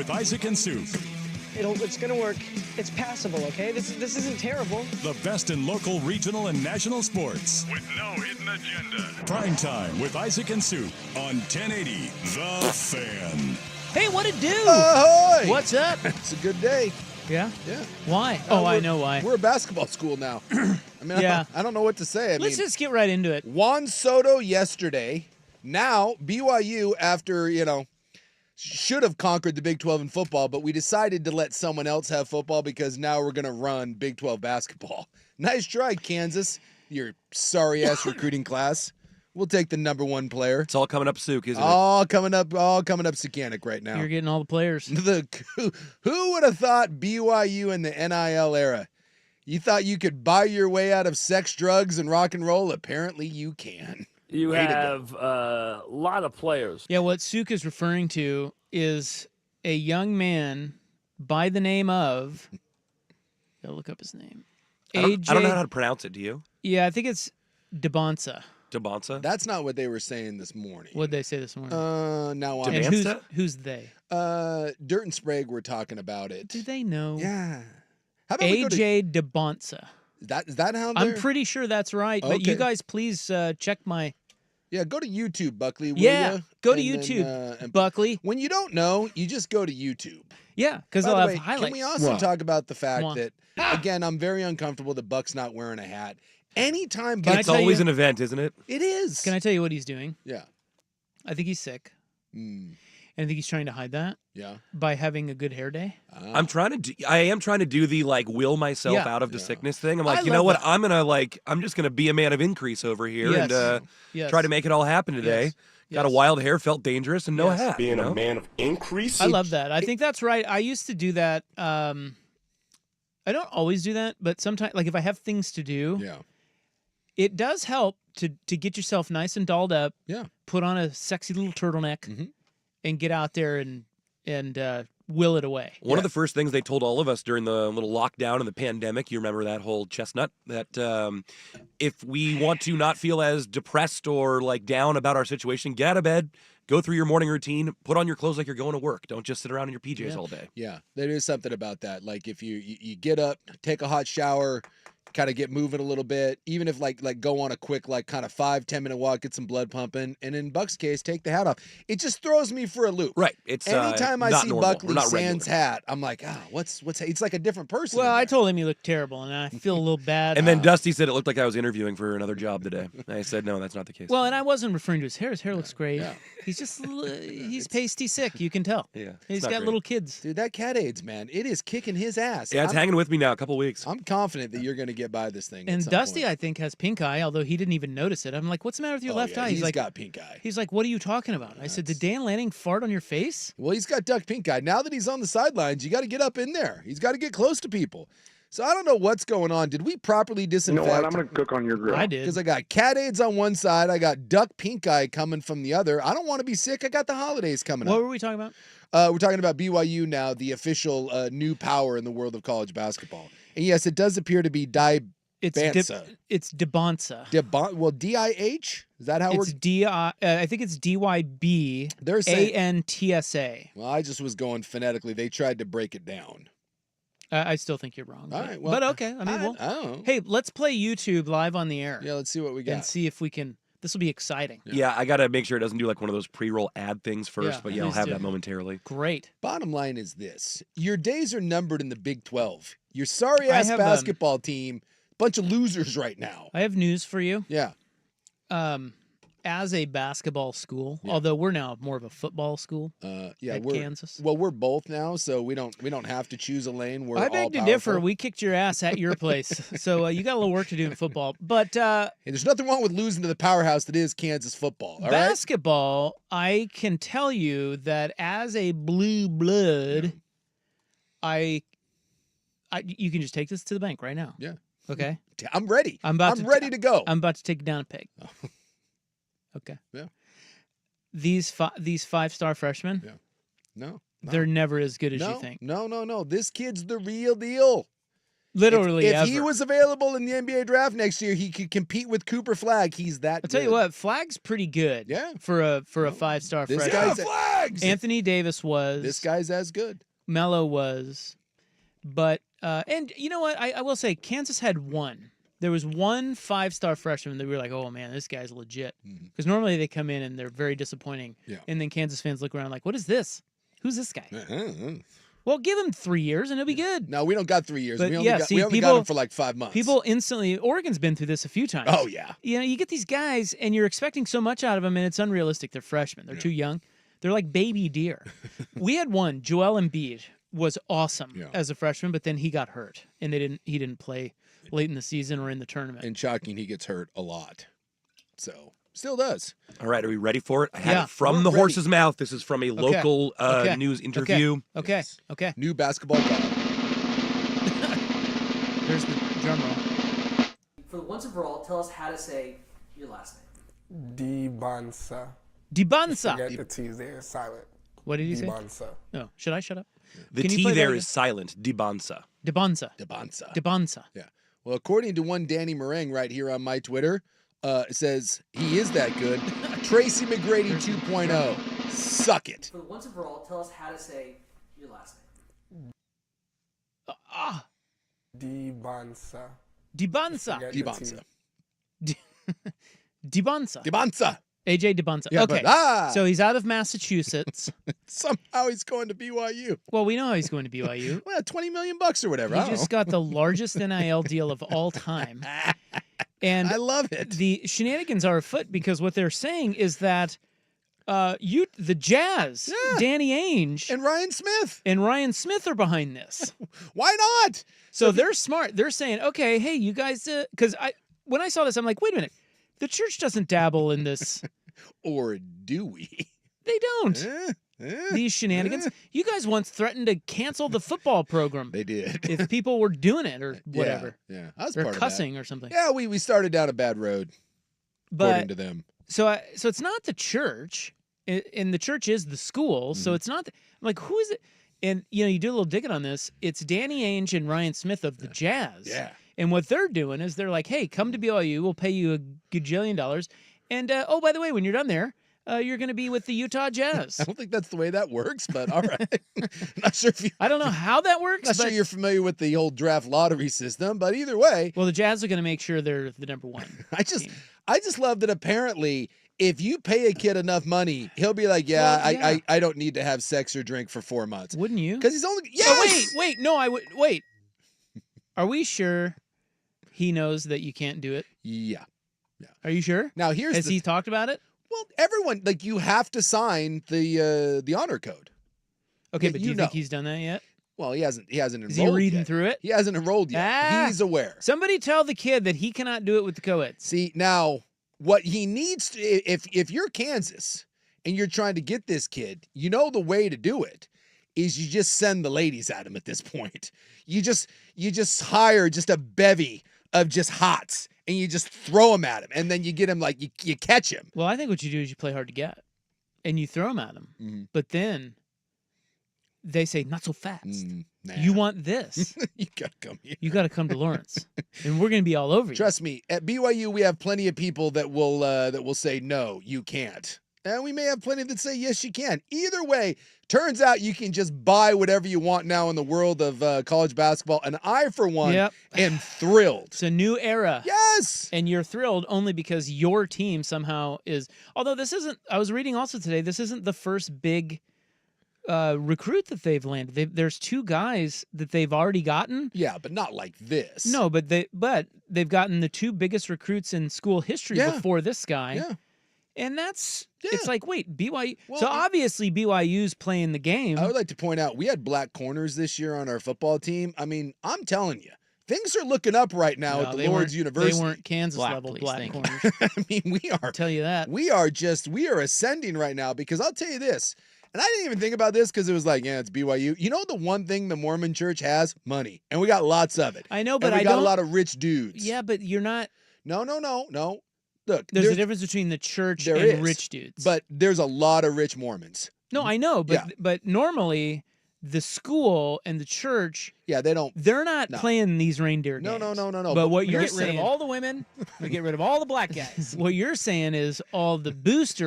with Isaac and Suk. It's going to work. It's passable, okay? This isn't terrible. The best in local, regional, and national sports. With no hidden agenda. Primetime with Isaac and Suk on 1080 The Fan. Hey, what it do? Ahoy! What's up? It's a good day. Yeah? Yeah. Why? I know why. We're a basketball school now. I mean, Yeah. I don't know what to say. Let's just get right into it. Juan Soto yesterday. Now, BYU, after, should have conquered the Big 12 in football, but we decided to let someone else have football because now we're going to run Big 12 basketball. Nice try, Kansas, your sorry-ass recruiting class. We'll take the number one player. It's all coming up, Suk, isn't it? All coming up Sukanic right now. You're getting all the players. Who would have thought BYU in the NIL era? You thought you could buy your way out of sex, drugs, and rock and roll? Apparently you can. You have a lot of players. Yeah, what Suk is referring to is a young man by the name of, gotta look up his name. I don't know how to pronounce it, do you? Yeah, I think it's Debonsa. Debonsa? That's not what they were saying this morning. What'd they say this morning? Now on. And Debansta? who's they? Dirt and Sprague were talking about it. Do they know? Yeah. How about we go to, AJ Debonsa. is that how I'm they're... pretty sure that's right, but you Okay. guys please check my... Yeah, go to YouTube, Buckley, will Yeah, ya? go to And YouTube, and Buckley. When you don't know, you just go to YouTube. Yeah, because By they'll the have way, highlights. can we also talk about the fact Mwah. that, again, I'm very uncomfortable that Buck's not wearing a hat. Anytime Can I Buck... It's tell always you- an event, isn't it? It is. Can I tell you what he's doing? Yeah. I think he's sick. Mm, And I think he's trying to hide that yeah. by having a good hair day. I am trying to do the will myself Yeah. out of the Yeah. sickness thing. I'm I like, you know love what? that. I'm just gonna be a man of increase over here Yes. and Yes. try to make it all happen today. Yes. Got a Yes. wild hair, felt dangerous, and no Yes. hat. Being you know? a man of increase. I love that. I think that's right. I used to do that. I don't always do that, but sometimes, like if I have things to do, Yeah. it does help to get yourself nice and dolled up. Yeah. Put on a sexy little turtleneck Mhm. and get out there and will it away. One of the first things they told all of us during the little lockdown and the pandemic, you remember that whole chestnut, that if we want to not feel as depressed or down about our situation, get out of bed, go through your morning routine, put on your clothes like you're going to work. Don't just sit around in your PJs all day. Yeah, there is something about that. Like if you get up, take a hot shower, kind of get moving a little bit, even if like go on a quick kind of 5-10 minute walk, get some blood pumping, and in Buck's case, take the hat off. It just throws me for a loop. Right. It's Anytime I not see normal, or Buckley not Sands' regular. hat, I'm like, what's it's like a different person. Well, in I there. told him he looked terrible, and I feel a little bad. And then Dusty said it looked like I was interviewing for another job today. I said, no, that's not the case. Well, and I wasn't referring to his hair. His hair looks great. yeah. He's just he's pasty sick. You can tell. yeah, it's He's not got great. little kids. Dude, that cat AIDS, man, it is kicking his ass. Yeah, it's hanging with me now a couple weeks. I'm confident that you're going to get by this thing. at And some Dusty, point. I think, has pink eye, although he didn't even notice it. I'm like, what's the matter with your Oh, left yeah, eye? He's like, got pink eye. he's like, what are you talking about? I said, did Dan Lanning fart on your face? Well, he's got duck pink eye. Now that he's on the sidelines, you got to get up in there. He's got to get close to people. So I don't know what's going on. Did we properly You know disinfect? what? I'm going to cook on your grill. I did. Because I got cat AIDS on one side, I got duck pink eye coming from the other. I don't want to be sick. I got the holidays coming What up. were we talking about? We're talking about BYU now, the official new power in the world of college basketball. And yes, it does appear to be It's Bansa. it's Debonsa. DIH? Is that how we're? It's I think it's DYB They're saying. ANTSA. Well, I just was going phonetically. They tried to break it down. I still think you're wrong. All but, right, well, but okay. I mean, I don't know. hey, let's play YouTube live on the air Yeah, let's see what we and got. see if we can. This will be exciting. Yeah, I got to make sure it doesn't do one of those pre-roll ad things first, Yeah, but yeah, I'll please have do. that momentarily. Great. Bottom line is this. Your days are numbered in the Big 12. Your sorry-ass have, basketball team, bunch of losers right now. I have news for you. Yeah. As a basketball school, Yeah. although we're now more of a football school Yeah, at we're Kansas. well, we're both now, so we don't have to choose a lane. We're I all beg to powerful. differ. We kicked your ass at your place, so you got a little work to do in football. But Hey, there's nothing wrong with losing to the powerhouse that is Kansas football. All right. basketball, I can tell you that as a blue blood, you can just take this to the bank right now. Yeah. Okay. I'm ready. I'm ready to go. I'm about to take it down a peg. Okay. Yeah. These 5-star freshmen, Yeah. No. they're never as good as no, you think. No. This kid's the real deal. Literally If ever. he was available in the NBA draft next year, he could compete with Cooper Flagg. He's that I'll tell you good. what, Flagg's pretty good. Yeah. For a 5-star This freshman. guy's Flags. Anthony Davis was. This guy's as good. Melo was. But and you know what? I will say Kansas had one. There was one 5-star freshman that we were like, oh man, this guy's legit. Because normally they come in and they're very disappointing. Yeah. And then Kansas fans look around like, what is this? Who's this guy? Uh-huh. Well, give him 3 years and he'll be good. No, we don't got 3 years. But we only, yeah, got, see, we only got people- him for like 5 months. People instantly, Oregon's been through this a few times. Oh, yeah. You know, you get these guys and you're expecting so much out of them and it's unrealistic. They're freshmen. They're too young. They're like baby deer. We had one, Joel Embiid was awesome as a freshman, but then he got hurt and he didn't play late in the season or in the tournament. And shocking, he gets hurt a lot. So, still does. All right, are we ready for it? I had Yeah. it from We're the ready. horse's mouth. This is from a local Okay. news interview. Okay. Yes. Okay. New basketball god. There's the drum roll. For the once and for all, tell us how to say your last name. Dibansa. Dibansa. Forget the T's there, silent. What did he say? Dibansa. No. Should I shut up? The Can you T play that there again? is silent. Dibansa. Dibansa. Debansa. Dibansa. Yeah. Well, according to one Danny Meringue right here on my Twitter, it says he is that good. Tracy McGrady 2.0. Suck it. For the once and for all, tell us how to say your last name. Dibansa. Dibansa. Forget the Debansa. T. Dibansa. Debansa. AJ Dibansa. Yeah, Okay. but- So he's out of Massachusetts. Somehow he's going to BYU. Well, we know how he's going to BYU. Well, $20 million or whatever. He I don't just know. got the largest NIL deal of all time. And I love it. the shenanigans are afoot because what they're saying is that the Jazz, Yeah. Danny Ainge, And Ryan Smith. and Ryan Smith are behind this. Why not? So they're smart. They're saying, okay, hey, you guys, because when I saw this, I'm like, wait a minute, the church doesn't dabble in this. Or do we? They don't. Eh, These shenanigans. You guys once threatened to cancel the football program They did. if people were doing it or whatever. Yeah. I was Or part cussing or something. of that. Yeah, we started down a bad road, according But to them. so it's not the church, and the church is the school. So it's not. I'm like, who is it? And you know, you do a little digging on this. It's Danny Ainge and Ryan Smith of the Jazz. Yeah. And what they're doing is they're like, hey, come to BYU. We'll pay you $1 gajillion. And oh, by the way, when you're done there, you're going to be with the Utah Jazz. I don't think that's the way that works, but all right. Not sure if you. I don't know how that works. Not but, sure you're familiar with the old draft lottery system, but either way, well, the Jazz are going to make sure they're the number one. I just love that apparently if you pay a kid enough money, he'll be like, yeah, Well, yeah. I don't need to have sex or drink for 4 months. Wouldn't you? Because he's only Oh, wait, no, I would wait. Are we sure he knows that you can't do it? Yeah. Are you sure? Now here's Has the he talked about it? well, everyone like you have to sign the honor code. Okay, Yeah, but do you you think know. he's done that yet? Well, he hasn't enrolled Is he reading yet. through it? He hasn't enrolled yet. Ah. He's aware. Somebody tell the kid that he cannot do it with the co-eds. See, now what he needs to if you're Kansas and you're trying to get this kid, you know the way to do it is you just send the ladies at him at this point. You just hire just a bevy of just hots and you just throw them at him and then you get him like you catch him. Well, I think what you do is you play hard to get, and you throw them at them. Mhm. But then they say, "Not so fast. Nah. You want this? you gotta come here. You got to come to Lawrence, and we're going to be all over you." Trust me, at BYU we have plenty of people that will say no, you can't. And we may have plenty that say yes, you can. Either way, turns out you can just buy whatever you want now in the world of college basketball. And I, for one, Yep. am thrilled. It's a new era. Yes. And you're thrilled only because your team somehow is. Although this isn't. I was reading also today. This isn't the first big recruit that they've landed. There's 2 guys that they've already gotten. Yeah, but not like this. No, but they've gotten the 2 biggest recruits in school history Yeah. before this guy. Yeah. And it's Yeah. like, wait, BYU. Well, so obviously BYU's playing the game. I would like to point out we had black corners this year on our football team. I mean, I'm telling you, things are looking up right now No, at the they Lord's weren't- University. They weren't Kansas Black level police, black thank you. corners. I mean, we are I'll tell you that. we are ascending right now because I'll tell you this, and I didn't even think about this because it was like, yeah, it's BYU. You know the one thing the Mormon church has? Money. And we got lots of it. I know, And but we I got don't. a lot of rich dudes. Yeah, but you're not. No. Look, There's a difference between the church there and is, rich dudes. but there's a lot of rich Mormons. no, I know, but Yeah. but normally the school and the church, Yeah, they don't. they're not playing these reindeer No, games. no. But what you're Get rid saying, of all the women. We get rid of all the black guys. what you're saying is all the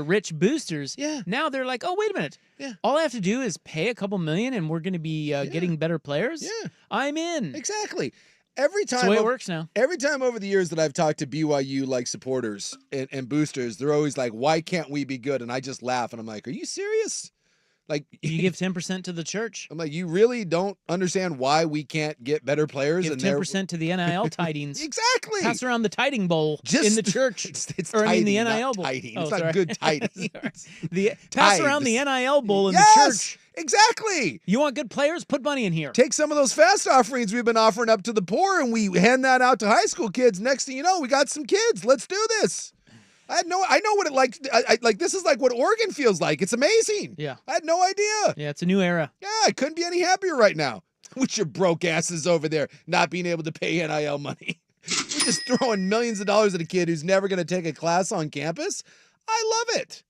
rich boosters. Yeah. Now they're like, oh, wait a minute. Yeah. All I have to do is pay a couple million, and we're going to be getting better players. Yeah. I'm in. Exactly. Every time That's the way it works now. Every time over the years that I've talked to BYU like supporters and boosters, they're always like, "Why can't we be good?" And I just laugh and I'm like, "Are you serious?" Like You give 10% to the church. I'm like, "You really don't understand why we can't get better players?" Give and 10% to the NIL tidings. Exactly. Pass around the tiding bowl in the church. It's or I mean the tiding, not NIL bowl. tiding. Oh, It's sorry. not good tiding. Sorry. Pass around the NIL bowl in the church. Exactly. You want good players? Put money in here. Take some of those fast offerings we've been offering up to the poor and we hand that out to high school kids. Next thing you know, we got some kids. Let's do this. I know what it like. Like this is like what Oregon feels like. It's amazing. Yeah. I had no idea. Yeah, it's a new era. Yeah, I couldn't be any happier right now. With your broke asses over there not being able to pay NIL money. We're just throwing millions of dollars at a kid who's never going to take a class on campus. I love it.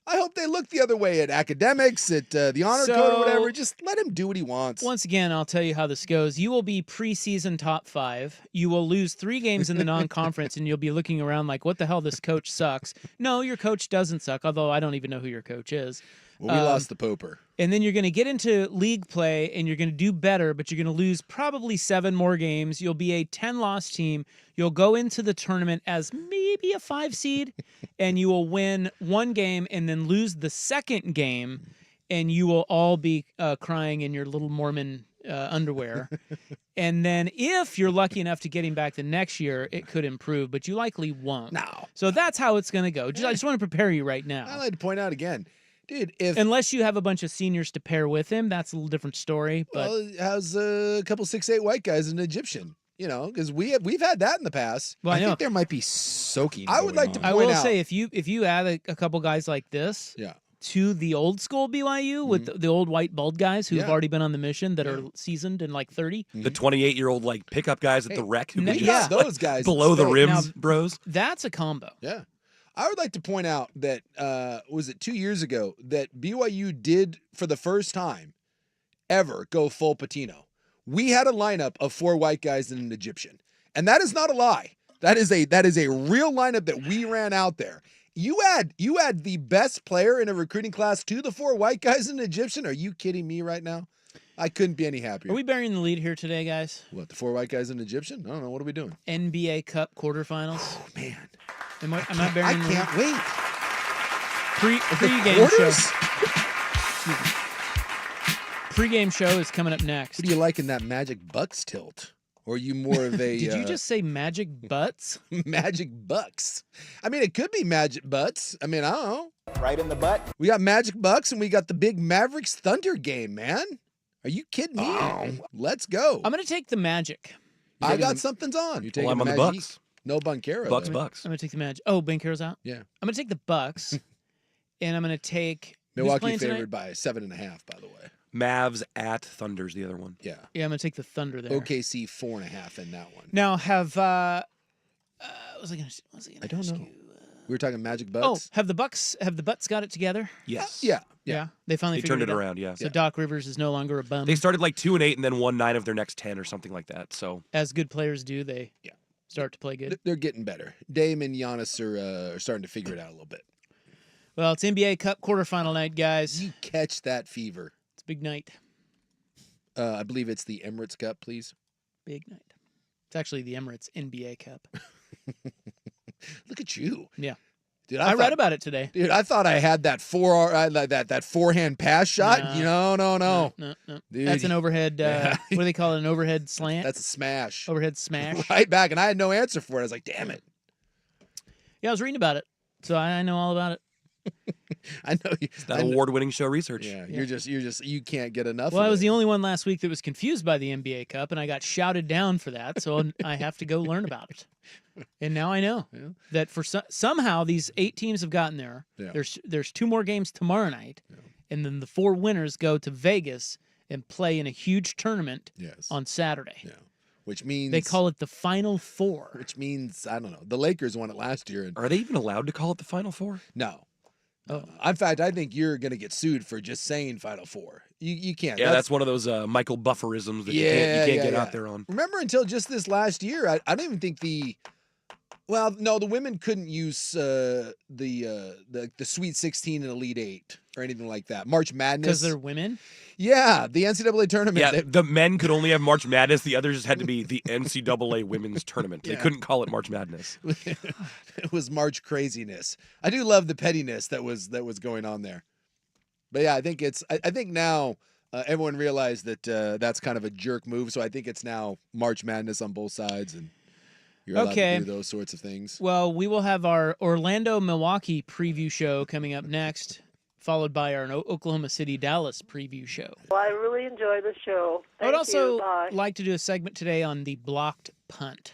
I hope they look the other way at academics, at the honor code or whatever. Just let him do what he wants. Once again, I'll tell you how this goes. You will be preseason top 5. You will lose 3 games in the non-conference, and you'll be looking around like, what the hell, this coach sucks. No, your coach doesn't suck, although I don't even know who your coach is. Well, we lost the Poper. And then you're going to get into league play, and you're going to do better, but you're going to lose probably 7 more games. You'll be a 10-loss team. You'll go into the tournament as maybe a 5 seed, and you will win 1 game and then lose the second game, and you will all be crying in your little Mormon underwear. And then if you're lucky enough to get him back the next year, it could improve, but you likely won't. No. So that's how it's going to go. I just want to prepare you right now. I'd like to point out again, dude, unless you have a bunch of seniors to pair with him, that's a little different story. But well, how's a couple 6'8" white guys and an Egyptian? You know, because we've had that in the past. Well, I know. think there might be soaking. I would like to I point will out. say if you add a couple guys like this to the old school BYU with the old white bald guys who've already been on the mission that are seasoned and like 30. The 28-year-old like pickup guys at the rec who we can got just those guys below the rim, Now, bros. That's a combo. Yeah. I would like to point out that, was it 2 years ago, that BYU did, for the first time ever, go full Patino. We had a lineup of 4 white guys and an Egyptian. And that is not a lie. That is a real lineup that we ran out there. You add the best player in a recruiting class to the 4 white guys and an Egyptian? Are you kidding me right now? I couldn't be any happier. Are we burying the lead here today, guys? What, the 4 white guys and an Egyptian? I don't know. What are we doing? NBA Cup quarterfinals. Oh, man. Am I burying the lead? I can't wait. Pre-game show. Quarters? Pre-game show is coming up next. Who do you like in that Magic Bucks tilt? Or are you more of a... Did you just say Magic Butts? Magic Bucks. I mean, it could be Magic Butts. I mean, I don't know. Right in the butt. We got Magic Bucks and we got the big Mavericks Thunder game, man. Are you kidding me? Let's go. I'm going to take the Magic. I got something's on. You're taking I'm on the Magic? Bucks. No Bunkero. Bucks, though. Bucks. I'm going to take the Magic. Oh, Bankero's out? Yeah. I'm going to take the Bucks, and I'm going to take... who's Milwaukee playing tonight? favored by 7.5, by the way. Mavs at Thunder's the other one. Yeah. Yeah, I'm going to take the Thunder there. OKC 4.5 in that one. Now, have... what was I going to I don't know. We were talking Magic Oh, Bucks. have the Butts got it together? Yes. Yeah. They finally They figured turned it out. around, yeah. So Doc Rivers is no longer a bum. They started like 2-8 and then won 9 of their next 10 or something like that. So As good players do, they start to play good. They're getting better. Dame and Giannis are starting to figure it out a little bit. Well, it's NBA Cup quarterfinal night, guys. You catch that fever. It's a big night. I believe it's the Emirates Cup, please. Big night. It's actually the Emirates NBA Cup. Look at you. Yeah. Dude, I read about it today. Dude, I thought I had that that forehand pass shot. No. No. Dude, That's an overhead, what do they call it, an overhead slant? That's a smash. Overhead smash. Right back, and I had no answer for it. I was like, damn it. Yeah, I was reading about it, so I know all about it. I know you. that award-winning show research. Yeah, you're just you can't get enough Well, of I was it. the only one last week that was confused by the NBA Cup, and I got shouted down for that, so I have to go learn about it. And now I know that for somehow these 8 teams have gotten there. Yeah. There's 2 more games tomorrow night, and then the 4 winners go to Vegas and play in a huge tournament on Saturday. Yeah. Which means they call it the Final Four. Which means I don't know. The Lakers won it last year. And Are they even allowed to call it the Final Four? no. In fact, I think you're going to get sued for just saying Final Four. You can't. Yeah, that's one of those Michael Bufferisms that you can't get out there on. Remember, until just this last year, I don't even think the women couldn't use the Sweet 16 and Elite 8 or anything like that. March Madness. Because they're women? Yeah, the NCAA tournament. Yeah, the men could only have March Madness. The others just had to be the NCAA Women's Tournament. They couldn't call it March Madness. It was March craziness. I do love the pettiness that was going on there. But yeah, I think now everyone realized that that's kind of a jerk move. So I think it's now March Madness on both sides, and you're allowed to do those sorts of things. Well, we will have our Orlando-Milwaukee preview show coming up next, followed by our Oklahoma City-Dallas preview show. Well, I really enjoy the show. I would also like to do a segment today on the blocked punt.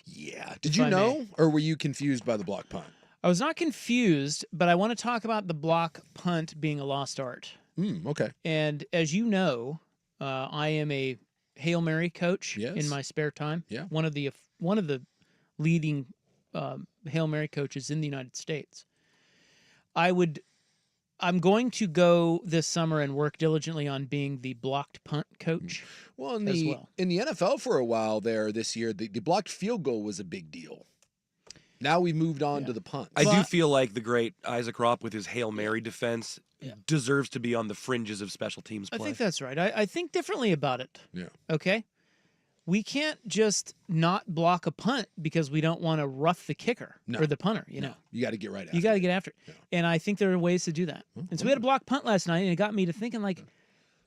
Yeah. Did you know, or were you confused by the block punt? I was not confused, but I want to talk about the block punt being a lost art. Okay. And as you know, I am a Hail Mary coach in my spare time. Yeah. One of the leading Hail Mary coaches in the United States. I'm going to go this summer and work diligently on being the blocked punt coach. Well, in the NFL for a while there this year, the blocked field goal was a big deal. Now we moved on to the punt. I do feel like the great Isaac Ropp with his Hail Mary defense deserves to be on the fringes of special teams play. I think that's right. I think differently about it. Yeah. Okay? We can't just not block a punt because we don't want to rough the kicker or the punter, you know. You got to get right after You got to get after it. Yeah. And I think there are ways to do that. And so we had a block punt last night, and it got me to thinking, like,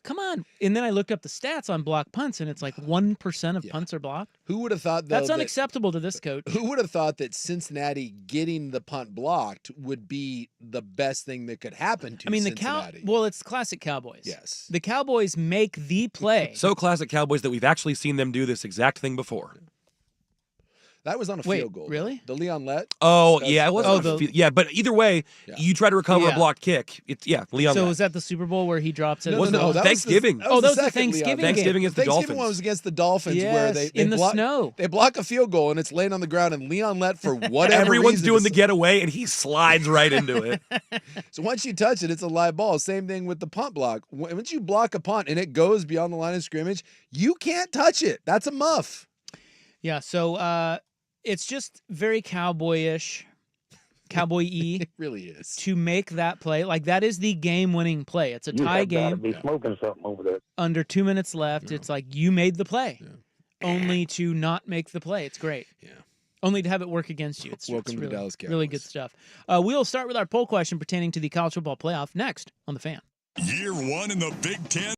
come on. And then I looked up the stats on block punts, and it's like 1% of punts are blocked. Who would have thought, though, that's unacceptable to this coach. Who would have thought that Cincinnati getting the punt blocked would be the best thing that could happen to Cincinnati? It's classic Cowboys. Yes. The Cowboys make the play. So classic Cowboys that we've actually seen them do this exact thing before. That was on a field goal. Really? The Leon Lett? Oh, yeah, it was. Yeah, but either way, you try to recover a blocked kick. It's Leon So Lett. was that the Super Bowl where he drops it? No, that Thanksgiving. Was the that was the second Thanksgiving Leon. game. Thanksgiving is the Thanksgiving Dolphins. one was against the Dolphins where they in the block, snow. They block a field goal and it's laying on the ground, and Leon Lett, for whatever Everyone's reason, doing the getaway, and he slides right into it. So once you touch it, it's a live ball. Same thing with the punt block. Once you block a punt and it goes beyond the line of scrimmage, you can't touch it. That's a muff. Yeah, so it's just very cowboyish, cowboy-y. It really is. To make that play. Like, that is the game-winning play. It's a tie game. Be smoking something over there. Under 2 minutes left. It's like, you made the play. Only to not make the play. It's great. Yeah. Only to have it work against you. Welcome it's to Dallas Cowboys. Really good stuff. We'll start with our poll question pertaining to the college football playoff next on The Fan. Year one in the Big Ten.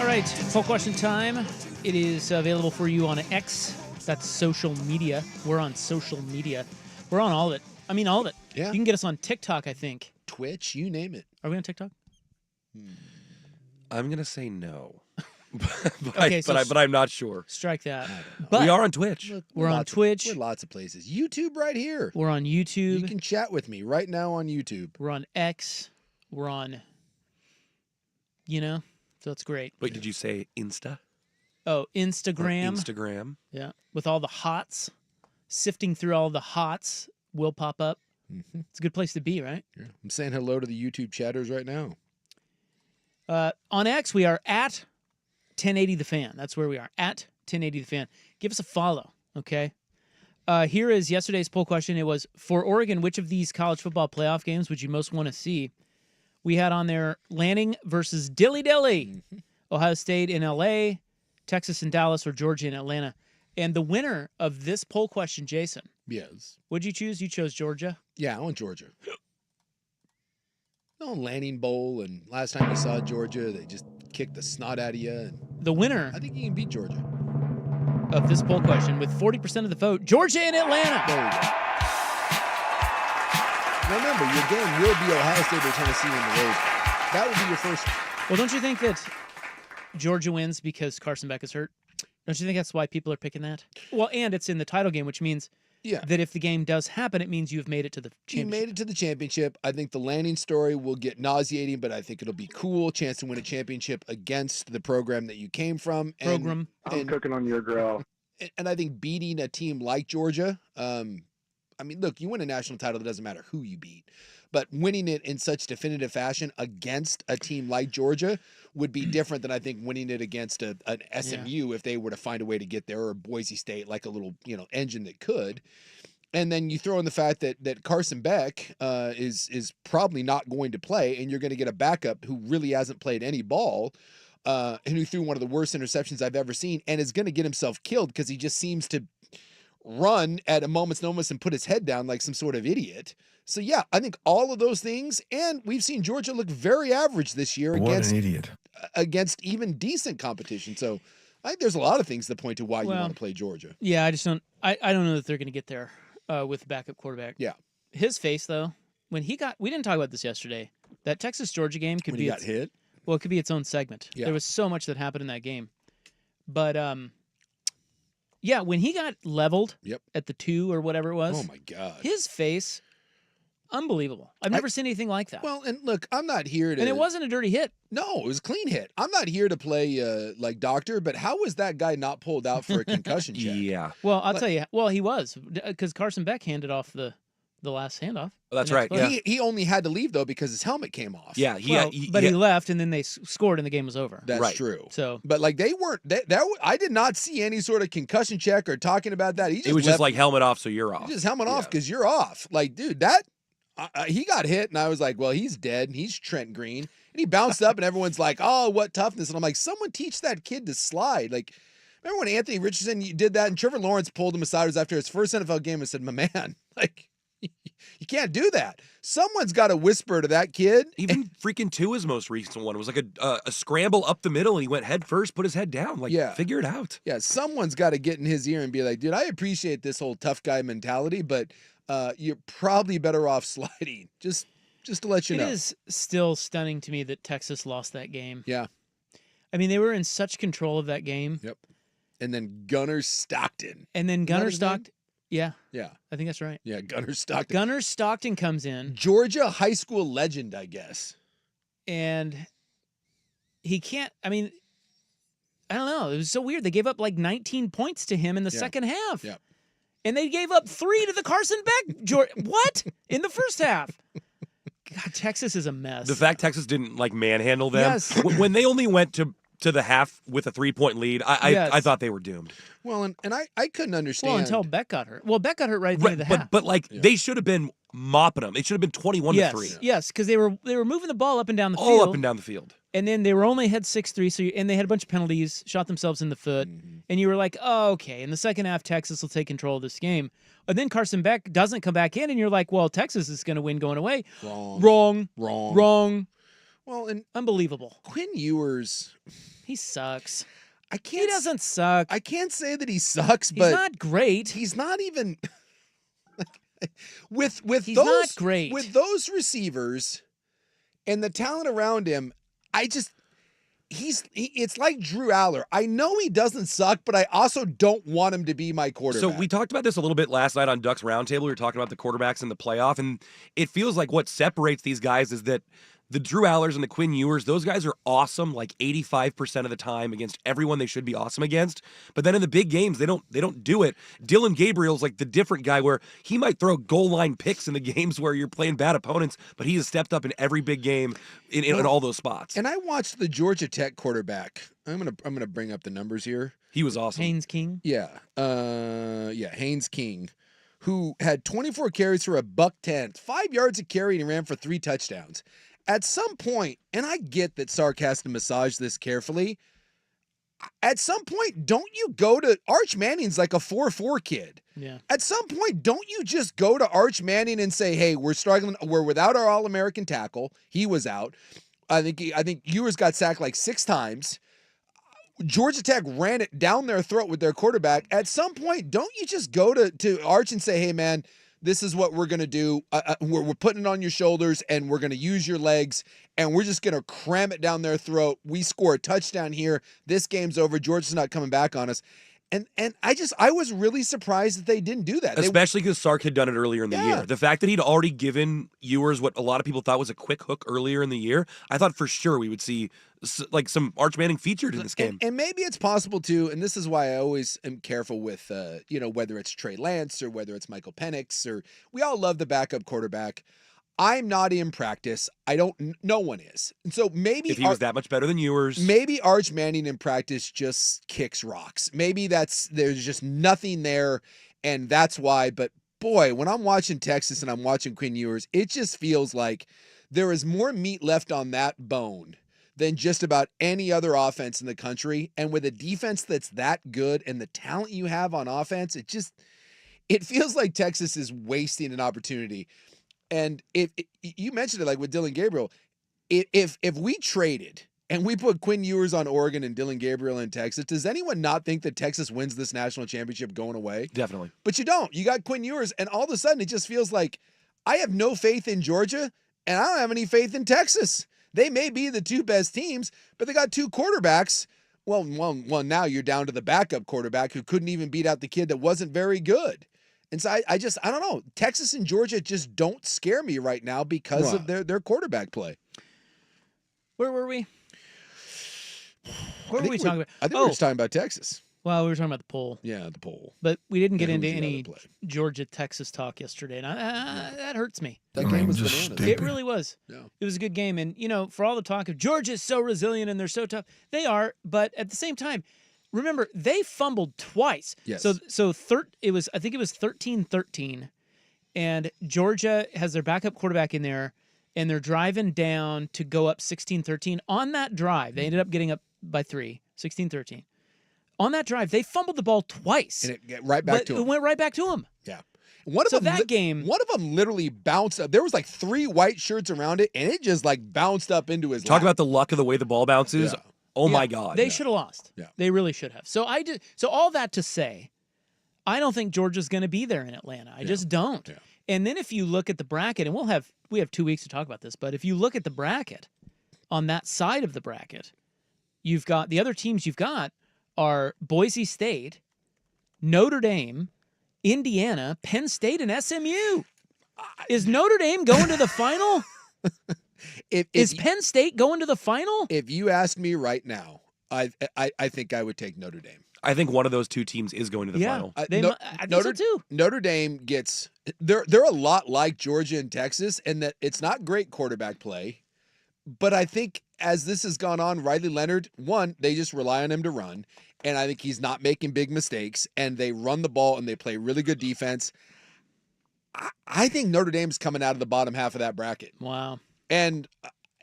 All right, poll question time. It is available for you on X. That's social media. We're on social media. We're on all of it. I mean, all of it. Yeah. You can get us on TikTok, I think. Twitch, you name it. Are we on TikTok? I'm gonna say no, Okay, so but I'm not sure. Strike that. But We are on Twitch. Look, We're on lots of- Twitch. we're lots of places. YouTube right here. We're on You YouTube. can chat with me right now on YouTube. We're on X. We're on, so it's great. Wait, did you say Insta? Oh, Or Instagram. Instagram. Yeah, with all the hots. Sifting through all the hots will pop up. Mm-hmm. It's a good place to be, right? Yeah. I'm saying hello to the YouTube chatters right now. On X, we are at 1080 The Fan. That's where we are, at 1080 The Fan. Give us a follow, okay? Here is yesterday's poll question. It was, for Oregon, which of these college football playoff games would you most want to see? We had on there Lanning versus Dilly Dilly, Ohio State in L.A., Texas and Dallas, or Georgia and Atlanta. And the winner of this poll question, Jason, Yes. what'd you choose? You chose Georgia? Yeah, I want Georgia. No Lanning Bowl, and last time you saw Georgia, they just kicked the snot out of you. And The winner I think you can beat Georgia. of this poll question with 40% of the vote, Georgia and Atlanta. There you go. Remember, your game will be Ohio State or Tennessee in the Rose Bowl. That would be your first. Well, don't you think that Georgia wins because Carson Beck is hurt? Don't you think that's why people are picking that? Well, and it's in the title game, which means that if the game does happen, it means you've made it to the You championship. made it to the championship. I think the Lanning story will get nauseating, but I think it'll be cool. Chance to win a championship against the program that you came from. Program. I'm cooking on your grill. And I think beating a team like Georgia, I mean, look, you win a national title, it doesn't matter who you beat. But winning it in such definitive fashion against a team like Georgia would be different than I think winning it against an SMU if they were to find a way to get there, or Boise State, like a little engine that could. And then you throw in the fact that Carson Beck is probably not going to play, and you're going to get a backup who really hasn't played any ball, and who threw one of the worst interceptions I've ever seen, and is going to get himself killed because he just seems to run at a moment's notice and put his head down like some sort of idiot. So yeah, I think all of those things, and we've seen Georgia look very average this year against even decent competition. So I think there's a lot of things that point to why you want to play Georgia. Yeah, I just don't. I don't know that they're going to get there with the backup quarterback. Yeah, his face though, when he got, we didn't talk about this yesterday. That Texas Georgia game could when be he got hit. Well, it could be its own segment. Yeah. There was so much that happened in that game, but yeah, when he got leveled at the 2 or whatever it was. Oh my God, his face. Unbelievable. I've never seen anything like that. Well, and look, I'm not here to... And it wasn't a dirty hit. No, it was a clean hit. I'm not here to play like doctor, but how was that guy not pulled out for a concussion check? Yeah. Well, I'll tell you. Well, he was, because Carson Beck handed off the last handoff. Oh, that's right. Yeah. He only had to leave, though, because his helmet came off. Yeah. But he left, and then they scored, and the game was over. That's true. So, but like they weren't. I did not see any sort of concussion check or talking about that. It was just like helmet off, so you're off. Just helmet off because you're off. Like, dude, that he got hit, and I was like, well, he's dead. And he's Trent Green, and he bounced up, and everyone's like, oh, what toughness. And I'm like, someone teach that kid to slide. Like, remember when Anthony Richardson did that, and Trevor Lawrence pulled him aside after his first NFL game and said, my man, like, you can't do that. Someone's got to whisper to that kid. Even freaking Tua's most recent one was like a scramble up the middle, and he went head first, put his head down. Like, figure it out. Yeah, someone's got to get in his ear and be like, dude, I appreciate this whole tough guy mentality, but you're probably better off sliding. Just to let you know. It is still stunning to me that Texas lost that game. Yeah. I mean, they were in such control of that game. Yep. And then Gunnar Stockton. Yeah. Yeah. I think that's right. Yeah, Gunnar Stockton. Gunnar Stockton comes in. Georgia high school legend, I guess. And he can't, I mean, I don't know. It was so weird. They gave up like 19 points to him in the second half. Yeah. And they gave up 3 to the Carson Beck. What? In the first half. God, Texas is a mess. The fact Texas didn't like manhandle them. Yes. When they only went to the half with a 3-point lead, I thought they were doomed. Well, and I couldn't understand. Well, until Beck got hurt. Well, Beck got hurt right at the end of the half. But they should have been mopping them. It should have been 21-3. Yes, because they were moving the ball up and down the field. All up and down the field. And then they were only had 6-3, and they had a bunch of penalties, shot themselves in the foot. And you were like, oh, okay. In the second half, Texas will take control of this game. And then Carson Beck doesn't come back in, and you're like, well, Texas is going to win going away. Wrong. Well, and Unbelievable. Quinn Ewers, He sucks. I can't. He doesn't suck. I can't say that he sucks, He's but not great. he's not even with He's those not great. with those receivers and the talent around him. It's like Drew Aller. I know he doesn't suck, but I also don't want him to be my quarterback. So we talked about this a little bit last night on Ducks Roundtable. We were talking about the quarterbacks in the playoff, and it feels like what separates these guys is that the Drew Allers and the Quinn Ewers, those guys are awesome like 85% of the time against everyone they should be awesome against. But then in the big games, they don't do it. Dylan Gabriel's like the different guy where he might throw goal line picks in the games where you're playing bad opponents, but he has stepped up in every big game in all those spots. And I watched the Georgia Tech quarterback. I'm gonna bring up the numbers here. He was awesome. Haynes King. Yeah. Haynes King, who had 24 carries for $110, 5 yards a carry, and he ran for 3 touchdowns. At some point, and I get that Sark has to massage this carefully, at some point, don't you go to Arch Manning's like a 4-4 kid. Yeah. At some point, don't you just go to Arch Manning and say, hey, we're struggling. We're without our All-American tackle. He was out. I think Ewers got sacked like 6 times. Georgia Tech ran it down their throat with their quarterback. At some point, don't you just go to Arch and say, hey, man, this is what we're going to do. We're putting it on your shoulders, and we're going to use your legs, and we're just going to cram it down their throat. We score a touchdown here. This game's over. Georgia's not coming back on us. And I was really surprised that they didn't do that. Especially because Sark had done it earlier in the year. The fact that he'd already given Ewers what a lot of people thought was a quick hook earlier in the year, I thought for sure we would see like some Arch Manning featured in this game. And maybe it's possible too, and this is why I always am careful with, whether it's Trey Lance or whether it's Michael Penix, or we all love the backup quarterback. I'm not in practice. No one is. And so maybe if he was that much better than Ewers, maybe Arch Manning in practice just kicks rocks. Maybe there's just nothing there, and that's why. But boy, when I'm watching Texas and I'm watching Quinn Ewers, it just feels like there is more meat left on that bone than just about any other offense in the country. And with a defense that's that good and the talent you have on offense, it feels like Texas is wasting an opportunity. And if you mentioned it, like with Dylan Gabriel, if we traded and we put Quinn Ewers on Oregon and Dylan Gabriel in Texas, does anyone not think that Texas wins this national championship going away? Definitely. But you don't. You got Quinn Ewers, and all of a sudden it just feels like I have no faith in Georgia, and I don't have any faith in Texas. They may be the 2 best teams, but they got 2 quarterbacks. Well, now you're down to the backup quarterback who couldn't even beat out the kid that wasn't very good. And so I don't know. Texas and Georgia just don't scare me right now because of their quarterback play. Where were we? What were we talking about? I think we were just talking about Texas. Well, we were talking about the poll. Yeah, the poll. But we didn't get And into who's the any other play? Georgia-Texas talk yesterday, and that hurts me. That game was bananas. It really was. Yeah. It was a good game. And, for all the talk of Georgia's so resilient and they're so tough, they are. But at the same time, remember, they fumbled twice. Yes. I think it was 13-13, and Georgia has their backup quarterback in there, and they're driving down to go up 16-13. On that drive, they ended up getting up by 3, 16-13. On that drive, they fumbled the ball twice. And it went right back to him. It went right back to him. Yeah. One of them literally bounced up. There was like 3 white shirts around it, and it just like bounced up into his talk lap. about the luck of the way the ball bounces. Yeah. Oh my God. They should have lost. Yeah. They really should have. So all that to say, I don't think Georgia's going to be there in Atlanta. I just don't. Yeah. And then if you look at the bracket, and we have 2 weeks to talk about this, but if you look at the bracket, on that side of the bracket, you've got the other teams are Boise State, Notre Dame, Indiana, Penn State, and SMU. Is Notre Dame going to the final? Is Penn State going to the final? If you asked me right now, I think I would take Notre Dame. I think one of those 2 teams is going to the final. I think so too. Notre Dame gets they're a lot like Georgia and Texas in that it's not great quarterback play, but I think as this has gone on, Riley Leonard, they just rely on him to run, and I think he's not making big mistakes, and they run the ball and they play really good defense. I think Notre Dame's coming out of the bottom half of that bracket. Wow. And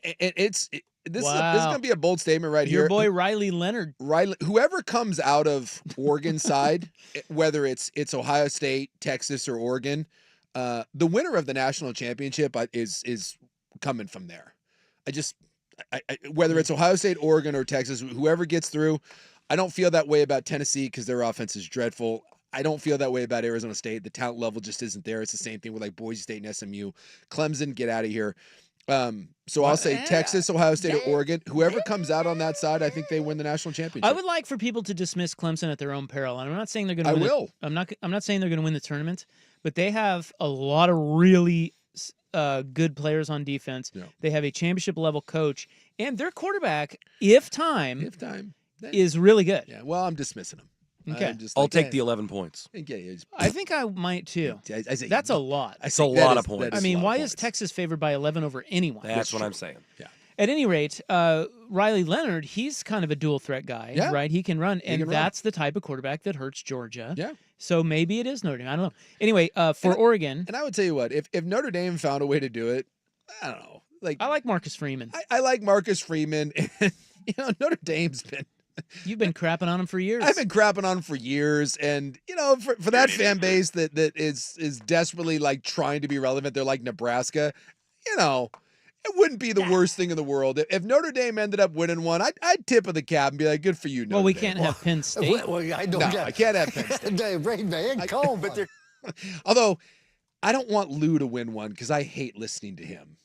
this is going to be a bold statement right here. Your boy Riley Leonard. Whoever comes out of Oregon's side, whether it's Ohio State, Texas, or Oregon, the winner of the national championship is coming from there. whether it's Ohio State, Oregon, or Texas, whoever gets through, I don't feel that way about Tennessee because their offense is dreadful. I don't feel that way about Arizona State. The talent level just isn't there. It's the same thing with like Boise State and SMU. Clemson, get out of here. So I'll say Texas, Ohio State, or Oregon. Whoever comes out on that side, I think they win the national championship. I would like for people to dismiss Clemson at their own peril. And I'm not saying they're going to I win. will. I'm not saying they're going to win the tournament, but they have a lot of really good players on defense. Yeah. They have a championship level coach, and their quarterback, if time is really good. Yeah. Well, I'm dismissing them. Okay. I'll take the 11 points. I think I might too. That's a lot. It's a lot of points. I mean, why is Texas favored by 11 over anyone? That's what I'm saying. Yeah. At any rate, Riley Leonard, he's kind of a dual threat guy, right? He can run, and that's the type of quarterback that hurts Georgia. Yeah. So maybe it is Notre Dame. I don't know. Anyway, for Oregon. And I would tell you what, if Notre Dame found a way to do it, I don't know. Like I like Marcus Freeman. I like Marcus Freeman. And, Notre Dame's been. You've been crapping on him for years. I've been crapping on him for years, and for that fan base that is desperately like trying to be relevant, they're like Nebraska. It wouldn't be the worst thing in the world if Notre Dame ended up winning one. I'd tip of the cap and be like, "Good for you." Notre Well, we Dame. can't have Penn State. Well, I can't have Penn State. But they're. Although, I don't want Lou to win one because I hate listening to him.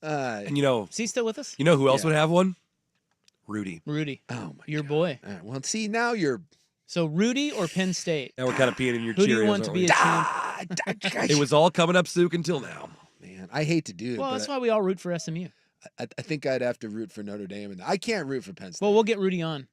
And is he still with us? You know who else would have one? Rudy. Oh my your boy. All right, well, see now you're. So Rudy or Penn State? Now we're kind of peeing in your Who Cheerios. do you want to be a champ? It was all coming up Souk until now. Man, I hate to do it. Well, but that's why we all root for SMU. I think I'd have to root for Notre Dame, and I can't root for Penn State. Well, we'll get Rudy on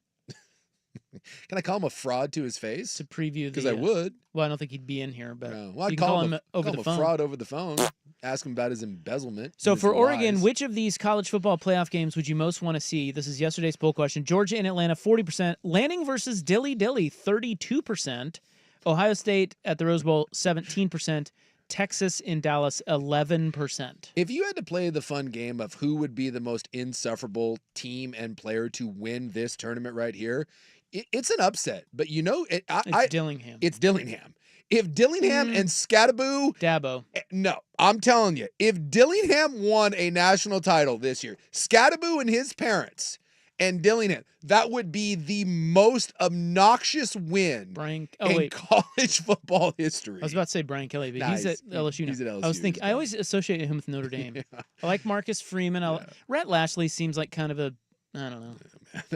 Can I call him a fraud to his face? to preview the. Because I would. Well, I don't think he'd be in here, but No. Well, you I'd can call him over call the him phone. a fraud over the phone. Ask him about his embezzlement. So and for his Oregon, lies. which of these college football playoff games would you most want to see? This is yesterday's poll question. Georgia and Atlanta, 40%. Lanning versus Dilly, 32%. Ohio State at the Rose Bowl, 17%. Texas in Dallas, 11%. If you had to play the fun game of who would be the most insufferable team and player to win this tournament right here, it's an upset. But It's Dillingham. It's Dillingham. If Dillingham and Scattaboo... Dabo. No, I'm telling you, if Dillingham won a national title this year, Scattaboo and his parents and Dillingham, that would be the most obnoxious win in college football history. I was about to say Brian Kelly, but he's at LSU now. He's at LSU. I was thinking, I always associate him with Notre Dame. I like Marcus Freeman. Rhett Lashley seems like kind of a, I don't know.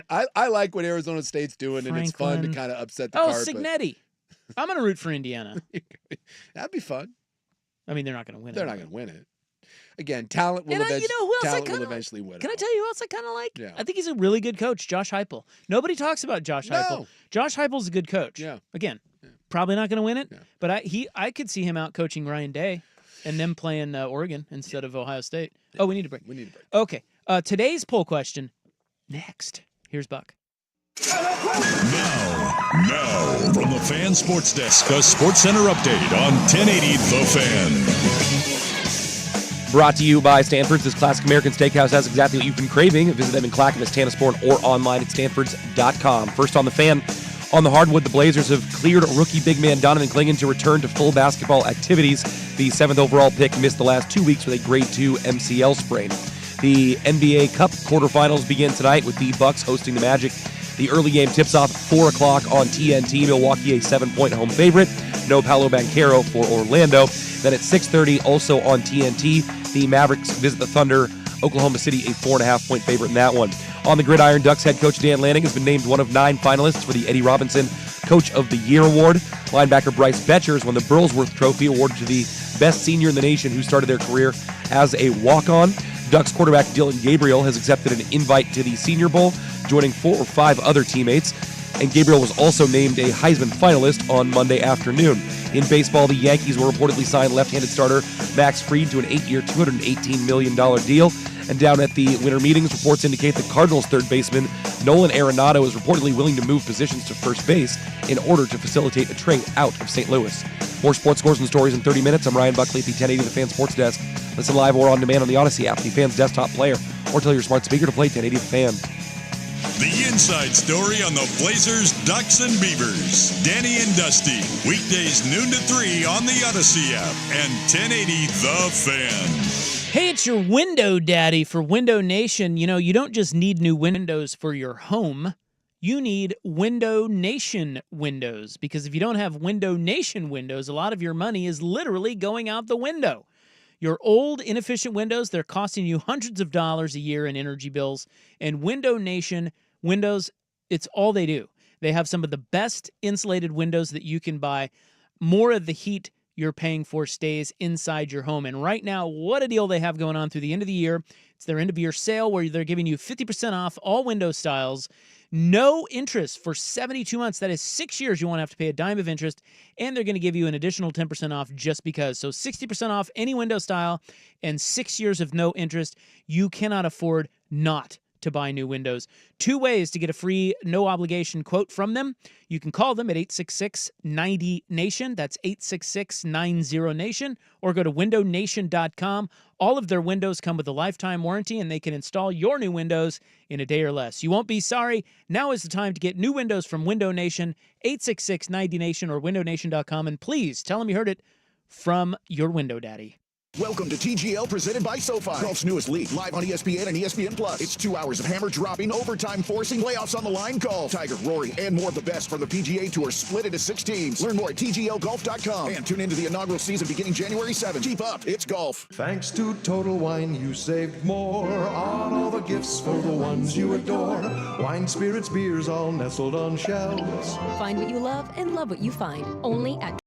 I like what Arizona State's doing, and it's fun to Franklin. kind of upset the Oh, carpet. Signetti. I'm going to root for Indiana. That'd be fun. I mean, they're not going to win it. They're not going to win it. Again, talent will, And you know who else I talent will kinda- eventually win Can it. I tell you who else I kind of like? Yeah. I think he's a really good coach, Josh Heupel. Nobody talks about Josh Heupel. No. Josh Heupel's a good coach. Yeah. Again, probably not going to win it, but I could see him out coaching Ryan Day and them playing Oregon instead of Ohio State. Oh, we need a break. We need a break. Okay. Today's poll question next. Here's Buck. Now, from the Fan Sports Desk, a Sports Center update on 1080 The Fan. Brought to you by Stanford's. This classic American steakhouse has exactly what you've been craving. Visit them in Clackamas, Tanasbourne, or online at stanfords.com. First on the Fan. On the hardwood, the Blazers have cleared rookie big man Donovan Clingan to return to full basketball activities. The 7th overall pick missed the last 2 weeks with a grade 2 MCL sprain. The NBA Cup quarterfinals begin tonight with the Bucks hosting the Magic. The early game tips off at 4 o'clock on TNT. Milwaukee a 7-point home favorite. No Paolo Banchero for Orlando. Then at 6:30, also on TNT, the Mavericks visit the Thunder. Oklahoma City a 4.5-point favorite in that one. On the gridiron, Ducks head coach Dan Lanning has been named one of 9 finalists for the Eddie Robinson Coach of the Year award. Linebacker Bryce Betchers won the Burlsworth Trophy, awarded to the best senior in the nation who started their career as a walk-on. Ducks quarterback Dylan Gabriel has accepted an invite to the Senior Bowl, joining 4 or 5 other teammates. And Gabriel was also named a Heisman finalist on Monday afternoon. In baseball, the Yankees will reportedly sign left-handed starter Max Fried to an 8-year, $218 million deal. And down at the winter meetings, reports indicate the Cardinals' third baseman Nolan Arenado is reportedly willing to move positions to first base in order to facilitate a trade out of St. Louis. More sports scores and stories in 30 minutes. I'm Ryan Buckley at the 1080 The Fan Sports Desk. Listen live or on demand on the Odyssey app, the Fan's desktop player, or tell your smart speaker to play 1080 The Fan. The inside story on the Blazers, Ducks, and Beavers. Danny and Dusty. Weekdays noon to 3 on the Odyssey app and 1080 The Fan. Hey, it's your window daddy for Window Nation. You know, you don't just need new windows for your home. You need Window Nation windows, because if you don't have Window Nation windows, a lot of your money is literally going out the window. Your old, inefficient windows, they're costing you hundreds of dollars a year in energy bills. And Window Nation windows, it's all they do. They have some of the best insulated windows that you can buy. More of the heat you're paying for stays inside your home. And right now, what a deal they have going on through the end of the year. It's their end of year sale where they're giving you 50% off all window styles. No interest for 72 months. That is 6 years. You won't have to pay a dime of interest. And they're going to give you an additional 10% off just because. So 60% off any window style and 6 years of no interest. You cannot afford not to buy new windows. 2 ways to get a free, no obligation quote from them. You can call them at 866-90-NATION. That's 866-90-NATION. Or go to windownation.com. All of their windows come with a lifetime warranty, and they can install your new windows in a day or less. You won't be sorry. Now is the time to get new windows from Window Nation. 866-90-NATION or windownation.com. And please tell them you heard it from your window daddy. Welcome to TGL, presented by SoFi. Golf's newest league, live on ESPN and ESPN Plus. It's 2 hours of hammer dropping, overtime forcing, playoffs on the line golf. Tiger, Rory, and more of the best from the PGA Tour split into 6 teams. Learn more at TGLGolf.com and tune into the inaugural season beginning January 7th. Keep up, it's golf. Thanks to Total Wine, you saved more on all the gifts for the ones you adore. Wine, spirits, beers, all nestled on shelves. Find what you love and love what you find. Only at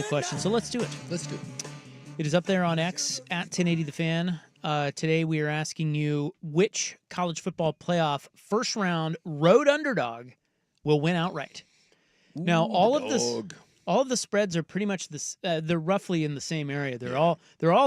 Question. So let's do it. Let's do it. It is up there on X at 1080 The Fan. Today we are asking you which college football playoff first round road underdog will win outright. Now all of the spreads are pretty much this. They're roughly in the same area. They're all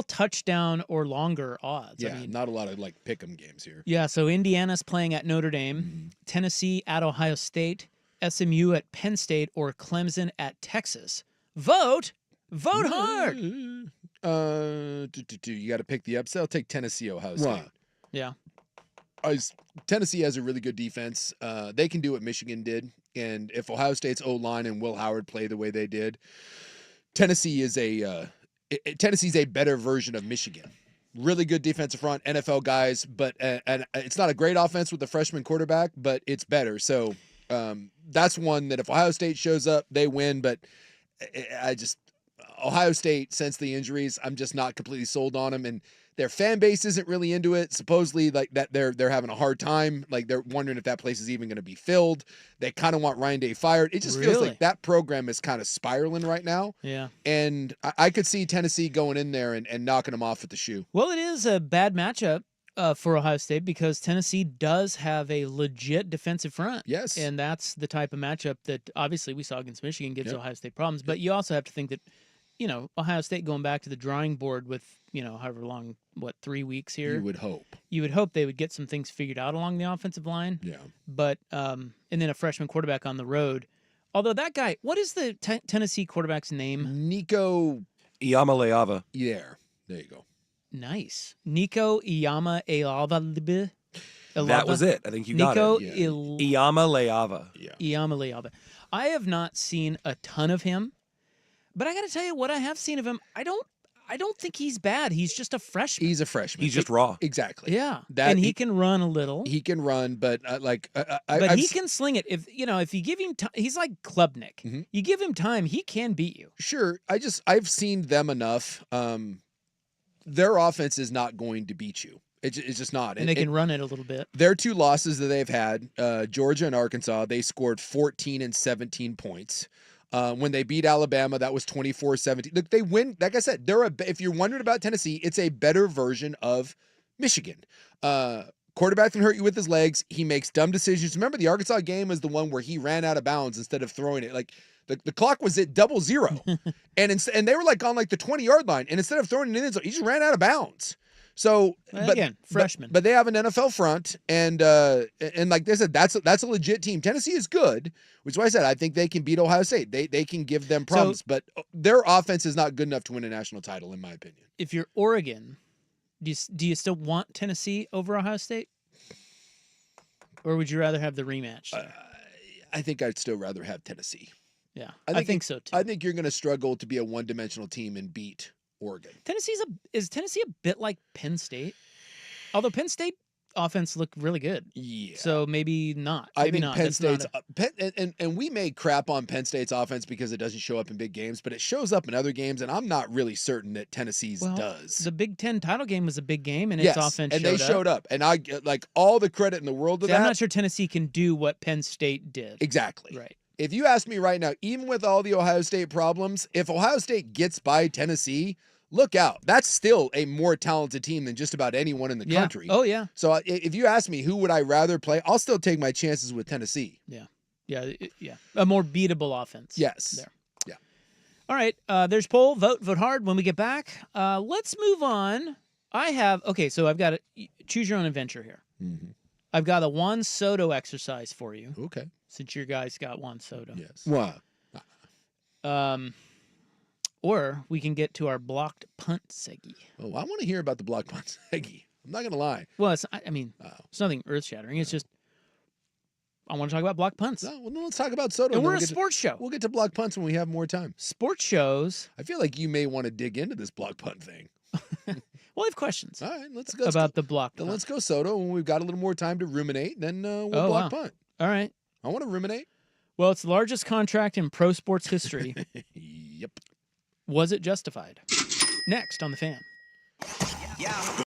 touchdown or longer odds. Yeah, I mean, not a lot of like pick'em games here. Yeah, so Indiana's playing at Notre Dame, Tennessee at Ohio State, SMU at Penn State, or Clemson at Texas. Vote hard. You got to pick the upset. I'll take Tennessee, Ohio State. Right. Yeah. Tennessee has a really good defense. They can do what Michigan did, and if Ohio State's O-line and Will Howard play the way they did, Tennessee's a better version of Michigan. really good defensive front, NFL guys, but and it's not a great offense with the freshman quarterback, but it's better. So that's one that if Ohio State shows up, they win. But Ohio State, since the injuries, I'm just not completely sold on them, and their fan base isn't really into it. Supposedly, like that, they're having a hard time. Like they're wondering if that place is even going to be filled. They kind of want Ryan Day fired. It just feels like that program is kind of spiraling right now. Yeah. And I could see Tennessee going in there and knocking them off with the shoe. Well, it is a bad matchup for Ohio State because Tennessee does have a legit defensive front. Yes. And that's the type of matchup that obviously we saw against Michigan gives Ohio State problems. But you also have to think that, Ohio State going back to the drawing board with, however long, 3 weeks here? You would hope. You would hope they would get some things figured out along the offensive line. Yeah. But, and then a freshman quarterback on the road. Although that guy, what is the Tennessee quarterback's name? Nico Iamaleava. Yeah. There you go. Nice. Nico Iamaleava. That was it. I think you got Nico it. Iamaleava. Yeah. Iamaleava. I have not seen a ton of him, but I got to tell you what I have seen of him. I don't think he's bad. He's just a freshman. He's a freshman. He's just raw. Exactly. Yeah. And he can run a little. He can run, but he can sling it. If you give him time, he's like Klubnik. Mm-hmm. You give him time, he can beat you. Sure. I've seen them enough. Their offense is not going to beat you. It's just not. And they can run it a little bit. Their two losses that they've had, Georgia and Arkansas, they scored 14 and 17 points. When they beat Alabama, that was 24-17. Look, they win. Like I said, if you're wondering about Tennessee, it's a better version of Michigan. Quarterback can hurt you with his legs. He makes dumb decisions. Remember, the Arkansas game is the one where he ran out of bounds instead of throwing it. Like the clock was at 0-0, and they were like on like the 20-yard line, and instead of throwing it in the end zone, he just ran out of bounds. So, again, freshman. But they have an NFL front, and like they said, that's a legit team. Tennessee is good, which is why I said I think they can beat Ohio State. They can give them problems, but their offense is not good enough to win a national title, in my opinion. If you're Oregon, do you still want Tennessee over Ohio State, or would you rather have the rematch there? I think I'd still rather have Tennessee. Yeah, I think so too. I think you're going to struggle to be a one-dimensional team and beat Oregon. Is Tennessee a bit like Penn State? Although Penn State offense looked really good. Yeah. So maybe not. I think not. Penn State's and we may crap on Penn State's offense because it doesn't show up in big games, but it shows up in other games, and I'm not really certain that Tennessee's does. The Big Ten title game was a big game, and its offense and they showed up. And I like all the credit in the world to that. I'm not sure Tennessee can do what Penn State did. Exactly. Right. If you ask me right now, even with all the Ohio State problems, if Ohio State gets by Tennessee, look out. That's still a more talented team than just about anyone in the country. Oh, yeah. So if you ask me who would I rather play, I'll still take my chances with Tennessee. Yeah. Yeah. A more beatable offense. Yes. There. Yeah. All right. There's poll. Vote hard when we get back. Let's move on. So I've got to choose your own adventure here. Mm-hmm. I've got a Juan Soto exercise for you. Okay. Since your guys got Juan Soto. Yes. Wow. Or we can get to our blocked punt seggy. Oh, I want to hear about the blocked punt seggy. I'm not going to lie. Well, it's nothing earth-shattering. It's just I want to talk about blocked punts. No, well, let's talk about Soto. And we're a sports show. We'll get to blocked punts when we have more time. Sports shows. I feel like you may want to dig into this blocked punt thing. Well, I have questions. All right, let's go about the block. Then let's go Soto. When we've got a little more time to ruminate, then we'll block punt. All right. I want to ruminate. Well, it's the largest contract in pro sports history. Yep. Was it justified? Next on The Fan. Yeah.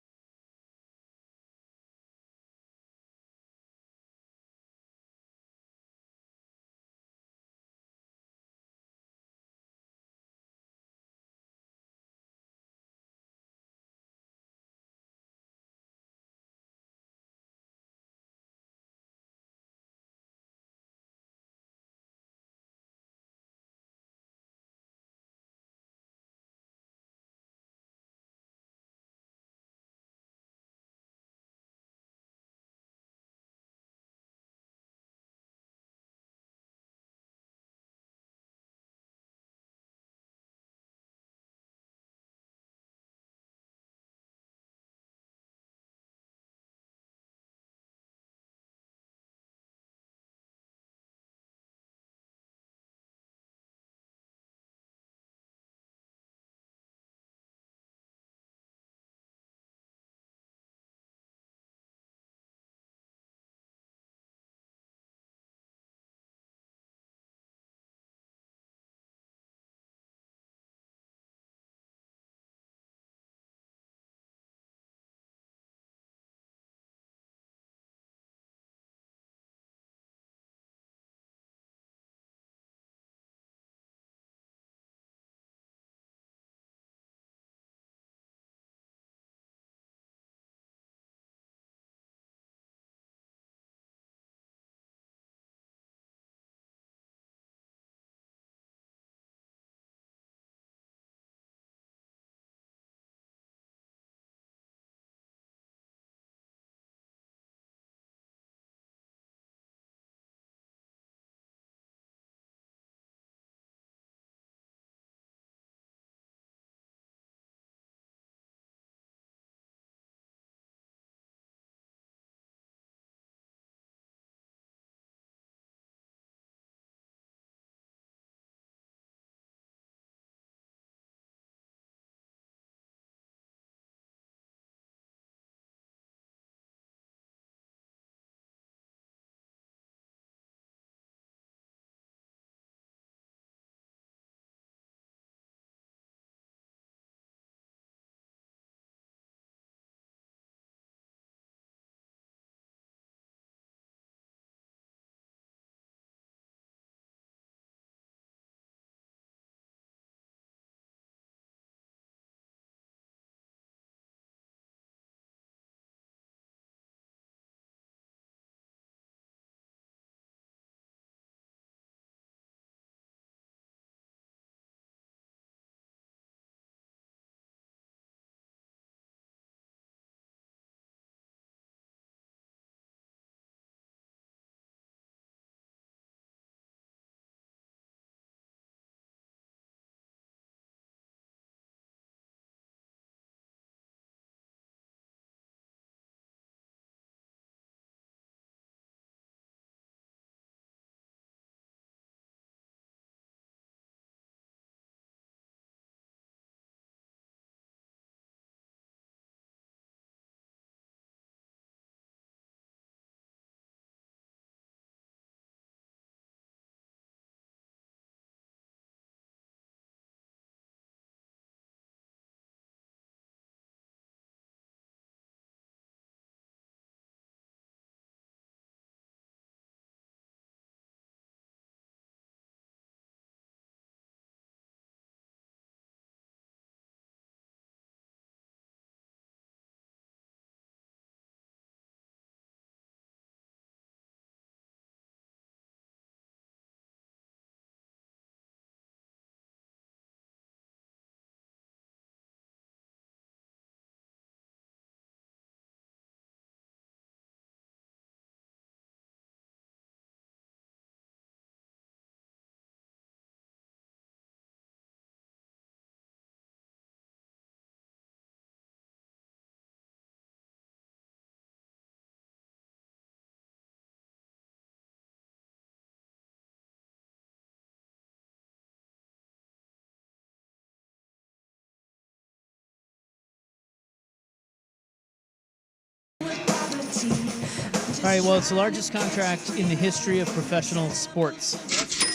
All right, well, it's the largest contract in the history of professional sports.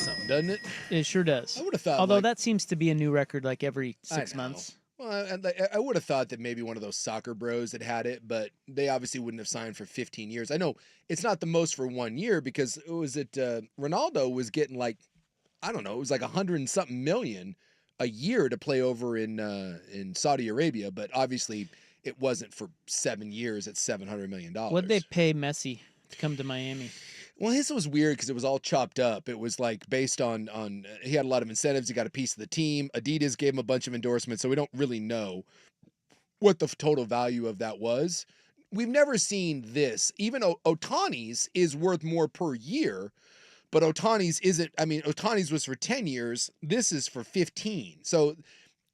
Something, doesn't it? It sure does. I would have thought. Although like, that seems to be a new record like every 6 know. months. Well, I would have thought that maybe one of those soccer bros had it, but they obviously wouldn't have signed for 15 years. I know it's not the most for 1 year because Ronaldo was getting like, I don't know, it was like 100 and something million a year to play over in Saudi Arabia, but obviously it wasn't for 7 years at $700 million. What'd they pay Messi to come to Miami? Well, his was weird because it was all chopped up. It was like based on he had a lot of incentives. He got a piece of the team. Adidas gave him a bunch of endorsements, so we don't really know what the total value of that was. We've never seen this. Even Otani's is worth more per year, but Otani's isn't. I mean, Otani's was for 10 years. This is for 15. So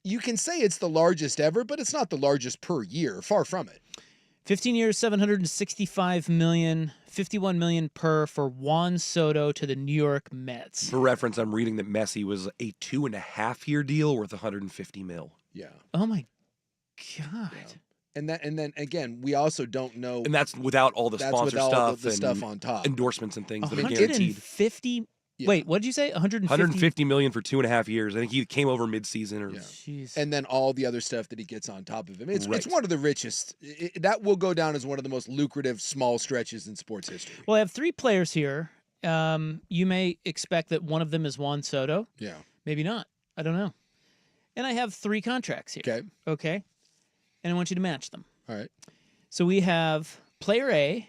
you can say it's the largest ever, but it's not the largest per year. Far from it. 15 years, $765 million, $51 million per for Juan Soto to the New York Mets. For reference, I'm reading that Messi was a 2.5-year deal worth $150 million. Yeah. Oh my God. Yeah. And then again, we also don't know. And that's without all the sponsor stuff the and stuff on top. endorsements and things that are guaranteed. 150. Yeah. Wait, what did you say? 150 million for 2.5 years. I think he came over mid-season. And then all the other stuff that he gets on top of him. It's one of the richest. That will go down as one of the most lucrative small stretches in sports history. Well, I have 3 players here. You may expect that one of them is Juan Soto. Yeah. Maybe not. I don't know. And I have 3 contracts here. Okay. And I want you to match them. All right. So we have player A.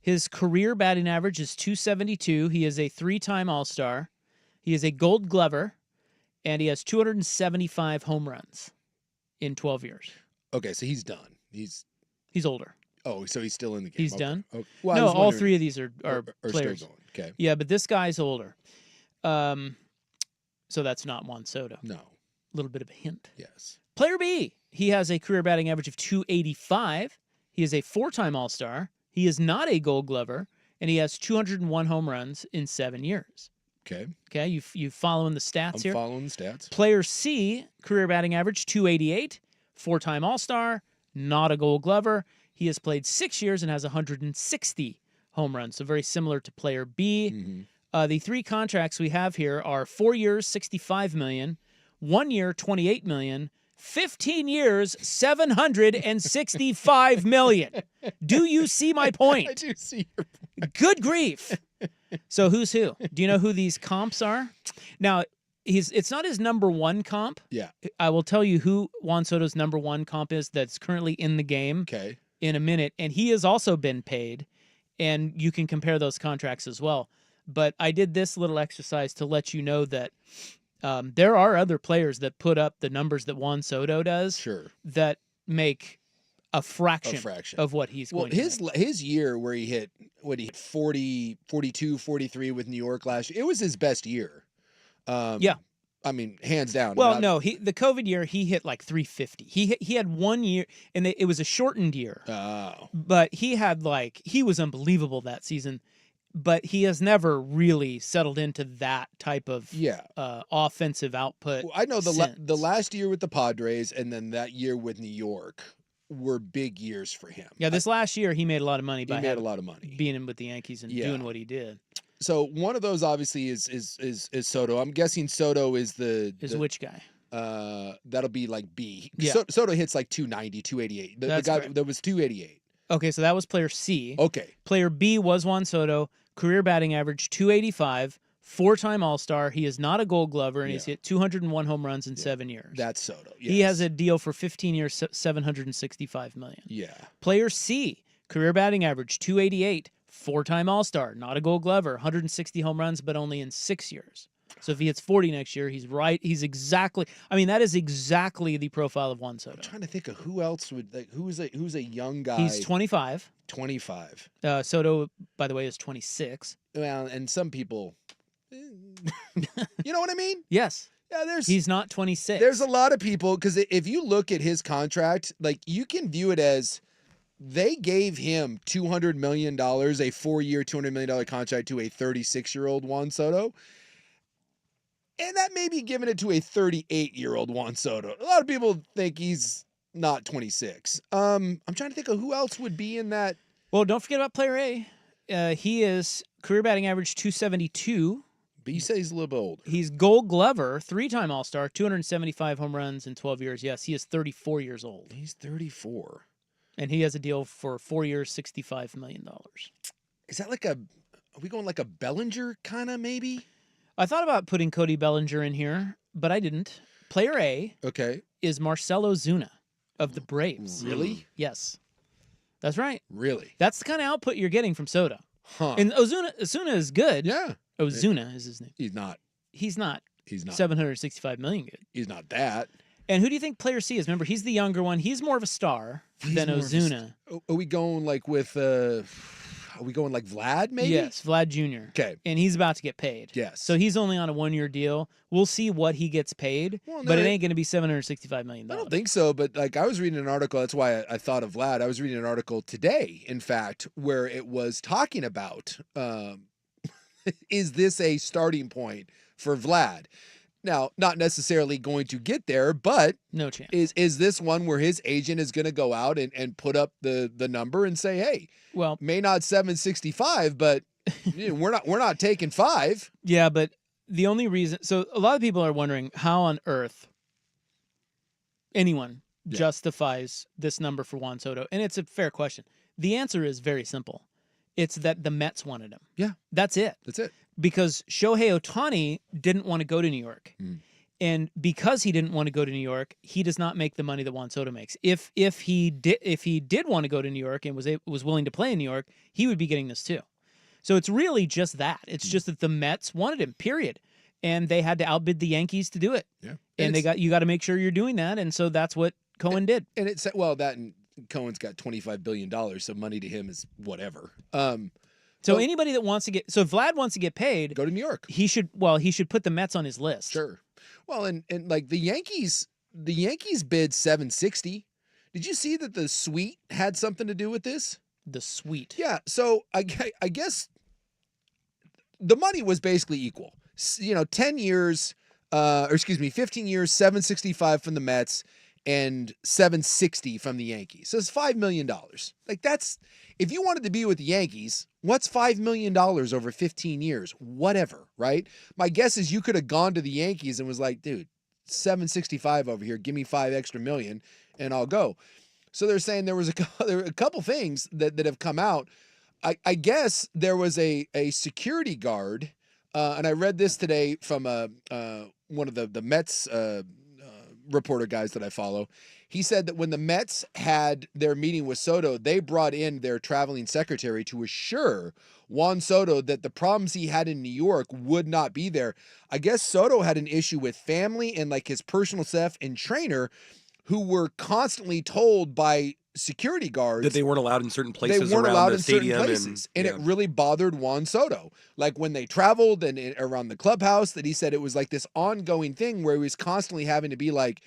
His career batting average is .272. He is a 3-time All-Star. He is a Gold Glover, and he has 275 home runs in 12 years. Okay, so he's done. He's older. Oh, so he's still in the game. He's done? Okay. Well, no, all 3 of these are players. Still going. Okay. Yeah, but this guy's older. So that's not Juan Soto. No. A little bit of a hint. Yes. Player B, he has a career batting average of .285. He is a 4-time All-Star. He is not a Gold Glover, and he has 201 home runs in 7 years. Okay. Okay, you following the stats here? I'm following the stats. Player C, career batting average .288, 4-time All-Star, not a Gold Glover. He has played 6 years and has 160 home runs, so very similar to player B. Mm-hmm. The 3 contracts we have here are 4 years, $65 million, 1 year, $28 million, 15 years, $765 million. Do you see my point? I do see your point. Good grief. So who's who? Do you know who these comps are? Now, it's not his number 1 comp. Yeah. I will tell you who Juan Soto's number 1 comp is that's currently in the game in a minute, and he has also been paid, and you can compare those contracts as well. But I did this little exercise to let you know that there are other players that put up the numbers that Juan Soto does that make a fraction of what he's going to make. His year where he hit 40, 42, 43 with New York last year, it was his best year. Yeah. I mean, hands down. Well, no, the COVID year, he hit like 350. He had 1 year, and it was a shortened year. Oh. But he was unbelievable that season. But he has never really settled into that type of offensive output. Well, I know the last year with the Padres and then that year with New York were big years for him. Yeah, this last year he made a lot of money. He made a lot of money being in with the Yankees and doing what he did. So one of those obviously is Soto. I'm guessing Soto is which guy? That'll be like B. Yeah. Soto hits like 290, 288. The guy that was 288. Okay, so that was player C. Okay. Player B was Juan Soto. Career batting average .285, 4-time All-Star. He is not a Gold Glover, and he's hit 201 home runs in 7 years. That's Soto. Yes. He has a deal for 15 years, $765 million. Yeah. Player C, career batting average .288, 4-time All-Star, not a Gold Glover, 160 home runs, but only in 6 years. So if he hits 40 next year, he's right. That is exactly the profile of Juan Soto. I'm trying to think of who else who's a young guy. He's 25. 25. Soto, by the way, is 26. Well, and some people, you know what I mean? Yes. Yeah, he's not 26. There's a lot of people, because if you look at his contract, like you can view it as they gave him $200 million, a 4-year, $200 million contract to a 36-year-old Juan Soto. And that may be giving it to a 38-year-old Juan Soto. A lot of people think he's not 26. I'm trying to think of who else would be in that. Well, don't forget about player A. He is career batting average 272. But you say he's a little bit older. He's Gold Glover, 3-time All-Star, 275 home runs in 12 years. Yes, he is 34 years old. He's 34. And he has a deal for 4 years, $65 million. Is that like are we going like a Bellinger kind of maybe? I thought about putting Cody Bellinger in here, but I didn't. Player A is Marcelo Zuna of the Braves. Really? Yes. That's right. Really? That's the kind of output you're getting from Soto. Huh. And Ozuna is good. Yeah. Ozuna is his name. He's not. He's not. He's not. 765 million good. He's not that. And who do you think player C is? Remember, he's the younger one. He's more of a star than Ozuna. Are we going like with are we going like Vlad maybe? Yes, Vlad Jr. Okay. And he's about to get paid. Yes. So he's only on a 1-year deal. We'll see what he gets paid, but it ain't going to be $765 million. I don't think so, but like I was reading an article, that's why I thought of Vlad. I was reading an article today, in fact, where it was talking about is this a starting point for Vlad? Now, not necessarily going to get there, but no chance. Is this one where his agent is going to go out and put up the number and say, hey, well, may not 765, but we're not taking 5. Yeah, but the only reason, so a lot of people are wondering how on earth anyone justifies this number for Juan Soto, and it's a fair question. The answer is very simple. It's that the Mets wanted him. Yeah. That's it. That's it. Because Shohei Ohtani didn't want to go to New York. And because he didn't want to go to New York, he does not make the money that Juan Soto makes. If he did want to go to New York and was willing to play in New York, he would be getting this too. So it's really just that. It's just that the Mets wanted him, period. And they had to outbid the Yankees to do it. Yeah. And you got to make sure you're doing that. And so that's what Cohen did. And it said, well, that and Cohen's got $25 billion, so money to him is whatever. So anybody that wants to get, so if Vlad wants to get paid, go to New York. He should put the Mets on his list. Sure. Well, and like the Yankees bid 760. Did you see that the suite had something to do with this? The suite. Yeah. So I guess the money was basically equal. 10 years, 15 years, 765 from the Mets and 760 from the Yankees. So it's $5 million. Like that's, if you wanted to be with the Yankees, what's $5 million over 15 years? Whatever, right? My guess is you could have gone to the Yankees and was like, dude, 765 over here, give me $5 extra million and I'll go. So they're saying there was a couple things that have come out. I guess there was a security guard, and I read this today from one of the Mets reporter guys that I follow. He said that when the Mets had their meeting with Soto, they brought in their traveling secretary to assure Juan Soto that the problems he had in New York would not be there. I guess Soto had an issue with family and like his personal staff and trainer who were constantly told by security guards that they weren't allowed in certain places around the stadium. And it really bothered Juan Soto. Like when they traveled and around the clubhouse, that he said it was like this ongoing thing where he was constantly having to be like,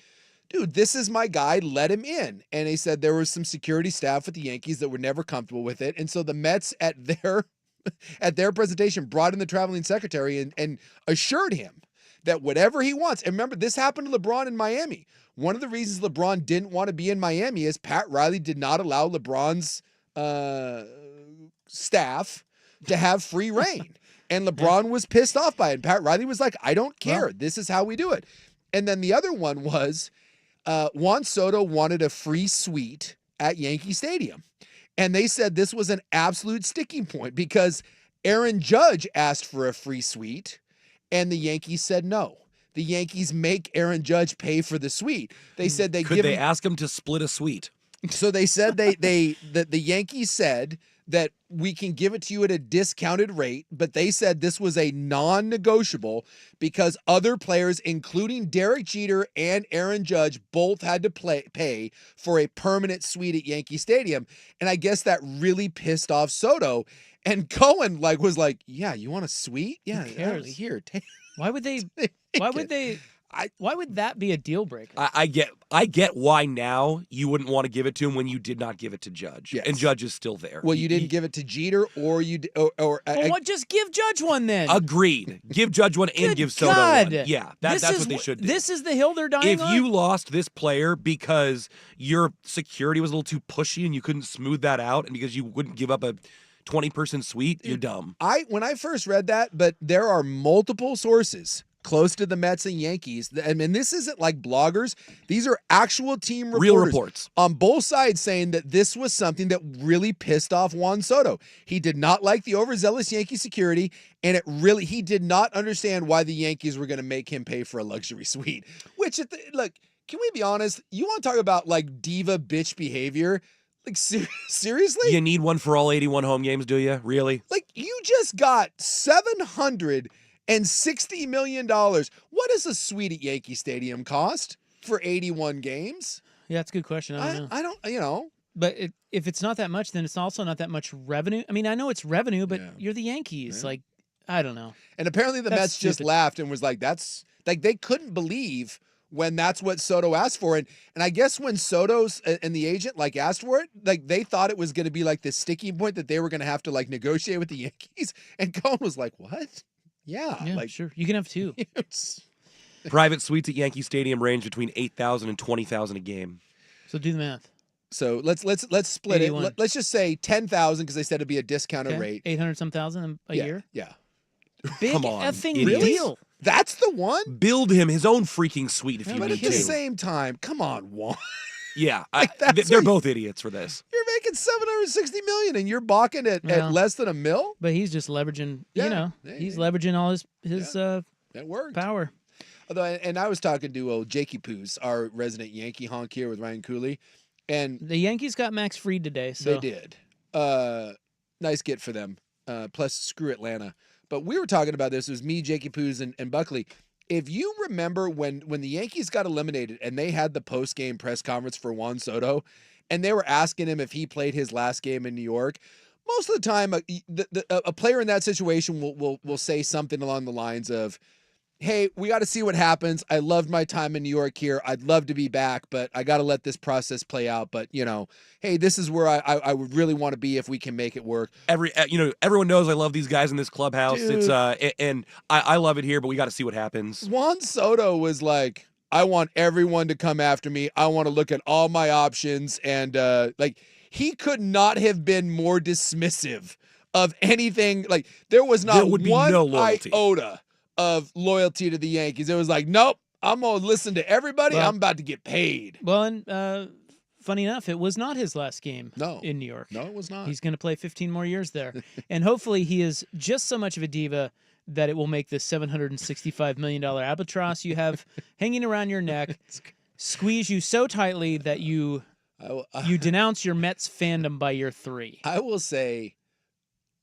dude, this is my guy, let him in. And he said there was some security staff at the Yankees that were never comfortable with it. And so the Mets at their presentation brought in the traveling secretary and assured him that whatever he wants. And remember, this happened to LeBron in Miami. One of the reasons LeBron didn't want to be in Miami is Pat Riley did not allow LeBron's staff to have free reign. And LeBron was pissed off by it. And Pat Riley was like, I don't care. Well, this is how we do it. And then the other one was Juan Soto wanted a free suite at Yankee Stadium. And they said this was an absolute sticking point because Aaron Judge asked for a free suite and the Yankees said no. The Yankees make Aaron Judge pay for the suite. They said Could they ask him to split a suite? So they said the Yankees said that we can give it to you at a discounted rate, but they said this was a non-negotiable because other players, including Derek Jeter and Aaron Judge, both had to pay for a permanent suite at Yankee Stadium. And I guess that really pissed off Soto. And Cohen was like, yeah, you want a suite? Yeah, here, take. Why would they? Why would that be a deal breaker? I get why now you wouldn't want to give it to him when you did not give it to Judge. Yes. And Judge is still there. Well, you didn't give it to Jeter or you just give Judge one then. Agreed. Give Judge one and give Soto one. Yeah, that's what they should do. This is the hill they're dying on. If you lost this player because your security was a little too pushy and you couldn't smooth that out and because you wouldn't give up a 20-person suite, you're dumb. When I first read that, but there are multiple sources close to the Mets and Yankees. I mean, this isn't like bloggers. These are actual team reporters. Real reports. On both sides saying that this was something that really pissed off Juan Soto. He did not like the overzealous Yankee security, and he did not understand why the Yankees were going to make him pay for a luxury suite. Which, look, can we be honest? You want to talk about like diva bitch behavior? Like, seriously? You need one for all 81 home games, do you? Really? Like, you just got $760 million. What does a suite at Yankee Stadium cost for 81 games? Yeah, that's a good question. I don't know. I don't, you know. But if it's not that much, then it's also not that much revenue. I mean, I know it's revenue, but you're the Yankees. Yeah. Like, I don't know. And apparently the Mets just laughed and was like, that's, like, they couldn't believe when that's what Soto asked for. And I guess when Soto's and the agent like asked for it, like they thought it was going to be like this sticking point that they were going to have to like negotiate with the Yankees. And Cohen was like, what? Yeah, like sure. You can have two. Private suites at Yankee Stadium range between 8,000 and 20,000 a game. So do the math. So let's split 81. it. Let's just say 10,000 because they said it'd be a discounted rate. 800-some thousand a year? Yeah. Big Come on, effing idiots. deal. That's the one? Build him his own freaking suite if you But need at the to. same time, come on, Juan. Yeah, that's they're what- both idiots for this. You're making $760 million and you're balking at less than $1 million? But he's just leveraging, Yeah. he's leveraging all his That worked. power. Although, and I was talking to old Jakey Poos, our resident Yankee honk here with Ryan Cooley, and The Yankees got Max Fried today. So they did. Nice get for them. Plus, screw Atlanta. But we were talking about this. It was me, Jakey Poos, and Buckley. If you remember when the Yankees got eliminated and they had the post-game press conference for Juan Soto, and they were asking him if he played his last game in New York, most of the time a player in that situation will say something along the lines of, hey, we got to see what happens. I loved my time in New York here. I'd love to be back, but I got to let this process play out. But, hey, this is where I would really want to be if we can make it work. Everyone knows I love these guys in this clubhouse. Dude. It's and I love it here, but we got to see what happens. Juan Soto was like, I want everyone to come after me. I want to look at all my options. And he could not have been more dismissive of anything. Like there was not There would be one no loyalty. iota of loyalty to the Yankees. It was like, nope, I'm going to listen to everybody. Well- I'm about to get paid. Well, and funny enough, it was not his last game No. in New York. No, it was not. He's going to play 15 more years there. And hopefully he is just so much of a diva that it will make this $765 million albatross you have hanging around your neck squeeze you so tightly that you denounce your Mets fandom by year 3. I will say,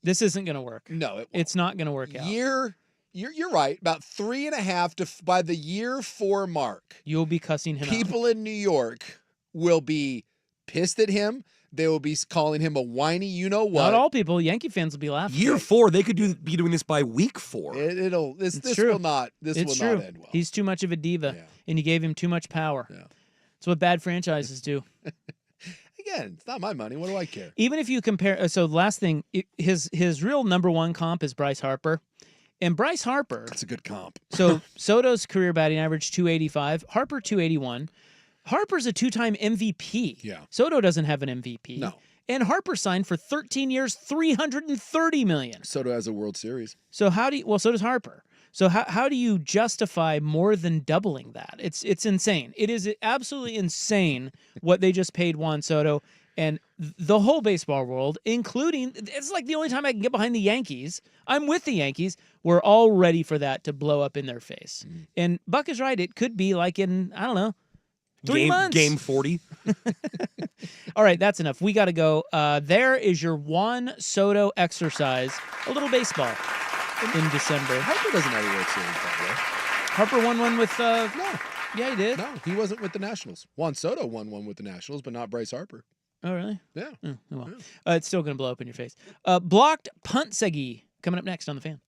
This isn't going to work. no, it won't. It's not going to work out. You're right. About 3.5 to by the year 4 mark, You'll be cussing him out. people in New York will be pissed at him. They will be calling him a whiny, you know what? Not all people. Yankee fans will be laughing. Year 4, they could be doing this by week 4. This true. will not It's will true. not end well. He's too much of a diva, Yeah. and you gave him too much power. Yeah. That's what bad franchises do. Again, it's not my money. What do I care? Even if you compare, so last thing, his real number one comp is Bryce Harper, and Bryce Harper. That's a good comp. So Soto's career batting average 285, Harper 281. Harper's a 2-time MVP. Yeah. Soto doesn't have an MVP. No. And Harper signed for 13 years, $330 million. Soto has a World Series. So so does Harper. So how do you justify more than doubling that? It's insane. It is absolutely insane what they just paid Juan Soto and the whole baseball world, including, it's like the only time I can get behind the Yankees. I'm with the Yankees. We're all ready for that to blow up in their face. And Buck is right. It could be like in, I don't know, 3 months. Game 40. All right, that's enough. We got to go. There is your Juan Soto exercise. A little baseball in December. Harper doesn't have a World Series, by the way. Harper won one with. No. Yeah, he did. No, he wasn't with the Nationals. Juan Soto won one with the Nationals, but not Bryce Harper. Oh, really? Yeah. Oh, well. It's still going to blow up in your face. Blocked punt Segi coming up next on The Fan.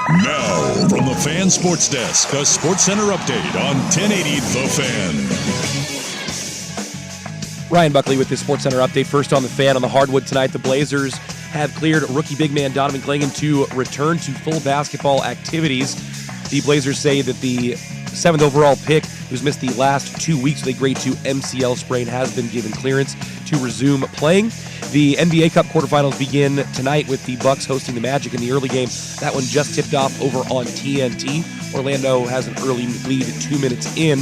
Now, from the Fan Sports Desk, a Sports Center update on 1080 The Fan. Ryan Buckley with the Sports Center update. First on the Fan on the hardwood tonight. The Blazers have cleared rookie big man Donovan Clingan to return to full basketball activities. The Blazers say that the 7th overall pick, who's missed the last 2 weeks with a grade 2 MCL sprain, has been given clearance to resume playing. The NBA Cup quarterfinals begin tonight with the Bucks hosting the Magic in the early game. That one just tipped off over on TNT. Orlando has an early lead 2 minutes in.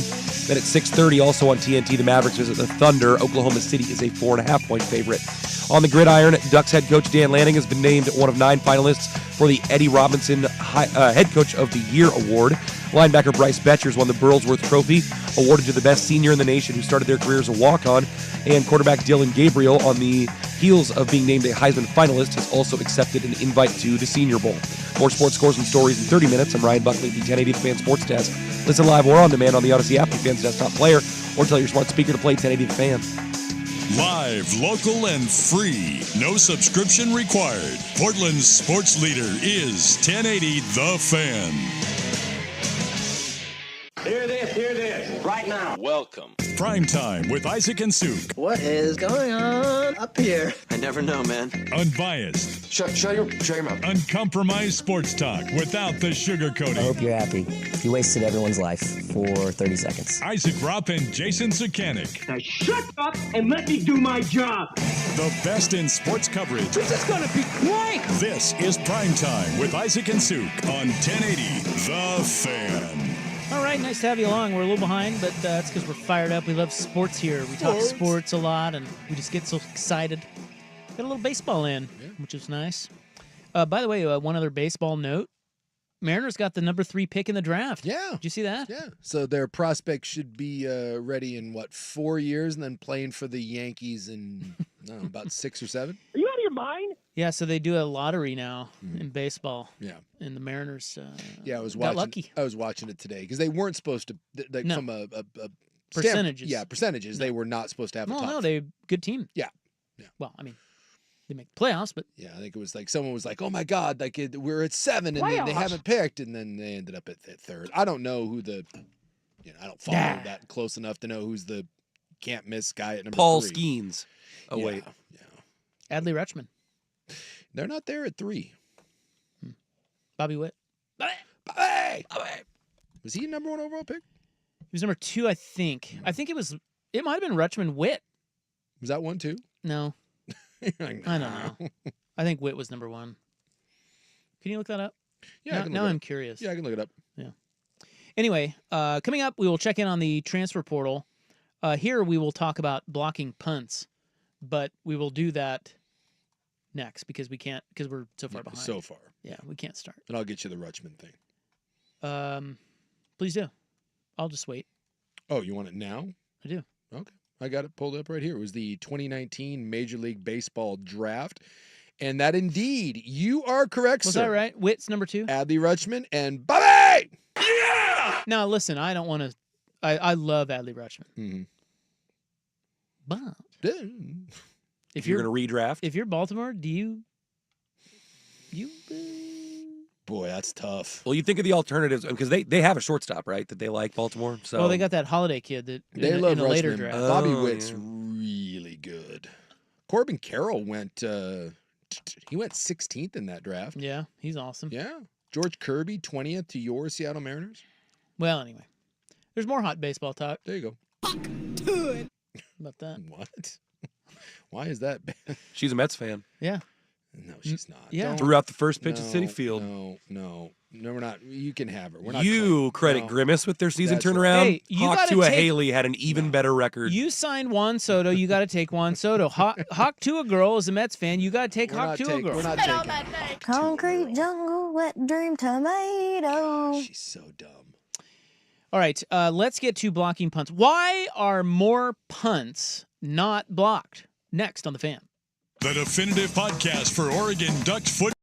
Then at 6:30, also on TNT, the Mavericks visit the Thunder. Oklahoma City is a 4.5-point favorite. On the gridiron, Ducks head coach Dan Lanning has been named one of 9 finalists for the Eddie Robinson Head Coach of the Year award. Linebacker Bryce Betchers won the Burlsworth Trophy, awarded to the best senior in the nation who started their career as a walk-on. And quarterback Dylan Gabriel, on the heels of being named a Heisman finalist, has also accepted an invite to the Senior Bowl. More sports scores and stories in 30 minutes. I'm Ryan Buckley, the 1080 The Fan Sports Desk. Listen live or on demand on the Odyssey app, the Fan's desktop player, or tell your smart speaker to play 1080 The Fan. Live, local, and free. No subscription required. Portland's sports leader is 1080 The Fan. Hear this, right now. Welcome. Primetime with Isaac and Suk. What is going on up here? I never know, man. Unbiased. Shut your mouth. Uncompromised sports talk without the sugarcoating. I hope you're happy. You wasted everyone's life for 30 seconds. Isaac Rupp and Jason Sukanik. Now shut up and let me do my job. The best in sports coverage. This is gonna be great. This is Primetime with Isaac and Suk on 1080 The Fan. All right, nice to have you along. We're a little behind, but that's because we're fired up. We love sports here. We talk sports a lot, and we just get so excited. Got a little baseball in, which is nice. By the way, one other baseball note. Mariners got the number 3 pick in the draft. Yeah. Did you see that? Yeah. So their prospect should be ready in, 4 years, and then playing for the Yankees in, about 6 or 7? Are you out of your mind? Yeah, so they do a lottery now in baseball. Yeah. And the Mariners I was got watching. lucky. I was watching it today because they weren't supposed to. No. From a Percentages. percentages. They were not supposed to have a Well, top. no, they're a good team. Yeah. Well, I mean, they make the playoffs, but Yeah, I think it was like someone was like, "Oh my God, we're at 7 and then they haven't picked," and then they ended up at 3rd. I don't know who the, I don't follow that close enough to know who's the can't miss guy at number Paul 3. Skeens. Oh, wait. Adley Rutschman, They're not there at 3. Bobby Witt. Bobby! Was he a number 1 overall pick? He was number 2, I think. I think it might have been Rutschman Witt. Was that 1 too? No. Like, I don't know. I think Witt was number 1. Can you look that up? Yeah, Now I'm curious. Yeah, I can look it up. Yeah. Anyway, coming up, we will check in on the transfer portal. Here we will talk about blocking punts, but we will do that next because we can't because we're so far behind. So far. Yeah, we can't start. And I'll get you the Rutschman thing. Please do. I'll just wait. Oh, you want it now? I do. Okay. I got it pulled up right here. It was the 2019 Major League Baseball draft. And that indeed, you are correct, Was sir. that right? Witt's number 2? Adley Rutschman and Bobby! Yeah! Now, listen, I don't want to... I love Adley Rutschman. Mm-hmm. But... If you're going to redraft? If you're Baltimore, do you... Boy, that's tough. Well, you think of the alternatives, because they have a shortstop, right, that they like, Baltimore. So Well, they got that Holiday kid that They in, love in a later Rutschman. draft. Bobby Witt's really good. Corbin Carroll went... he went 16th in that draft. Yeah, he's awesome. Yeah. George Kirby, 20th to your Seattle Mariners. Well, anyway. There's more hot baseball talk. There you go. About that. What? Why is that bad? She's a Mets fan. Yeah. No, she's not. Yeah. Threw out the first pitch at Citi Field. No, we're not. You can have her. We're not. You credit Grimace with their season That's right. turnaround. Hey, you Hawk gotta Tua take- Haley had an even better record. You signed Juan Soto. You got to take Juan Soto. Hawk Tua girl is a Mets fan. You got to take Hawk Tua girl. We're not taking Concrete jungle, wet dream tomato. She's so dumb. All right, let's get to blocking punts. Why are more punts not blocked? Next on The Fan. The definitive podcast for Oregon Ducks football.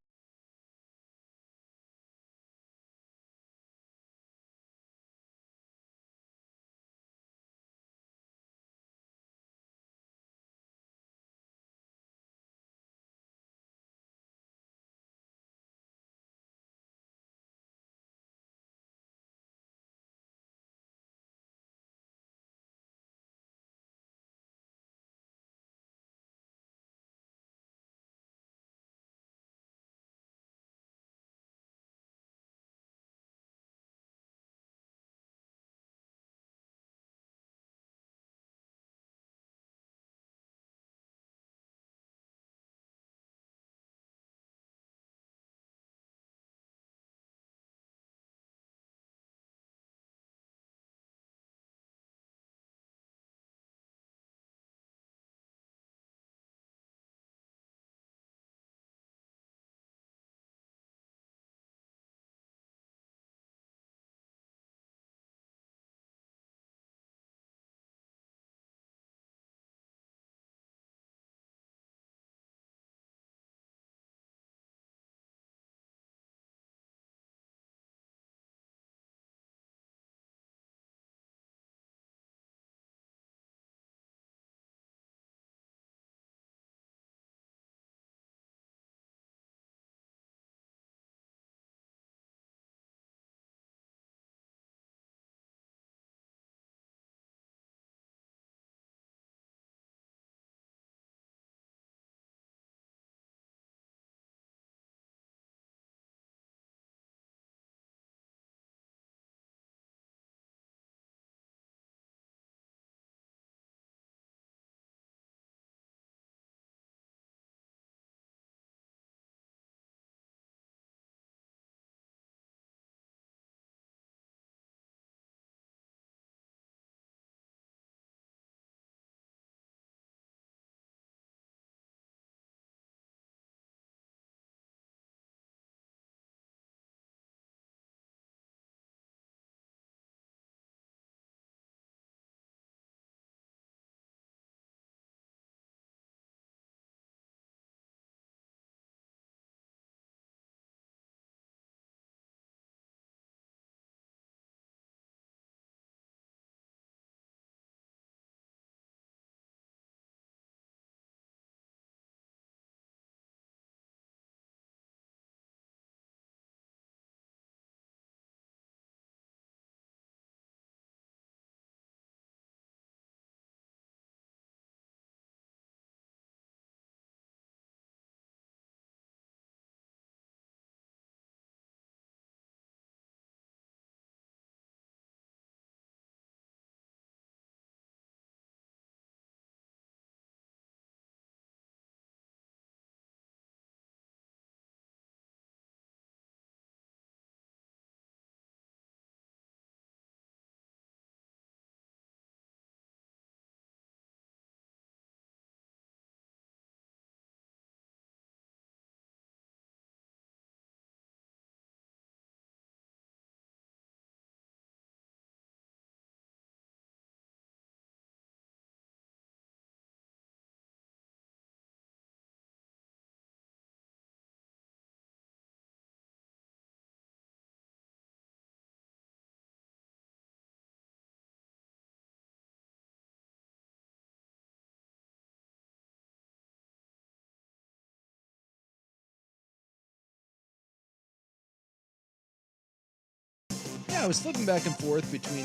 I was flipping back and forth between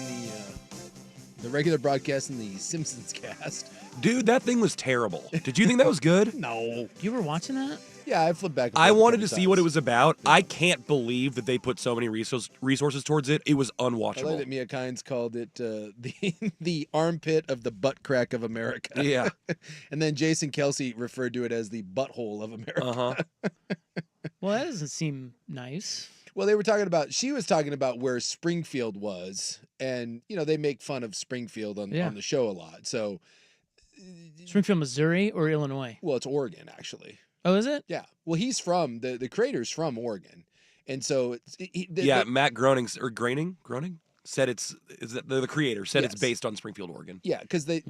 the regular broadcast and the Simpsons cast. Dude, that thing was terrible. Did you think that was good? No. You were watching that? Yeah, I flipped back and forth. I a wanted to couple see what it times. was about. I can't believe that they put so many resources towards it. It was I unwatchable. like that Mia Kynes called it the armpit of the butt crack of America. Yeah. And then Jason Kelsey referred to it as the butthole of America. Uh-huh. Well, that doesn't seem nice. Well, she was talking about where Springfield was, and they make fun of Springfield on the show a lot. So Springfield, Missouri or Illinois? well, it's Oregon actually. Oh, is it? Yeah. Well, he's from the creator's from Oregon, and so Matt Groening said the creator said it's Yes. based on Springfield, Oregon. Yeah, because they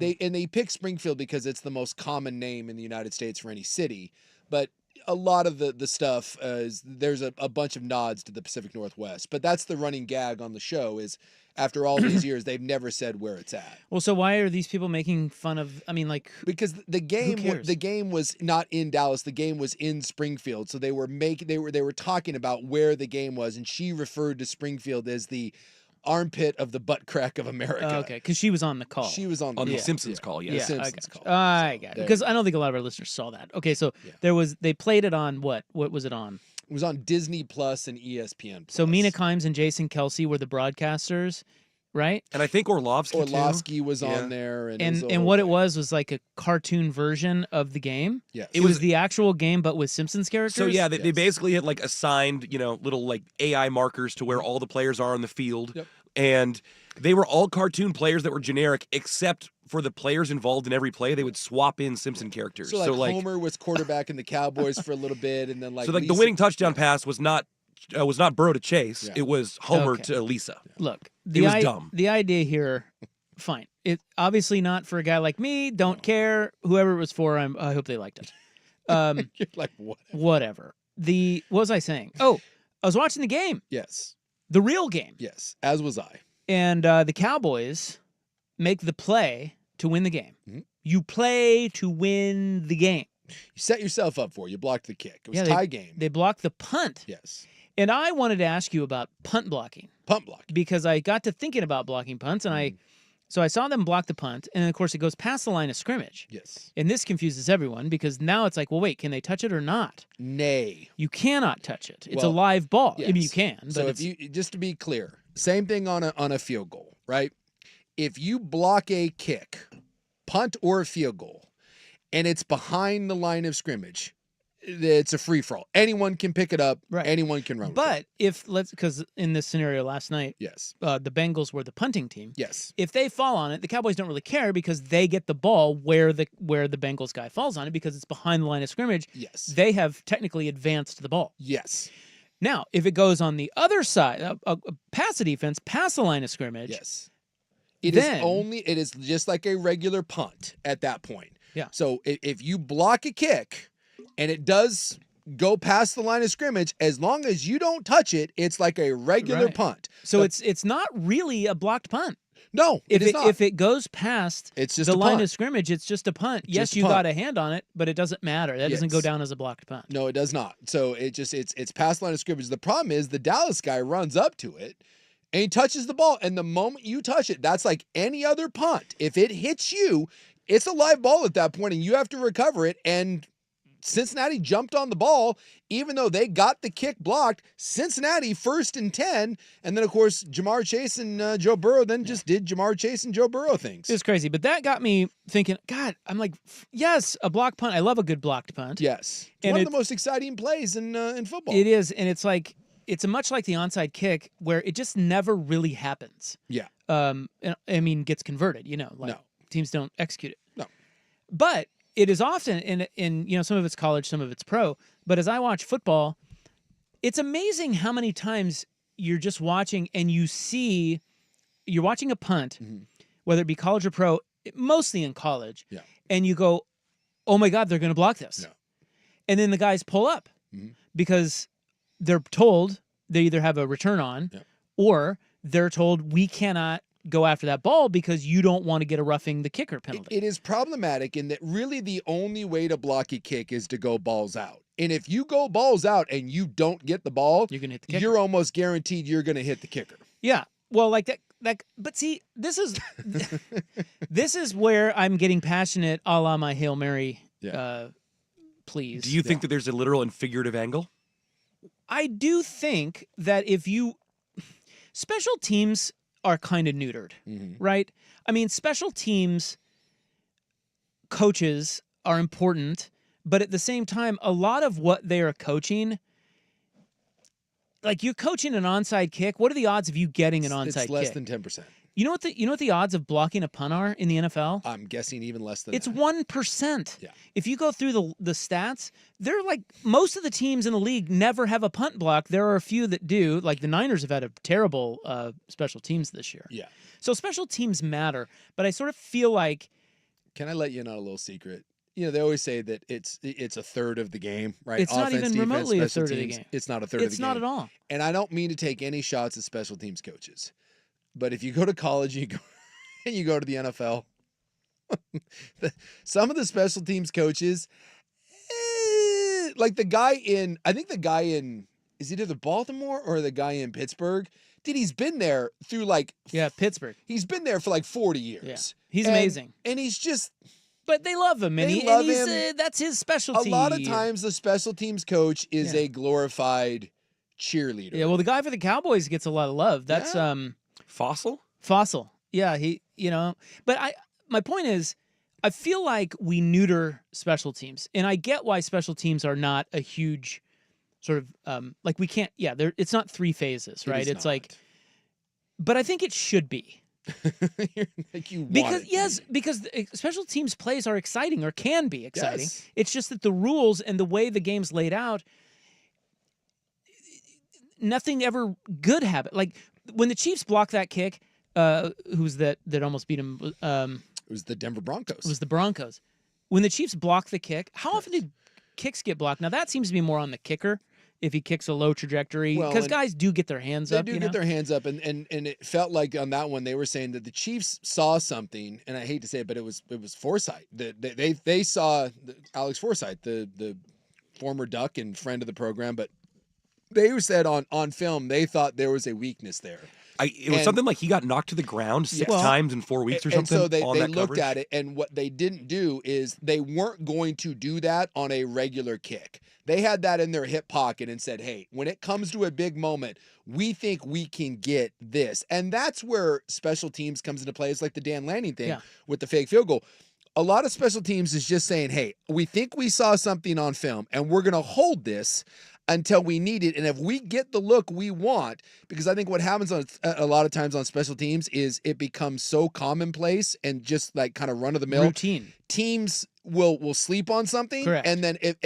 pick Springfield because it's the most common name in the United States for any city, but a lot of the stuff is there's a bunch of nods to the Pacific Northwest, but that's the running gag on the show is after all these years they've never said where it's at. Well, so why are these people making fun of? I mean, like Because the cares? game was not in Dallas, the game was in Springfield, so they were talking about where the game was, and she referred to Springfield as the armpit of the butt crack of America. Okay, because she was on the call. She was on the Simpsons call. Yeah, Yeah, the Simpsons call. I got it. there Because you I don't think a lot of our listeners saw that. Okay, so they played it on what? What was it on? It was on Disney Plus and ESPN Plus. So Mina Kimes and Jason Kelsey were the broadcasters, right? And I think Orlovsky was on there, and what it was like a cartoon version of the game. Yes. It was the actual game, but with Simpsons characters. So yeah, they basically had like assigned, little like AI markers to where all the players are on the field. Yep. And they were all cartoon players that were generic, except for the players involved in every play. They would swap in Simpson characters. So like Homer was quarterback in the Cowboys for a little bit, and then like the winning touchdown pass was not Burrow to Chase. Yeah. It was Homer Okay. to Lisa. Look, It was dumb. The idea here, fine. It obviously not for a guy like me. Don't care. Whoever it was for, I hope they liked it. You're like whatever. Whatever. What was I saying? Oh, I was watching the game. Yes. The real game. Yes. As was I. And the Cowboys make the play to win the game. Mhm. You play to win the game. You set yourself up for it. You blocked the kick. It was they- tie game. They blocked the punt. Yes. And I wanted to ask you about punt blocking. Punt block. Because I got to thinking about blocking punts, and so I saw them block the punt, and of course it goes past the line of scrimmage. Yes. And this confuses everyone because now it's like, well, wait, can they touch it or not? Nay. You cannot touch it. It's a Well, live ball. I mean, you yes. can, but So it's, if you just to be clear, same thing on a field goal, right? If you block a kick, punt or a field goal, and it's behind the line of scrimmage, it's a free for all. Anyone can pick it up. Right. Anyone can run with it. but because in this scenario last night, Yes. the Bengals were the punting team. Yes. If they fall on it, the Cowboys don't really care because they get the ball where the Bengals guy falls on it because it's behind the line of scrimmage. Yes. They have technically advanced the ball. Yes. Now, if it goes on the other side, past the defense, past the line of scrimmage. Yes. It is just like a regular punt at that point. Yeah. So if you block a kick and it does go past the line of scrimmage, as long as you don't touch it, it's like a regular Right. punt. So But it's not really a blocked punt. no, If it is not. if it goes past It's just the a line punt. of scrimmage, it's just a punt. Yes, Just a you punt. got a hand on it, but it doesn't matter. That doesn't go Yes. down as a blocked punt. No, it does not. So it's past the line of scrimmage. The problem is the Dallas guy runs up to it and he touches the ball. And the moment you touch it, that's like any other punt. If it hits you, it's a live ball at that point and you have to recover it. And Cincinnati jumped on the ball, even though they got the kick blocked. Cincinnati 1st and 10. And then, of course, Jamar Chase and Joe Burrow then just did Jamar Chase and Joe Burrow things. It's crazy, but that got me thinking, God, I'm like, yes, a block punt. I love a good blocked punt. Yes. And One of the most exciting plays in football. It is, and it's like, it's much like the onside kick where it just never really happens. Yeah. And, I mean, gets converted, like No. teams don't execute it. No. But it is often in some of it's college, some of it's pro. But as I watch football, it's amazing how many times you're just watching and you're watching a punt, whether it be college or pro, mostly in college, Yeah. and you go, oh my God, they're going to block this. Yeah. And then the guys pull up because they're told they either have a return on or they're told we cannot go after that ball because you don't want to get a roughing the kicker penalty. It is problematic in that really the only way to block a kick is to go balls out. And if you go balls out and you don't get the ball, you're going to hit the kicker. You're almost guaranteed you're going to hit the kicker. Yeah. Well, like that. But see, this is where I'm getting passionate, a la my Hail Mary. Please. Do you think that there's a literal and figurative angle? I do think that special teams are kind of neutered, right? I mean, special teams coaches are important, but at the same time, a lot of what they are coaching, like you're coaching an onside kick. What are the odds of you getting an onside kick? It's less than 10%. You know what the odds of blocking a punt are in the NFL? I'm guessing even less than it's that. 1%. Yeah. If you go through the stats, they're like most of the teams in the league never have a punt block. There are a few that do. Like the Niners have had a terrible special teams this year. Yeah. So special teams matter, but I sort of feel like. Can I let you in on a little secret? You know, they always say that it's a third of the game, right? It's not even remotely a third of the game. It's not a third of the game. It's not at all. And I don't mean to take any shots at special teams coaches, but if you go to college and you go to the NFL, some of the special teams coaches, like I think the guy in is either the Baltimore or the guy in Pittsburgh. Dude, he's been there through Pittsburgh. He's been there for like 40 years. Yeah. He's amazing. And he's just. But they love him, and that's his specialty. A lot of times, the special teams coach is a glorified cheerleader. Yeah, well, the guy for the Cowboys gets a lot of love. That's Fossil. Yeah, But my point is, I feel like we neuter special teams, and I get why special teams are not a huge sort of like we can't. Yeah, it's not 3 phases, right? It's not. like, but I think it should be. Because special teams plays are exciting or can be exciting. Yes. It's just that the rules and the way the game's laid out, nothing ever good happened. Like when the Chiefs blocked that kick, who's that almost beat him? It was the Denver Broncos. It was the Broncos. When the Chiefs blocked the kick, how often did kicks get blocked? Now that seems to be more on the kicker. If he kicks a low trajectory, because guys do get their hands up. They do get their hands up, and it felt like on that one they were saying that the Chiefs saw something, and I hate to say it, but it was foresight. They saw Alex Forsythe, the former Duck and friend of the program, but they said on film they thought there was a weakness there. It was something like he got knocked to the ground 6 times in 4 weeks or something. And so they looked coverage. at it, and what they didn't do is they weren't going to do that on a regular kick. They had that in their hip pocket and said, hey, when it comes to a big moment, we think we can get this. And that's where special teams comes into play. It's like the Dan Lanning thing with the fake field goal. A lot of special teams is just saying, hey, we think we saw something on film, and we're going to hold this until we need it. And if we get the look we want, because I think what happens a lot of times on special teams is it becomes so commonplace and just like kind of run of the mill. Routine. Teams will sleep on something. Correct. And then if,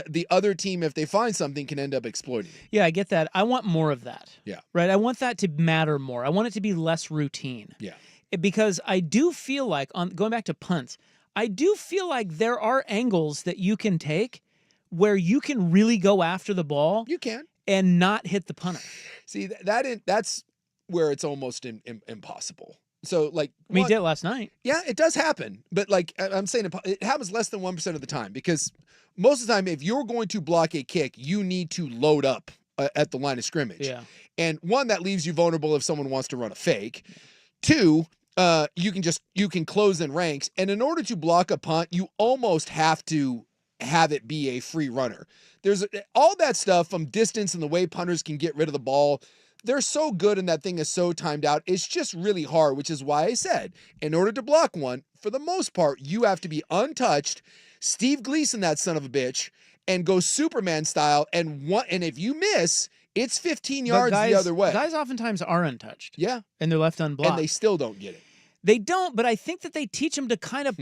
the other team, if they find something, can end up exploiting it. Yeah, I get that. I want more of that. Yeah. Right? I want that to matter more. I want it to be less routine. Yeah. Because I do feel like, going back to punts, I do feel like there are angles that you can take where you can really go after the ball. You can. And not hit the punter. See, that's where it's almost impossible. So, like, he did it last night. Yeah, it does happen. But, like, I'm saying it happens less than 1% of the time, because most of the time, if you're going to block a kick, you need to load up at the line of scrimmage. Yeah. And one, that leaves you vulnerable if someone wants to run a fake. 2, you can close in ranks. And in order to block a punt, you almost have to have it be a free runner. There's all that stuff from distance and the way punters can get rid of the ball. They're so good and that thing is so timed out. It's just really hard, which is why I said, in order to block one, for the most part, you have to be untouched, Steve Gleason, that son of a bitch, and go Superman style. And if you miss, it's 15 yards the other way. Guys oftentimes are untouched. Yeah. And they're left unblocked. And they still don't get it. They don't, but I think that they teach them to kind of...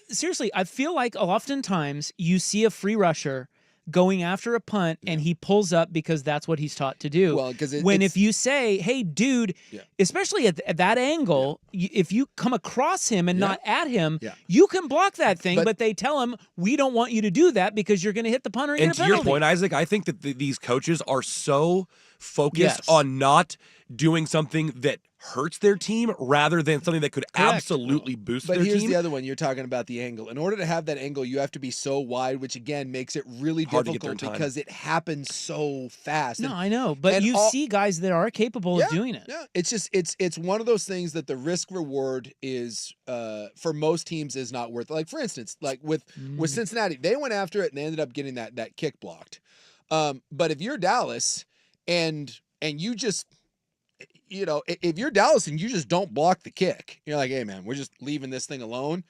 seriously, I feel like oftentimes you see a free rusher going after a punt and he pulls up because that's what he's taught to do. Well, because if you say, hey, dude, especially at that angle, if you come across him and not at him, you can block that thing, but they tell him, we don't want you to do that because you're going to hit the punter and get a penalty. To your point, Isaac, I think that these coaches are so focused on not doing something that hurts their team rather than something that could absolutely boost But their here's team. the other one. You're talking about the angle. In order to have that angle, you have to be so wide, which again makes it really Hard to get there in difficult time. because it happens so fast. No, I know, but you see guys that are capable of doing it. Yeah, it's just it's one of those things that the risk reward is for most teams is not worth it. Like for instance, like with Cincinnati, they went after it and they ended up getting that kick blocked. But if you're Dallas and you just if you're Dallas and you just don't block the kick, you're like, hey man, we're just leaving this thing alone.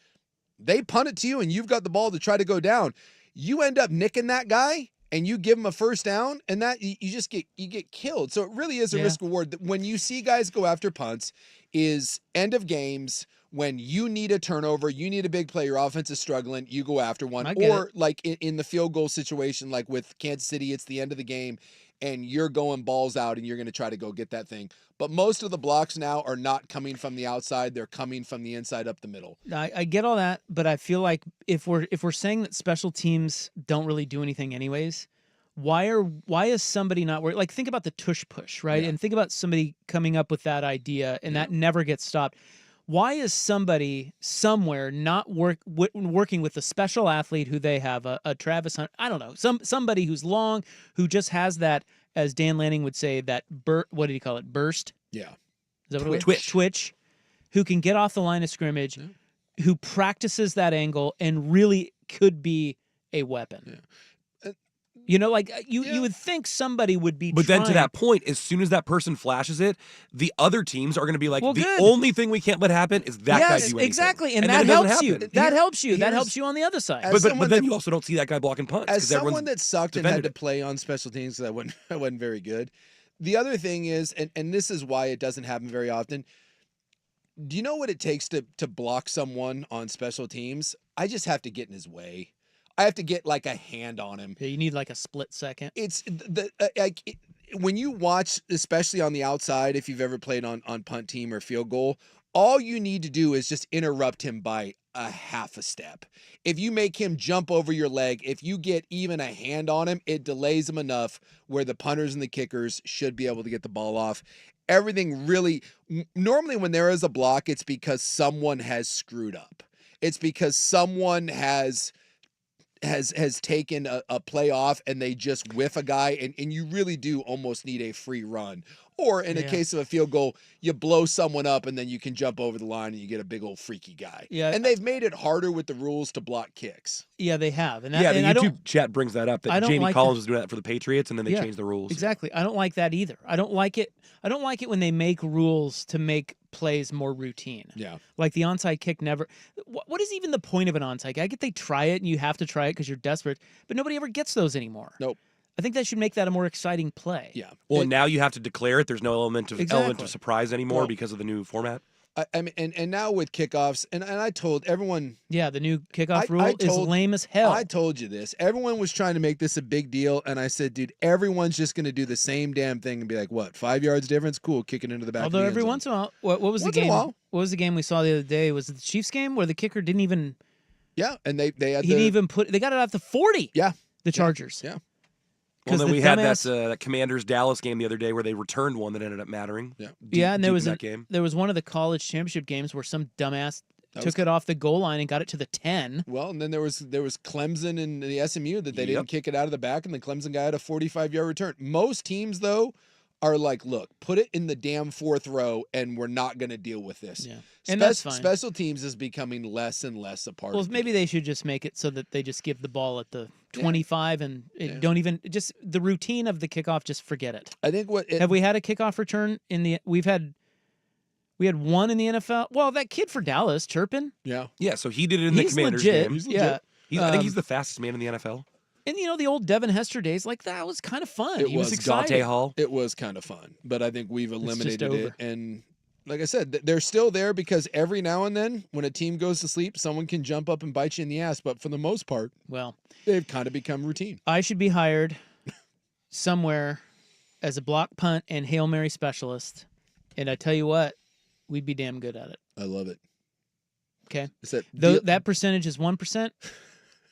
They punt it to you and you've got the ball to try to go down. You end up nicking that guy and you give him a first down, and that you just get killed. So it really is a risk reward. When you see guys go after punts, is end of games when you need a turnover, you need a big play, your offense is struggling, you go after one. Or like in the field goal situation, like with Kansas City, it's the end of the game and you're going balls out and you're going to try to go get that thing. But most of the blocks now are not coming from the outside; they're coming from the inside up the middle. I get all that, but I feel like if we're saying that special teams don't really do anything anyways, why is somebody not working? Like think about the tush push, right? And think about somebody coming up with that idea and that never gets stopped. Why is somebody somewhere not working with a special athlete who they have, a Travis Hunt? I don't know, somebody who's long, who just has that, as Dan Lanning would say, that what did he call it? Burst? Yeah. Is that what it was? Twitch, who can get off the line of scrimmage, who practices that angle and really could be a weapon. You know, like you would think somebody would be. But then to that point, as soon as that person flashes it, the other teams are going to be like, the only thing we can't let happen is that guy do anything. Exactly, and that helps you. That helps you. That helps you on the other side. But then you also don't see that guy blocking punts. As someone that sucked and had to play on special teams, I wasn't very good. The other thing is, and this is why it doesn't happen very often. Do you know what it takes to block someone on special teams? I just have to get in his way. I have to get like a hand on him. Yeah, you need like a split second. It's when you watch, especially on the outside, if you've ever played on punt team or field goal, all you need to do is just interrupt him by a half a step. If you make him jump over your leg, if you get even a hand on him, it delays him enough where the punters and the kickers should be able to get the ball off. Everything really, normally when there is a block, it's because someone has screwed up. It's because someone has taken a play off and they just whiff a guy, and you really do almost need a free run. Or in a case of a field goal, you blow someone up and then you can jump over the line and you get a big old freaky guy. Yeah. And they've made it harder with the rules to block kicks. Yeah, they have. And the YouTube chat brings that up, that Jamie Collins was doing that for the Patriots, and then they changed the rules. Exactly. I don't like that either. I don't like it when they make rules to make plays more routine. Yeah. Like the onside kick never. What is even the point of an onside kick? I get they try it and you have to try it because you're desperate, but nobody ever gets those anymore. Nope. I think that should make that a more exciting play. Yeah. Well, now you have to declare it. There's no element of surprise anymore because of the new format. I mean, and now with kickoffs, and I told everyone. Yeah, the new kickoff rule is lame as hell. I told you this. Everyone was trying to make this a big deal, and I said, dude, everyone's just going to do the same damn thing and be like, what, 5 yards difference? Cool, kick it into the back. Although of the every end zone. once in a while, what was the game? What was the game we saw the other day? Was it the Chiefs game where the kicker didn't even? Yeah, and they had he didn't even put. They got it at the 40. Yeah, the Chargers. Yeah. Well, then we had that Commanders Dallas game the other day where they returned one that ended up mattering. Yeah, and there was one of the college championship games where some dumbass took it off the goal line and got it to the 10. Well, and then there was Clemson and the SMU that they didn't kick it out of the back, and the Clemson guy had a 45-yard return. Most teams, though, are like, look, put it in the damn fourth row, and we're not going to deal with this. Yeah, and that's fine. Special teams is becoming less and less a part of it. Well, maybe they should just make it so that they just give the ball at the 25 and don't even just the routine of the kickoff. Just forget it. I think have we had a kickoff return in the? We had one in the NFL. Well, that kid for Dallas, Turpin. Yeah. So he did it in the Commanders game. He's legit. I think he's the fastest man in the NFL. And the old Devin Hester days, like that was kind of fun. He was excited. Dante Hall. It was kind of fun, but I think we've eliminated it. And like I said, they're still there because every now and then when a team goes to sleep, someone can jump up and bite you in the ass. But for the most part, they've kind of become routine. I should be hired somewhere as a block punt and Hail Mary specialist. And I tell you what, we'd be damn good at it. I love it. Okay. That percentage is 1%.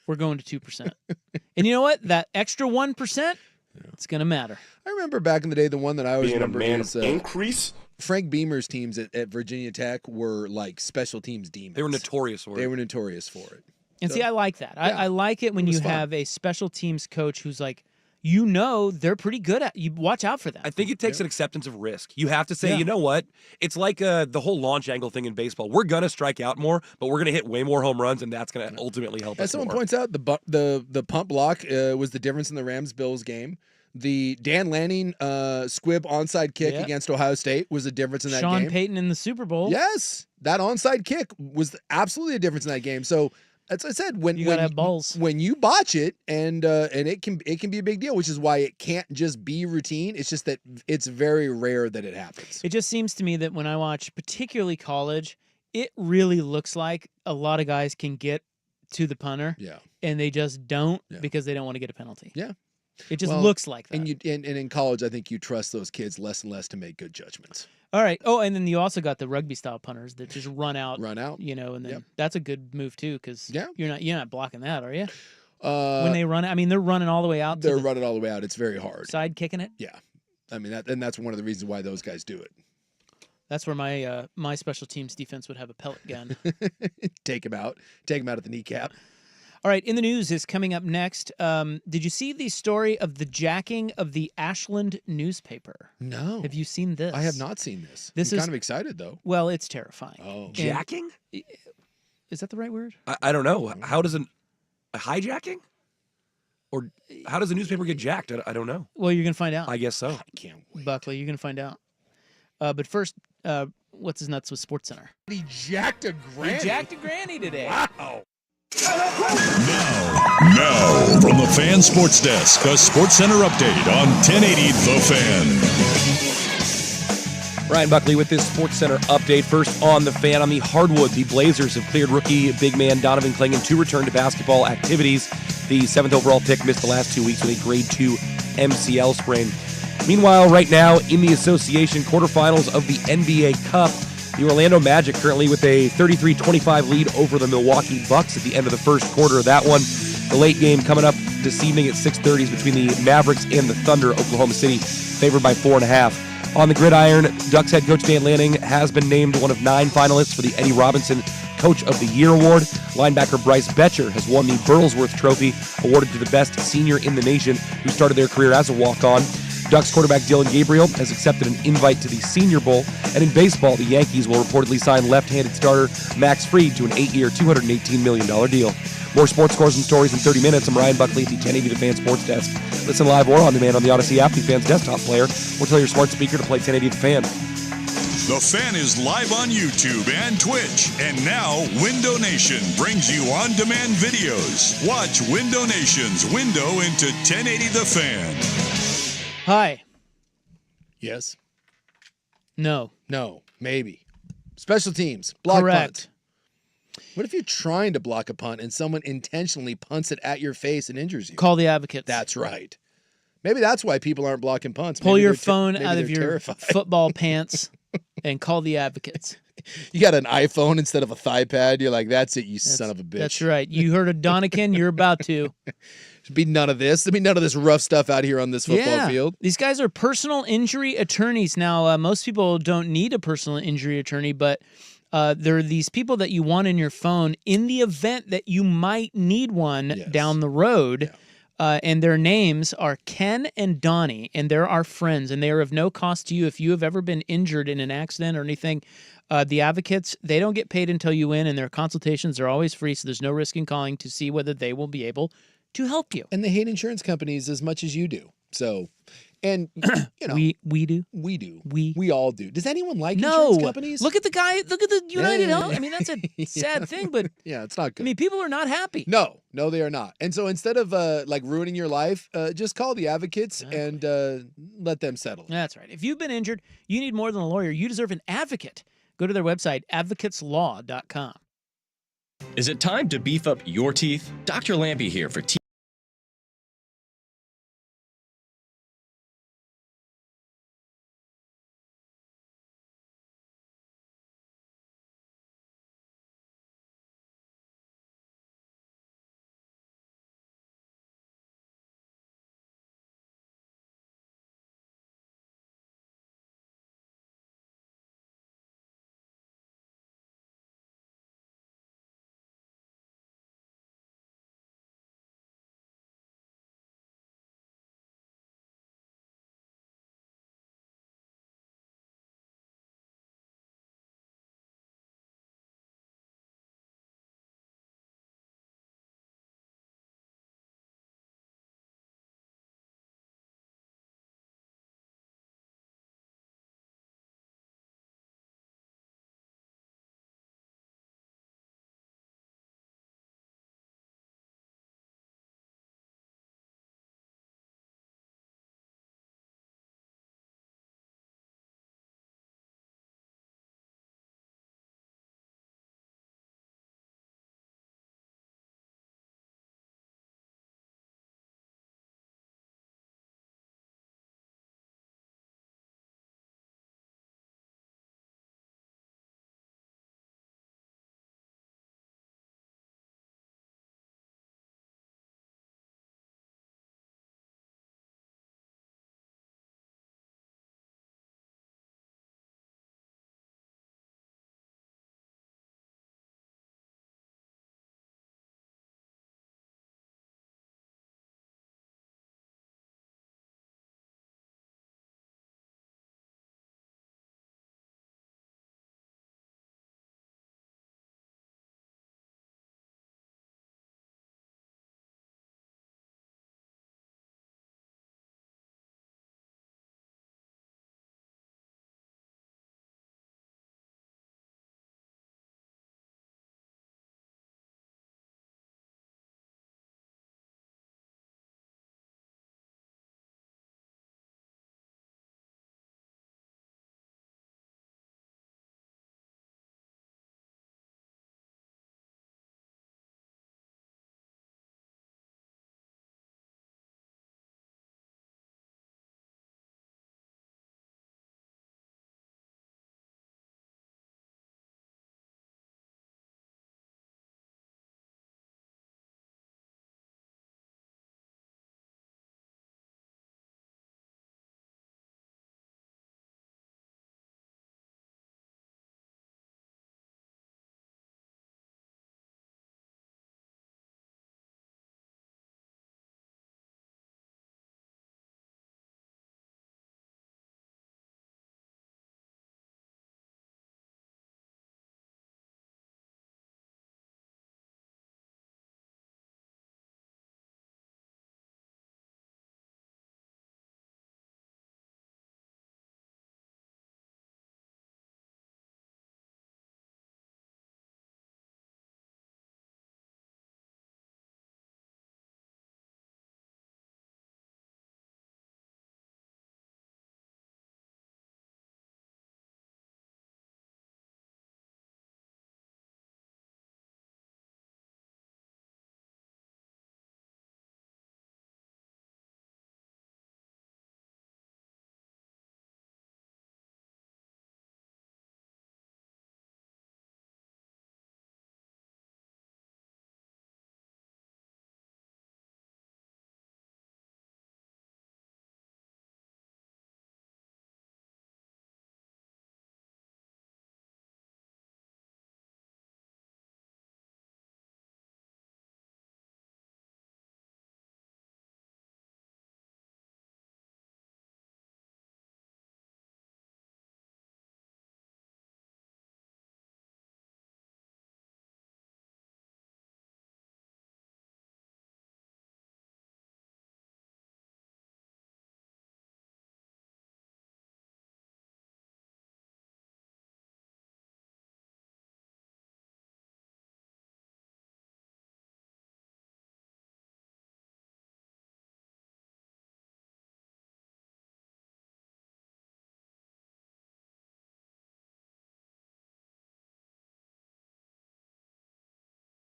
We're going to 2%. And you know what? That extra 1%, It's going to matter. I remember back in the day, the one that I always Being a remember man is of increase. Frank Beamer's teams at Virginia Tech were like special teams demons. They were notorious for it. They were notorious for it. And So, see, I like that. I like it when it was you fun. have a special teams coach who's like, they're pretty good at. You watch out for them. I think it takes an acceptance of risk. You have to say, Yeah. you know what? It's like the whole launch angle thing in baseball. We're gonna strike out more, but we're gonna hit way more home runs, and that's gonna ultimately help As us someone more. points out, the pump block was the difference in the Rams-Bills game. The Dan Lanning squib onside kick against Ohio State was the difference in that Sean game. Payton in the Super Bowl. Yes, that onside kick was absolutely a difference in that game. So, as I said, when You gotta have balls. when you botch it, and it can be a big deal, which is why it can't just be routine. It's just that it's very rare that it happens. It just seems to me that when I watch, particularly college, it really looks like a lot of guys can get to the punter. Yeah. And they just don't because they don't want to get a penalty. Yeah. It just Well, looks like that. And in college, I think you trust those kids less and less to make good judgments. All right. Oh, and then you also got the rugby style punters that just run out. You know, and then that's a good move too because Yeah. you're not blocking that, are you? When they run, I mean, they're running all the way out. They're running all the way out. It's very hard. Side kicking it. Yeah, I mean that's one of the reasons why those guys do it. That's where my special teams defense would have a pellet gun. Take him out at the kneecap. All right, in the news is coming up next. Did you see the story of the jacking of the Ashland newspaper? No. Have you seen this? I have not seen this. This I'm is kind of excited though. Well, it's terrifying. Oh, Jacking? Is that the right word? I don't know. How does a hijacking? Or how does a newspaper get jacked? I don't know. Well, you're gonna find out. I guess so. I can't wait. Buckley, you're gonna find out. But first, what's his nuts with SportsCenter? He jacked a granny. He jacked a granny today. Wow. Now, from the Fan Sports Desk, a SportsCenter update on 1080 The Fan. Ryan Buckley with this SportsCenter update. First on the Fan, on the hardwood, the Blazers have cleared rookie big man Donovan Clingan to return to basketball activities. The 7th overall pick missed the last 2 weeks with a grade 2 MCL sprain. Meanwhile, right now in the association quarterfinals of the NBA Cup, the Orlando Magic currently with a 33-25 lead over the Milwaukee Bucks at the end of the first quarter of that one. The late game coming up this evening at 6:30 between the Mavericks and the Thunder. Oklahoma City favored by 4.5. On the gridiron, Ducks head coach Dan Lanning has been named one of 9 finalists for the Eddie Robinson Coach of the Year award. Linebacker Bryce Betcher has won the Burlsworth Trophy, awarded to the best senior in the nation who started their career as a walk-on. Ducks quarterback Dylan Gabriel has accepted an invite to the Senior Bowl. And in baseball, the Yankees will reportedly sign left-handed starter Max Fried to an 8-year, $218 million deal. More sports scores and stories in 30 minutes. I'm Ryan Buckley at the 1080 The Fan Sports Desk. Listen live or on demand on the Odyssey app, the Fan's desktop player, or tell your smart speaker to play 1080 The Fan. The Fan is live on YouTube and Twitch. And now, Window Nation brings you on-demand videos. Watch Window Nation's window into 1080 The Fan. Hi. Yes. No. No. Maybe. Special teams. Block Correct. punt. What if you're trying to block a punt and someone intentionally punts it at your face and injures you? Call the advocates. That's right. Maybe that's why people aren't blocking punts. Pull Maybe your they're phone maybe out of they're your terrified. football pants and call the advocates. You got an iPhone instead of a thigh pad. You're like, that's it, you son of a bitch. That's right. You heard of Donikin, you're about to. Should be none of this. There'll be none of this rough stuff out here on this football field. These guys are personal injury attorneys. Now, most people don't need a personal injury attorney, but there are these people that you want in your phone in the event that you might need one down the road. And their names are Ken and Donnie, and they're our friends, and they are of no cost to you if you have ever been injured in an accident or anything. The advocates, they don't get paid until you win, and their consultations are always free, so there's no risk in calling to see whether they will be able to help you. And they hate insurance companies as much as you do. So, and you know, we do. We do. We all do. Does anyone like No. insurance companies? Look at the guy. Look at the United Health. I mean, that's a sad thing, but yeah, it's not good. I mean, people are not happy. No, they are not. And so instead of like ruining your life, just call the advocates and let them settle. That's right. If you've been injured, you need more than a lawyer. You deserve an advocate. Go to their website, advocateslaw.com. Is it time to beef up your teeth? Dr. Lampy here for teeth.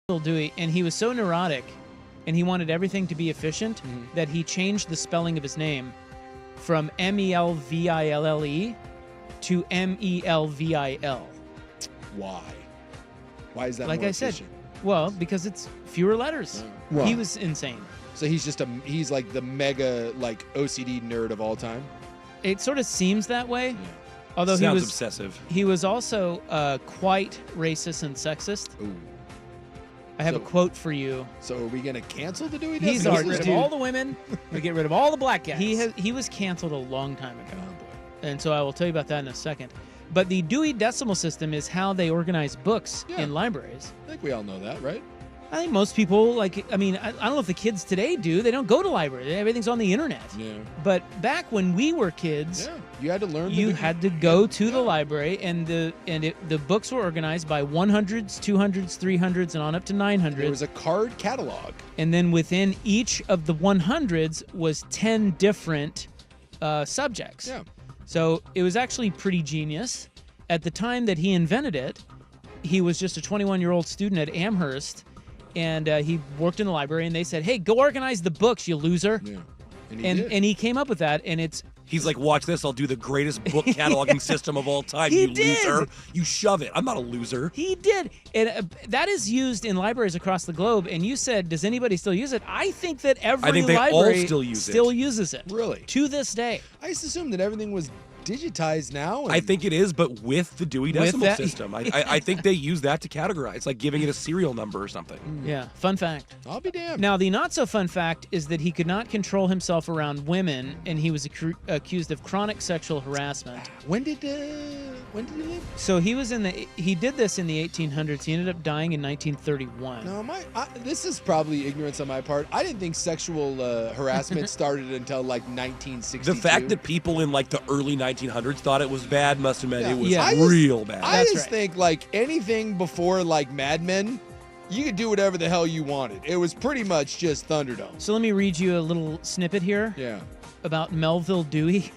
Dewey, and he was so neurotic, and he wanted everything to be efficient that he changed the spelling of his name from Melville to Melvil. Why? Why is that Like more I said, efficient? well, because it's fewer letters. Well. He was insane. So he's like the mega like OCD nerd of all time. It sort of seems that way. Although Sounds he was obsessive. He was also quite racist and sexist. Ooh. I have a quote for you. So are we gonna cancel the Dewey He's Decimal our Get rid of System? all the women. We get rid of all the black guys. He was canceled a long time ago. And so I will tell you about that in a second. But the Dewey Decimal System is how they organize books in libraries. I think we all know that, right? I think most people, I don't know if the kids today do. They don't go to library. Everything's on the internet. Yeah. But back when we were kids, you had to learn. You had to go to the library, and the books were organized by 100s, 200s, 300s, and on up to 900s. There was a card catalog. And then within each of the 100s was 10 different subjects. Yeah. So it was actually pretty genius. At the time that he invented it, he was just a 21-year-old student at Amherst, and he worked in the library, and they said, hey, go organize the books, you loser. Yeah. And he came up with that, and it's... He's like, watch this. I'll do the greatest book cataloging system of all time, He you did. loser. You shove it. I'm not a loser. He did. And that is used in libraries across the globe. And you said, does anybody still use it? I think that every they all library still use it. uses it. Really? To this day. I just assumed that everything was digitized now. I think it is, but with the Dewey Decimal that- System. I think they use that to categorize, like giving it a serial number or something. Yeah, fun fact. I'll be damned. Now, the not-so-fun fact is that he could not control himself around women, and he was accused of chronic sexual harassment. When did he live? So he did this in the 1800s. He ended up dying in 1931. No, this is probably ignorance on my part. I didn't think sexual harassment started until like 1962. The fact that people in like the early 1900s thought it was bad must have meant it was I real bad. I just think like anything before like Mad Men, you could do whatever the hell you wanted. It was pretty much just Thunderdome. So let me read you a little snippet here. Yeah. About Melville Dewey.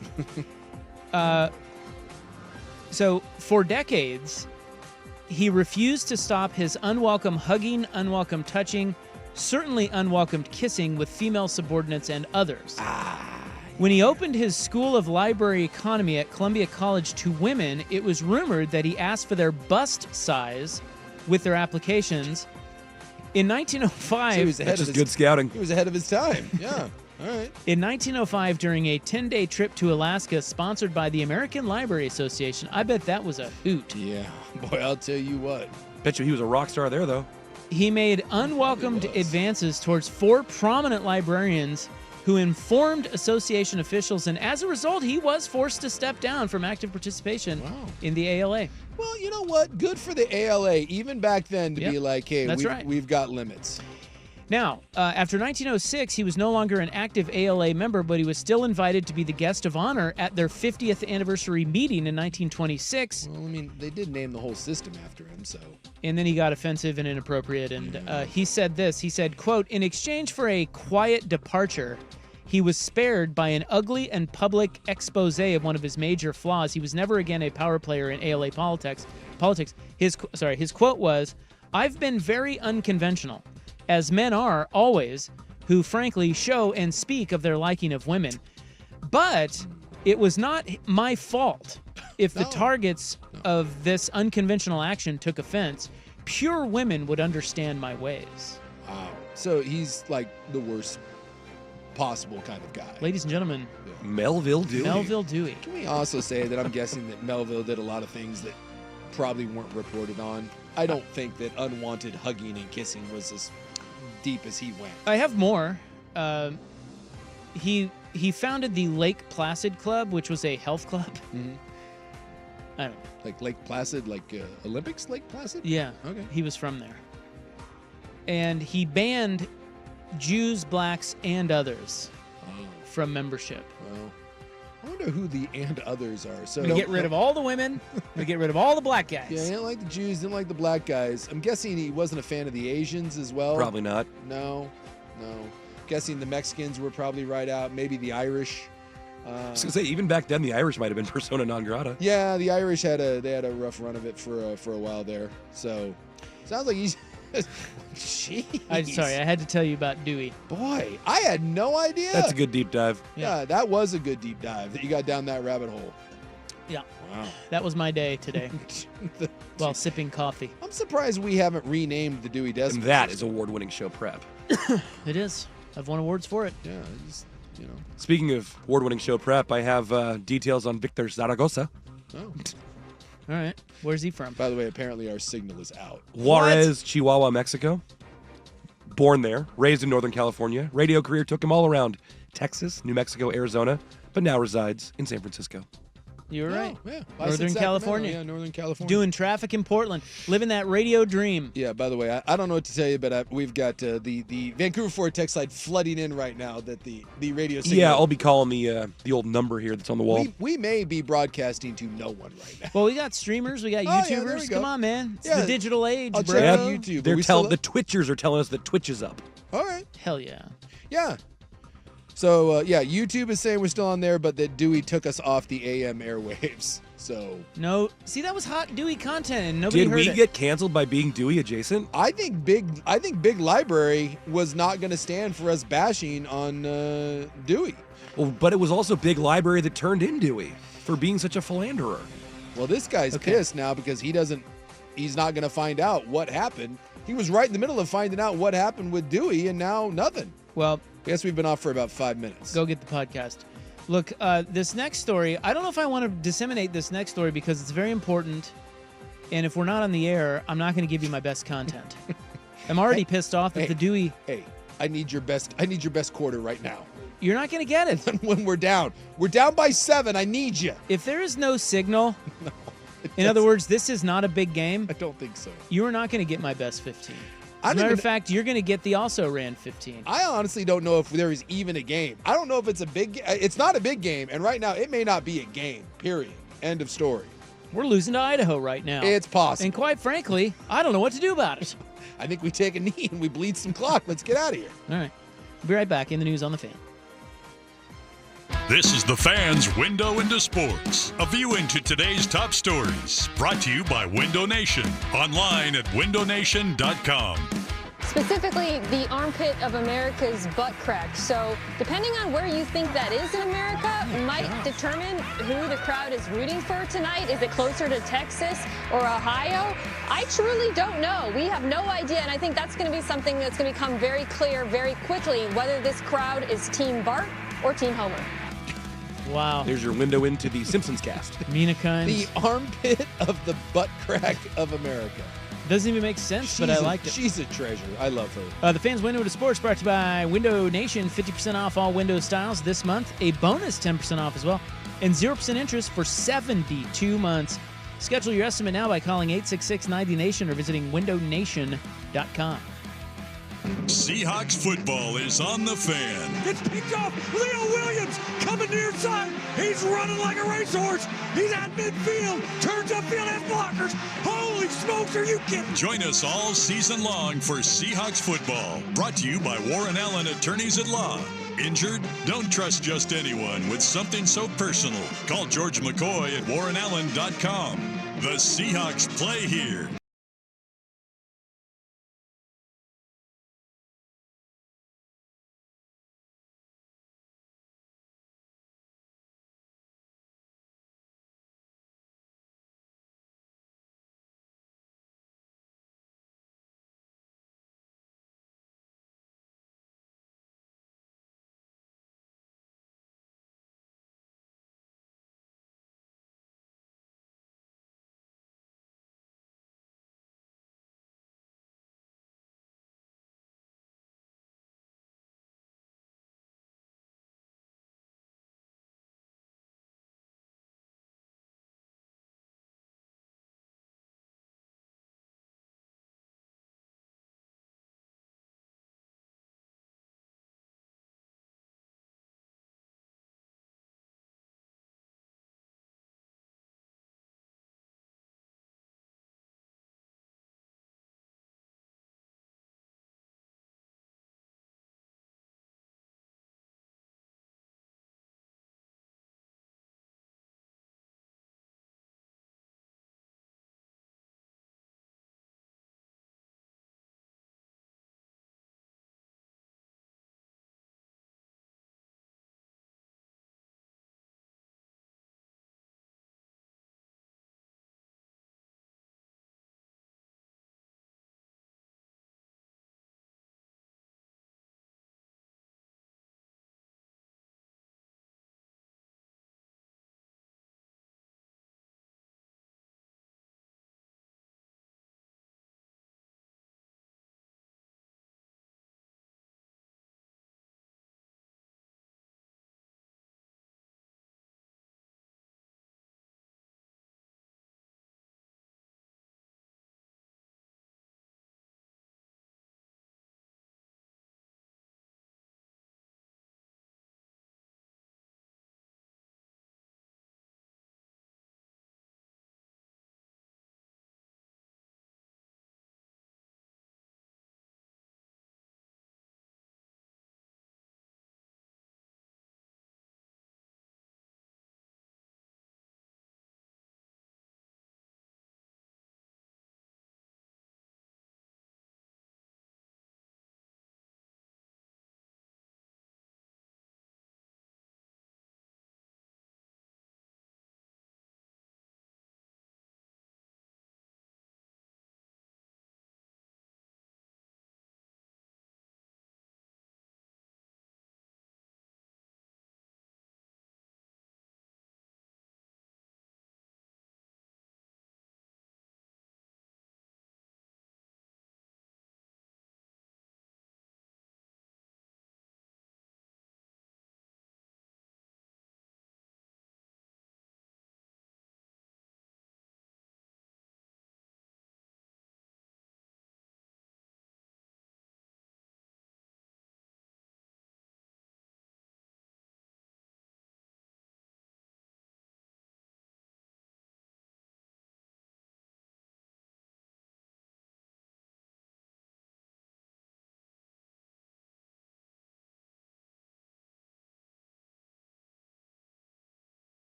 So for decades, he refused to stop his unwelcome hugging, unwelcome touching, certainly unwelcomed kissing with female subordinates and others. When he opened his School of Library Economy at Columbia College to women, it was rumored that he asked for their bust size with their applications. In 1905... That's just good scouting. He was ahead of his time. Yeah. All right. In 1905, during a 10-day trip to Alaska sponsored by the American Library Association, I bet that was a hoot. Yeah. Boy, I'll tell you what. Bet you he was a rock star there, though. He made unwelcomed advances towards 4 prominent librarians who informed association officials, and as a result, he was forced to step down from active participation in the ALA. Well, you know what? Good for the ALA, even back then, to be like, hey, we've got limits. Now, after 1906, he was no longer an active ALA member, but he was still invited to be the guest of honor at their 50th anniversary meeting in 1926. Well, I mean, they did name the whole system after him, so... And then he got offensive and inappropriate, and he said this. He said, quote, in exchange for a quiet departure, he was spared by an ugly and public expose of one of his major flaws. He was never again a power player in ALA politics. His quote was, I've been very unconventional, as men are always, who frankly show and speak of their liking of women. But it was not my fault if the targets of this unconventional action took offense. Pure women would understand my ways. Wow. So he's like the worst possible kind of guy. Ladies and gentlemen, Melville Dewey. Melville Dewey. Can we also say that I'm guessing that Melville did a lot of things that probably weren't reported on? I don't think that unwanted hugging and kissing was as deep as he went. I have more. He founded the Lake Placid Club, which was a health club. Mm-hmm. I don't know. Like Lake Placid, like Olympics Lake Placid? Yeah. Okay. He was from there. And he banned Jews, blacks, and others from membership. Well, I wonder who the and others are. So We get rid of all the women. We get rid of all the black guys. Yeah, he didn't like the Jews, didn't like the black guys. I'm guessing he wasn't a fan of the Asians as well. Probably not. No. Guessing the Mexicans were probably right out. Maybe the Irish. I was gonna say, even back then, the Irish might have been persona non grata. Yeah, the Irish had a rough run of it for a while there. So sounds like Jeez. I'm sorry, I had to tell you about Dewey. Boy, I had no idea. That's a good deep dive. Yeah, that was a good deep dive that you got down that rabbit hole. Yeah. Wow. That was my day today while sipping coffee. I'm surprised we haven't renamed the Dewey Decimal. And that is award-winning show prep. It is. I've won awards for it. Yeah, just, you know. Speaking of award-winning show prep, I have details on Victor Zaragoza. Oh. All right. Where's he from? By the way, apparently our signal is out. Juarez, Chihuahua, Mexico. Born there, raised in Northern California. Radio career took him all around Texas, New Mexico, Arizona, but now resides in San Francisco. You're right. Yeah. Northern California. Yeah, Northern California. Doing traffic in Portland. Living that radio dream. Yeah, by the way, I don't know what to tell you, but we've got the Vancouver Ford text line flooding in right now that the radio signal. Yeah, I'll be calling the old number here that's on the wall. We may be broadcasting to no one right now. Well, we got streamers. We got Oh, yeah, YouTubers. there we go. Come on, man. It's Yeah. the digital age, I'll bro. check out YouTube. They're We still- the Twitchers are telling us that Twitch is up. All right. Hell yeah. Yeah. So, YouTube is saying we're still on there, but that Dewey took us off the AM airwaves. So No. See, that was hot Dewey content, and nobody Did heard we it. get canceled by being Dewey adjacent? I think Big Library was not going to stand for us bashing on Dewey. Well, but it was also Big Library that turned in Dewey for being such a philanderer. Well, this guy's pissed now because he's not going to find out what happened. He was right in the middle of finding out what happened with Dewey, and now nothing. Well, I guess we've been off for about 5 minutes. Go get the podcast. Look, this next story, I don't know if I want to disseminate this next story because it's very important. And if we're not on the air, I'm not going to give you my best content. I'm already pissed off that the Dewey. Hey, I need your best quarter right now. You're not going to get it. When we're down by 7. I need you. If there is no signal, in other words, this is not a big game. I don't think so. You are not going to get my best 15. As a matter of fact, you're going to get the also ran 15. I honestly don't know if there is even a game. I don't know if it's a big. It's not a big game, and right now it may not be a game. Period. End of story. We're losing to Idaho right now. It's possible. And quite frankly, I don't know what to do about it. I think we take a knee and we bleed some clock. Let's get out of here. All right. We'll be right back in the news on the Fan. This is the Fan's Window into Sports, a view into today's top stories, brought to you by Window Nation, online at windownation.com. Specifically, the armpit of America's butt crack. So, depending on where you think that is in America, might determine who the crowd is rooting for tonight. Is it closer to Texas or Ohio? I truly don't know. We have no idea, and I think that's going to be something that's going to become very clear very quickly, whether this crowd is Team Bart or Team Homer. Wow. There's your window into the Simpsons cast. Mina Kimes. The armpit of the butt crack of America. Doesn't even make sense, but I liked it. She's a treasure. I love her. The Fans Window to Sports brought to you by Window Nation. 50% off all window styles this month. A bonus 10% off as well. And 0% interest for 72 months. Schedule your estimate now by calling 866-90-NATION or visiting windownation.com. Seahawks football is on the Fan. It's picked off. Leo Williams coming near side. He's running like a racehorse. He's at midfield. Turns upfield and blockers. Holy smokes, are you kidding? Join us all season long for Seahawks football. Brought to you by Warren Allen Attorneys at Law. Injured? Don't trust just anyone with something so personal. Call George McCoy at warrenallen.com. The Seahawks play here.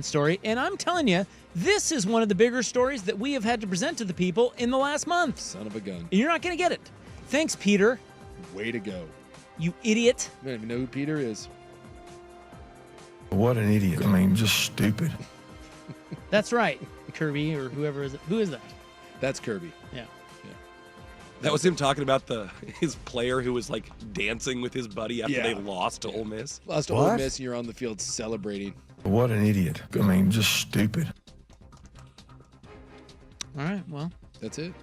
story, and I'm telling you, this is one of the bigger stories that we have had to present to the people in the last month. Son of a gun. And you're not going to get it. Thanks, Peter. Way to go. You idiot. I don't even know who Peter is. What an idiot. I mean, just stupid. That's right, Kirby or whoever is it. Who is that? That's Kirby. Yeah. That was him talking about his player who was like dancing with his buddy after they lost to Ole Miss. Lost to Ole Miss, and you're on the field celebrating. What an idiot. I mean, just stupid. All right, well. That's it.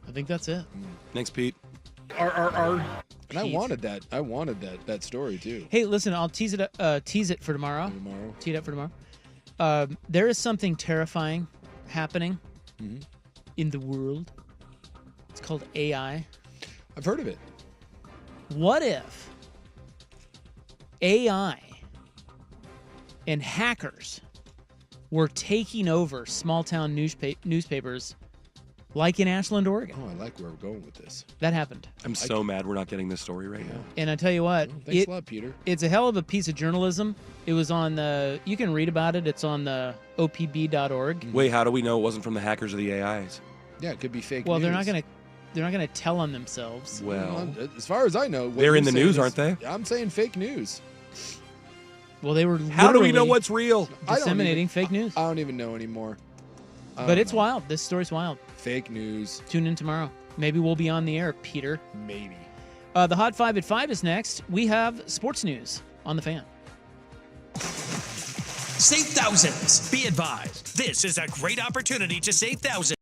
I think that's it. Thanks, Pete. And I wanted that. I wanted that story too. Hey, listen, I'll tease it for tomorrow. Tee it up for tomorrow. There is something terrifying happening in the world. It's called AI. I've heard of it. What if AI and hackers were taking over small-town newspapers like in Ashland, Oregon? Oh, I like where we're going with this. That happened. I'm so mad we're not getting this story right now. And I tell you what, Thanks a lot, Peter. It's a hell of a piece of journalism. It was on you can read about it. It's on the opb.org. Wait, how do we know it wasn't from the hackers or the AIs? Yeah, it could be fake Well, news. they're not gonna tell on themselves. Well, as far as I know, what they're in you're the saying news, is- aren't they? I'm saying fake news. Well, they were How do we know literally what's real? disseminating fake news. I don't even know anymore. But it's wild. This story's wild. Fake news. Tune in tomorrow. Maybe we'll be on the air, Peter. Maybe. The Hot 5 at 5 is next. We have sports news on the Fan. Save thousands. Be advised, this is a great opportunity to save thousands.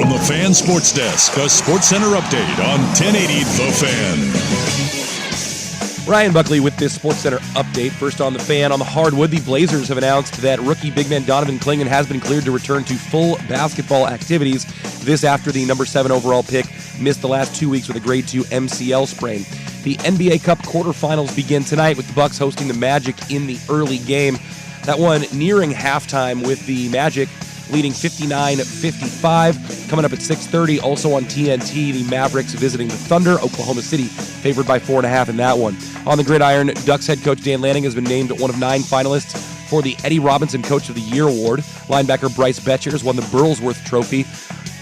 From the Fan Sports Desk, a Sports Center update on 1080 The Fan. Ryan Buckley with this SportsCenter update. First on the Fan. On the hardwood, the Blazers have announced that rookie big man Donovan Clingan has been cleared to return to full basketball activities. This after the number 7 overall pick missed the last 2 weeks with a grade 2 MCL sprain. The NBA Cup quarterfinals begin tonight with the Bucks hosting the Magic in the early game. That one nearing halftime with the Magic leading 59-55. Coming up at 6:30, also on TNT, the Mavericks visiting the Thunder. Oklahoma City favored by 4.5 in that one. On the gridiron, Ducks head coach Dan Lanning has been named one of 9 finalists for the Eddie Robinson Coach of the Year award. Linebacker Bryce Betchers won the Burlsworth Trophy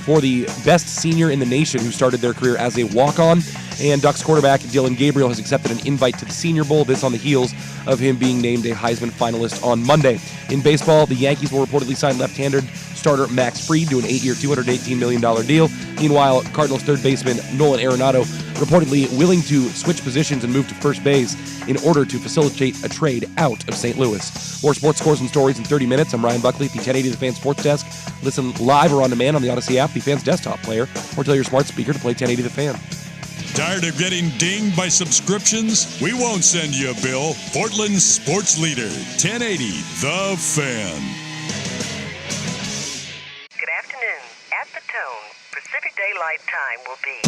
for the best senior in the nation who started their career as a walk-on. And Ducks quarterback Dylan Gabriel has accepted an invite to the Senior Bowl, this on the heels of him being named a Heisman finalist on Monday. In baseball, the Yankees will reportedly sign left-handed starter Max Fried to an 8-year, $218 million deal. Meanwhile, Cardinals third baseman Nolan Arenado reportedly willing to switch positions and move to first base in order to facilitate a trade out of St. Louis. More sports scores and stories in 30 minutes. I'm Ryan Buckley at the 1080 The Fan Sports Desk. Listen live or on demand on the Odyssey app, the Fan's desktop player, or tell your smart speaker to play 1080 The Fan. Tired of getting dinged by subscriptions? We won't send you a bill. Portland's sports leader, 1080 The Fan. Good afternoon. At the tone, Pacific Daylight Time will be...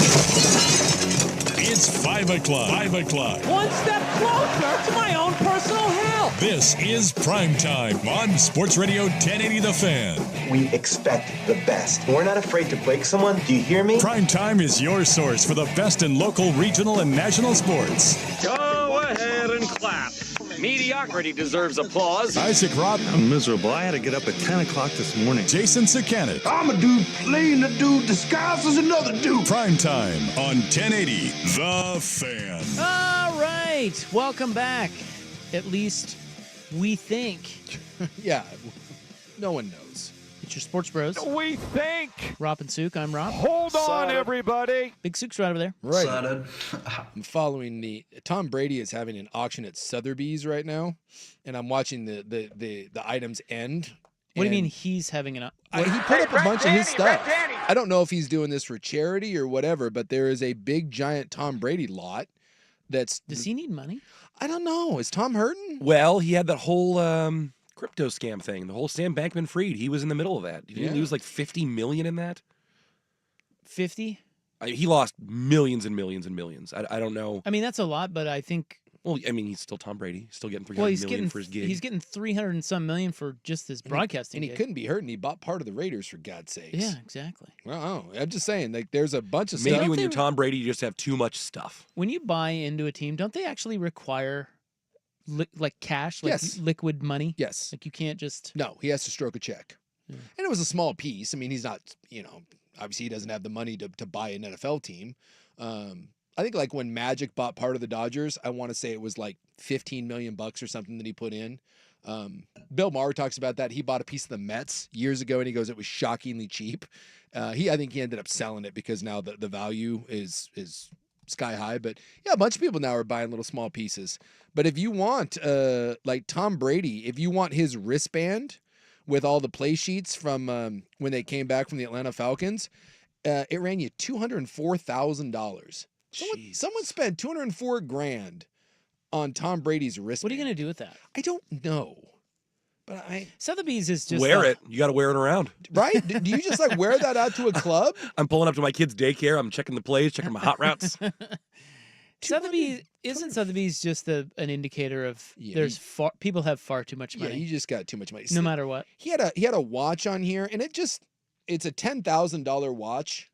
It's 5 o'clock. 5 o'clock. One step closer to my own personal hell. This is Primetime on Sports Radio 1080 The Fan. We expect the best. We're not afraid to break someone. Do you hear me? Primetime is your source for the best in local, regional, and national sports. Go ahead and clap. Mediocrity deserves applause. Isaac Robb. I'm miserable. I had to get up at 10 o'clock this morning. Jason Sakanet. I'm a dude playing a dude disguised as another dude. Primetime on 1080 The Fan. All right. Welcome back. At least we think. Yeah. No one knows. It's your Sports Bros. We think. Rob and Sook. I'm Rob. Hold on, everybody. Big Sook's right over there. Right. I'm following the Tom Brady is having an auction at Sotheby's right now, and I'm watching the items end. What do you mean he's having an? He put up a bunch of his stuff. I don't know if he's doing this for charity or whatever, but there is a big giant Tom Brady lot. Does he need money? I don't know. Is Tom hurting? Well, he had that whole crypto scam thing, the whole Sam Bankman-Fried. He was in the middle of that. Did he lose like $50 million in that? 50? He lost millions and millions and millions. I don't know. I mean, that's a lot, but I think. Well, I mean, he's still Tom Brady. He's still getting $300 million for his gig. He's getting 300 and some million for just his broadcasting. And he couldn't be hurting. He bought part of the Raiders, for God's sakes. Yeah, exactly. Well, I'm just saying, like, there's a bunch of Maybe stuff. when you're Tom Brady, you just have too much stuff. When you buy into a team, don't they actually require like cash, like liquid money? Yes. Like you can't just. No, he has to stroke a check. Yeah. And it was a small piece. I mean, he's not, obviously he doesn't have the money to buy an NFL team. I think like when Magic bought part of the Dodgers, I want to say it was like $15 million or something that he put in. Bill Maher talks about that. He bought a piece of the Mets years ago, and he goes, it was shockingly cheap. I think he ended up selling it because now the value is sky high. But yeah, a bunch of people now are buying little small pieces. But if you want, like Tom Brady, if you want his wristband with all the play sheets from when they came back from the Atlanta Falcons, it ran you $204,000. Someone spent $204,000 on Tom Brady's wristband. What are you going to do with that? I don't know. But Sotheby's is just wear it. You got to wear it around, right? Do you just like wear that out to a club? I'm pulling up to my kid's daycare. I'm checking the plays, checking my hot routes. Sotheby's just an indicator of people have far too much money. Yeah, you just got too much money. No matter what. He had a watch on here, and it's a $10,000 watch.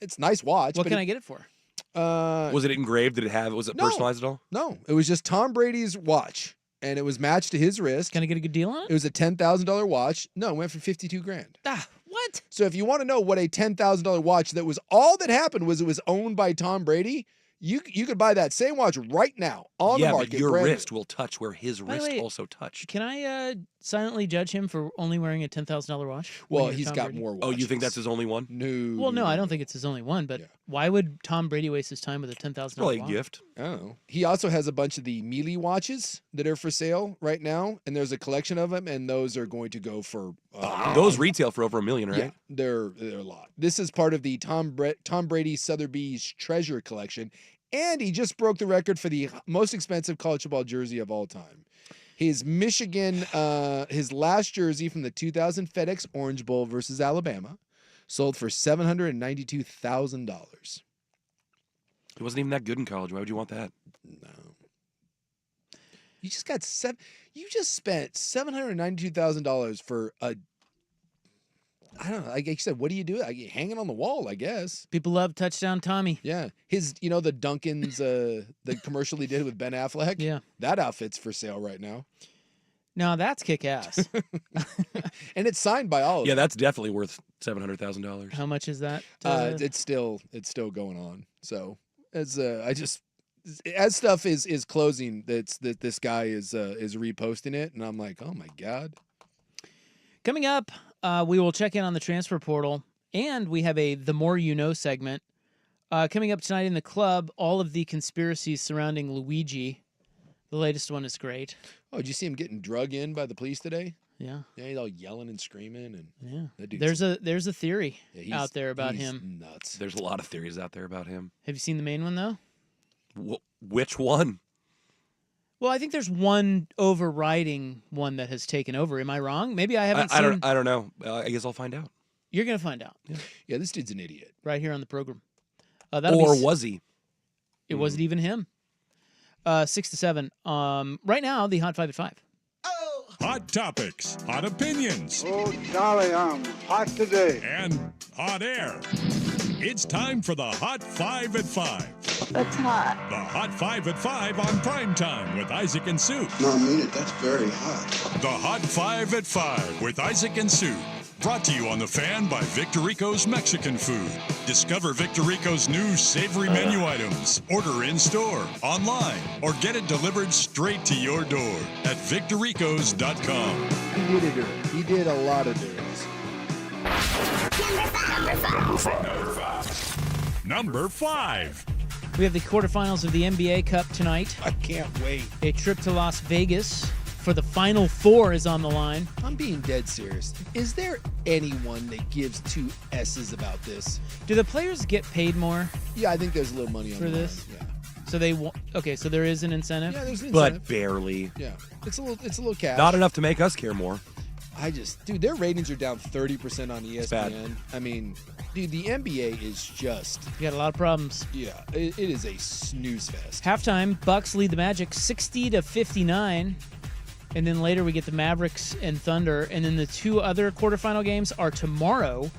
It's a nice watch. What can I get it for? Was it engraved? Was it personalized at all? No, it was just Tom Brady's watch, and it was matched to his wrist. Can I get a good deal on it? It was a $10,000 watch. No, it went for $52,000. What? So if you want to know what a $10,000 watch that was all that happened was it was owned by Tom Brady, you could buy that same watch right now on the market. But your wrist will touch where his wrist also touched. Can I silently judge him for only wearing a $10,000 watch? Well, he's got more watches. Oh, you think that's his only one? No. Well, no, I don't think it's his only one. But why would Tom Brady waste his time with a $10,000 watch? Probably a gift. Oh. He also has a bunch of the Mealy watches that are for sale right now, and there's a collection of them, and those are going to go for Those retail for over $1 million, right? Yeah, they're a lot. This is part of the Tom Brady Sotheby's Treasure Collection, and he just broke the record for the most expensive college football jersey of all time. His Michigan, his last jersey from the 2000 FedEx Orange Bowl versus Alabama, sold for $792,000. He wasn't even that good in college. Why would you want that? No. You just got You just spent $792,000 for a. I don't know. Like you said, what do you do? Hanging on the wall, I guess. People love Touchdown Tommy. Yeah, the Duncan's, the commercial he did with Ben Affleck. Yeah, that outfit's for sale right now. No, that's kick ass. And it's signed by all of them. Yeah, that's definitely worth $700,000. How much is that? It's still going on. So as stuff is closing, that this guy is reposting it, and I'm like, oh my God. Coming up, we will check in on the transfer portal, and we have a The More You Know segment. Coming up tonight in the club, all of the conspiracies surrounding Luigi. The latest one is great. Oh, did you see him getting drug in by the police today? Yeah. Yeah, he's all yelling and screaming, and that There's a theory out there about him. Nuts. There's a lot of theories out there about him. Have you seen the main one though? Which one? Well, I think there's one overriding one that has taken over. Am I wrong? Maybe I haven't seen. I don't know. I guess I'll find out. You're gonna find out. Yeah, this dude's an idiot. Right here on the program. Was he? It wasn't even him. 6 to 7. Right now, the Hot 5 at 5. Hot topics, hot opinions. Oh, golly, I'm hot today. And hot air. It's time for the Hot 5 at 5. That's hot. The Hot 5 at 5 on Primetime with Isaac and Sue. No, I mean it. That's very hot. The Hot 5 at 5 with Isaac and Sue. Brought to you on The Fan by Victor Rico's Mexican Food. Discover Victor Rico's new savory menu items. Order in-store, online, or get it delivered straight to your door at victorricos.com. He did it. He did a lot of dirties. Number 5. We have the quarterfinals of the NBA Cup tonight. I can't wait. A trip to Las Vegas for the Final Four is on the line. I'm being dead serious. Is there anyone that gives two S's about this? Do the players get paid more? Yeah, I think there's a little money on for this. Yeah. So so there is an incentive. Yeah, there's an incentive. But barely. Yeah, it's a little cash. Not enough to make us care more. Dude, their ratings are down 30% on ESPN. I mean, dude, the NBA is just. You got a lot of problems. Yeah, it is a snooze fest. Halftime, Bucks lead the Magic 60-59. And then later we get the Mavericks and Thunder. And then the two other quarterfinal games are tomorrow.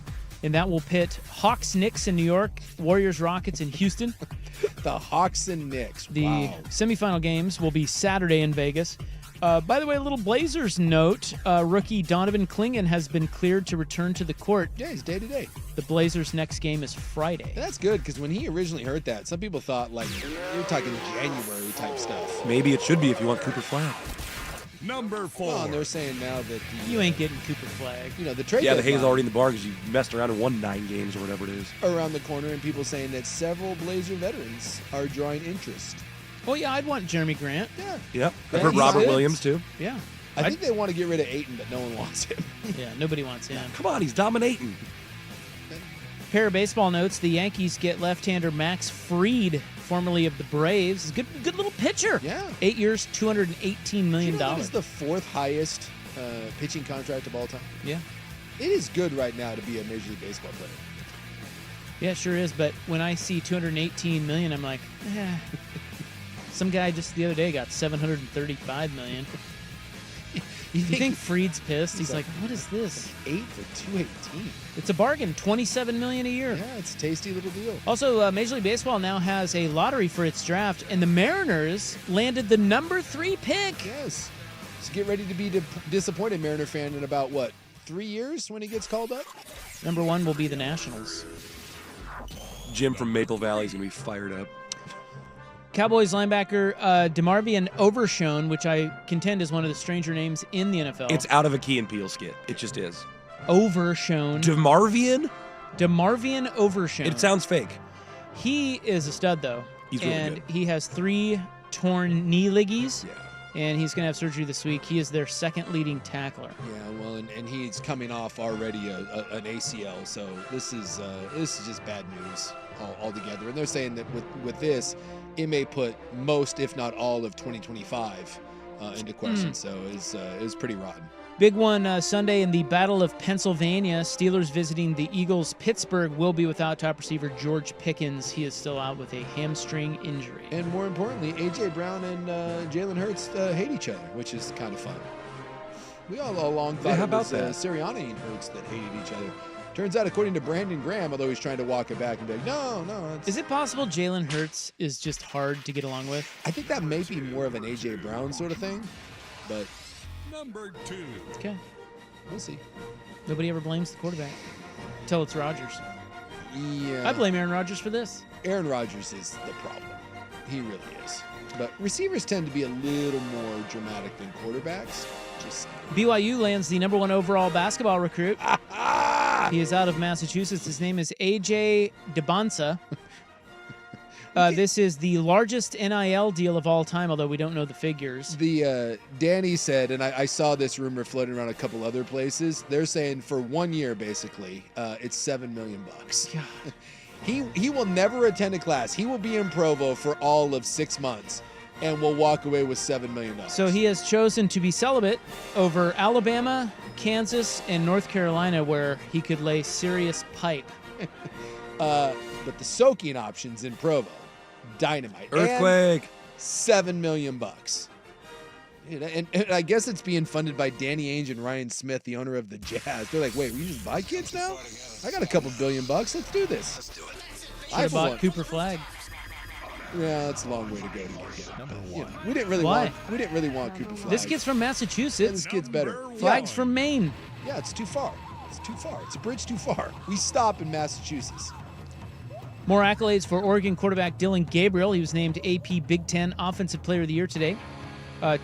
And that will pit Hawks, Knicks in New York, Warriors, Rockets in Houston. The Hawks and Knicks. The semifinal games will be Saturday in Vegas. By the way, a little Blazers note. Rookie Donovan Clingan has been cleared to return to the court. Yeah, he's day-to-day. The Blazers' next game is Friday. That's good, because when he originally heard that, some people thought, like, you're talking January type stuff. Maybe it should be if you want Cooper Flag. Number 4. Well, and they're saying now that you ain't getting Cooper Flag. You know, the trade. Yeah, the hay's already in the bar because you messed around and won 9 games or whatever it is. Around the corner, and people saying that several Blazer veterans are drawing interest. Oh yeah, I'd want Jeremy Grant. Yeah. Yep. I've heard Robert Williams too. Yeah. I think they want to get rid of Ayton, but no one wants him. Yeah, nobody wants him. Come on, he's dominating. Pair of baseball notes: the Yankees get left-hander Max Fried, formerly of the Braves. Good little pitcher. Yeah. 8 years, $218 million. You know what is the 4th highest pitching contract of all time? Yeah. It is good right now to be a Major League Baseball player. Yeah, it sure is. But when I see $218 million, I'm like, Some guy just the other day got $735 million. You think Fried's pissed? He's like, what is this? 8 for 218. It's a bargain. $27 million a year. Yeah, it's a tasty little deal. Also, Major League Baseball now has a lottery for its draft, and the Mariners landed the number 3 pick. Yes. So get ready to be disappointed Mariner fan in about, 3 years when he gets called up? Number 1 will be the Nationals. Jim from Maple Valley is going to be fired up. Cowboys linebacker DeMarvion Overshown, which I contend is one of the stranger names in the NFL. It's out of a Key and Peele skit. It just is. Overshown. DeMarvion Overshown. It sounds fake. He is a stud, though. He's really and good. he has 3 torn knee liggies. Yeah. and he's going to have surgery this week. He is their second leading tackler. Yeah, well, and he's coming off already an ACL, so this is just bad news altogether. And they're saying that with this, it may put most, if not all, of 2025 into question. So it was pretty rotten. Big one Sunday in the Battle of Pennsylvania. Steelers visiting the Eagles. Pittsburgh will be without top receiver George Pickens. He is still out with a hamstring injury. And more importantly, A.J. Brown and Jalen Hurts hate each other, which is kind of fun. We all along thought it was Sirianni and Hurts that hated each other. Turns out, according to Brandon Graham, although he's trying to walk it back and be like, no. Is it possible Jalen Hurts is just hard to get along with? I think that may be more of an A.J. Brown sort of thing, but... Number 2. Okay. We'll see. Nobody ever blames the quarterback until it's Rodgers. Yeah. I blame Aaron Rodgers for this. Aaron Rodgers is the problem. He really is. But receivers tend to be a little more dramatic than quarterbacks. BYU lands the number 1 overall basketball recruit. He is out of Massachusetts. His name is AJ DeBonsa. This is the largest NIL deal of all time, although we don't know the figures. Danny said, and I saw this rumor floating around a couple other places. They're saying for 1 year, basically, it's $7 million. God. He will never attend a class. He will be in Provo for all of 6 months, and will walk away with $7 million. So he has chosen to be celibate over Alabama, Kansas, and North Carolina, where he could lay serious pipe. But the soaking options in Provo, dynamite. Earthquake. And $7 million. And I guess it's being funded by Danny Ainge and Ryan Smith, the owner of the Jazz. They're like, wait, we just buy kids now? I got a couple $1 billion. Let's do this. Should have bought Cooper Flag. Yeah, that's a long way to go to get him. We didn't really want Cooper Flag. This kid's from Massachusetts. Yeah, this kid's better. Flag's from Maine. Yeah, it's too far. It's a bridge too far. We stop in Massachusetts. More accolades for Oregon quarterback Dylan Gabriel. He was named AP Big Ten Offensive Player of the Year today.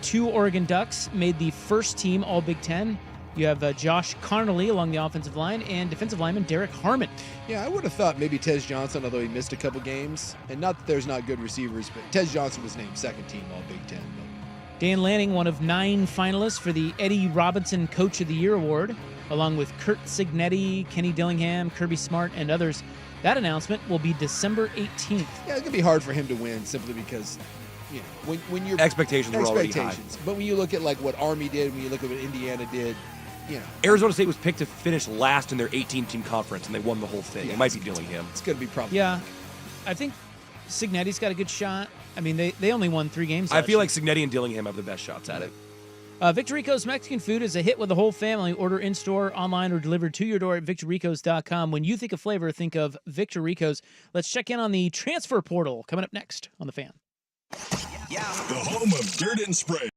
2 Oregon Ducks made the first team All Big Ten. You have Josh Connolly along the offensive line and defensive lineman Derek Harmon. Yeah, I would have thought maybe Tez Johnson, although he missed a couple games. And not that there's not good receivers, but Tez Johnson was named second team All Big Ten. Dan Lanning, one of 9 finalists for the Eddie Robinson Coach of the Year Award, along with Kurt Cignetti, Kenny Dillingham, Kirby Smart, and others. That announcement will be December 18th. Yeah, it's going to be hard for him to win simply because, when your expectations were already high. But when you look at like what Army did, when you look at what Indiana did, Arizona State was picked to finish last in their 18-team conference, and they won the whole thing. It might be Dillingham. It's going to be probably. Yeah, I think Cignetti's got a good shot. I mean, they only won 3 games. I feel like Cignetti and Dillingham have the best shots at it. Victorico's Mexican food is a hit with the whole family. Order in-store, online, or delivered to your door at victoricos.com. When you think of flavor, think of Victoricos. Let's check in on the transfer portal coming up next on The Fan. The home of Dirt and Spray.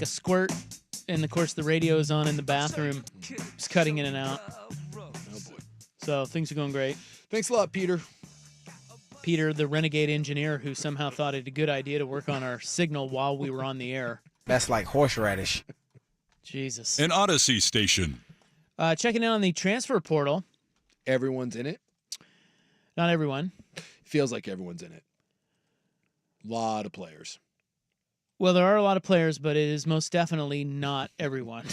a squirt, and of course the radio is on in the bathroom. It's cutting in and out. Oh boy. So things are going great. Thanks a lot, Peter. Peter, the renegade engineer who somehow thought it a good idea to work on our signal while we were on the air. That's like horseradish. Jesus. An Odyssey station. Checking in on the transfer portal. Everyone's in it. Not everyone. Feels like everyone's in it. Lot of players. Well, there are a lot of players, but it is most definitely not everyone.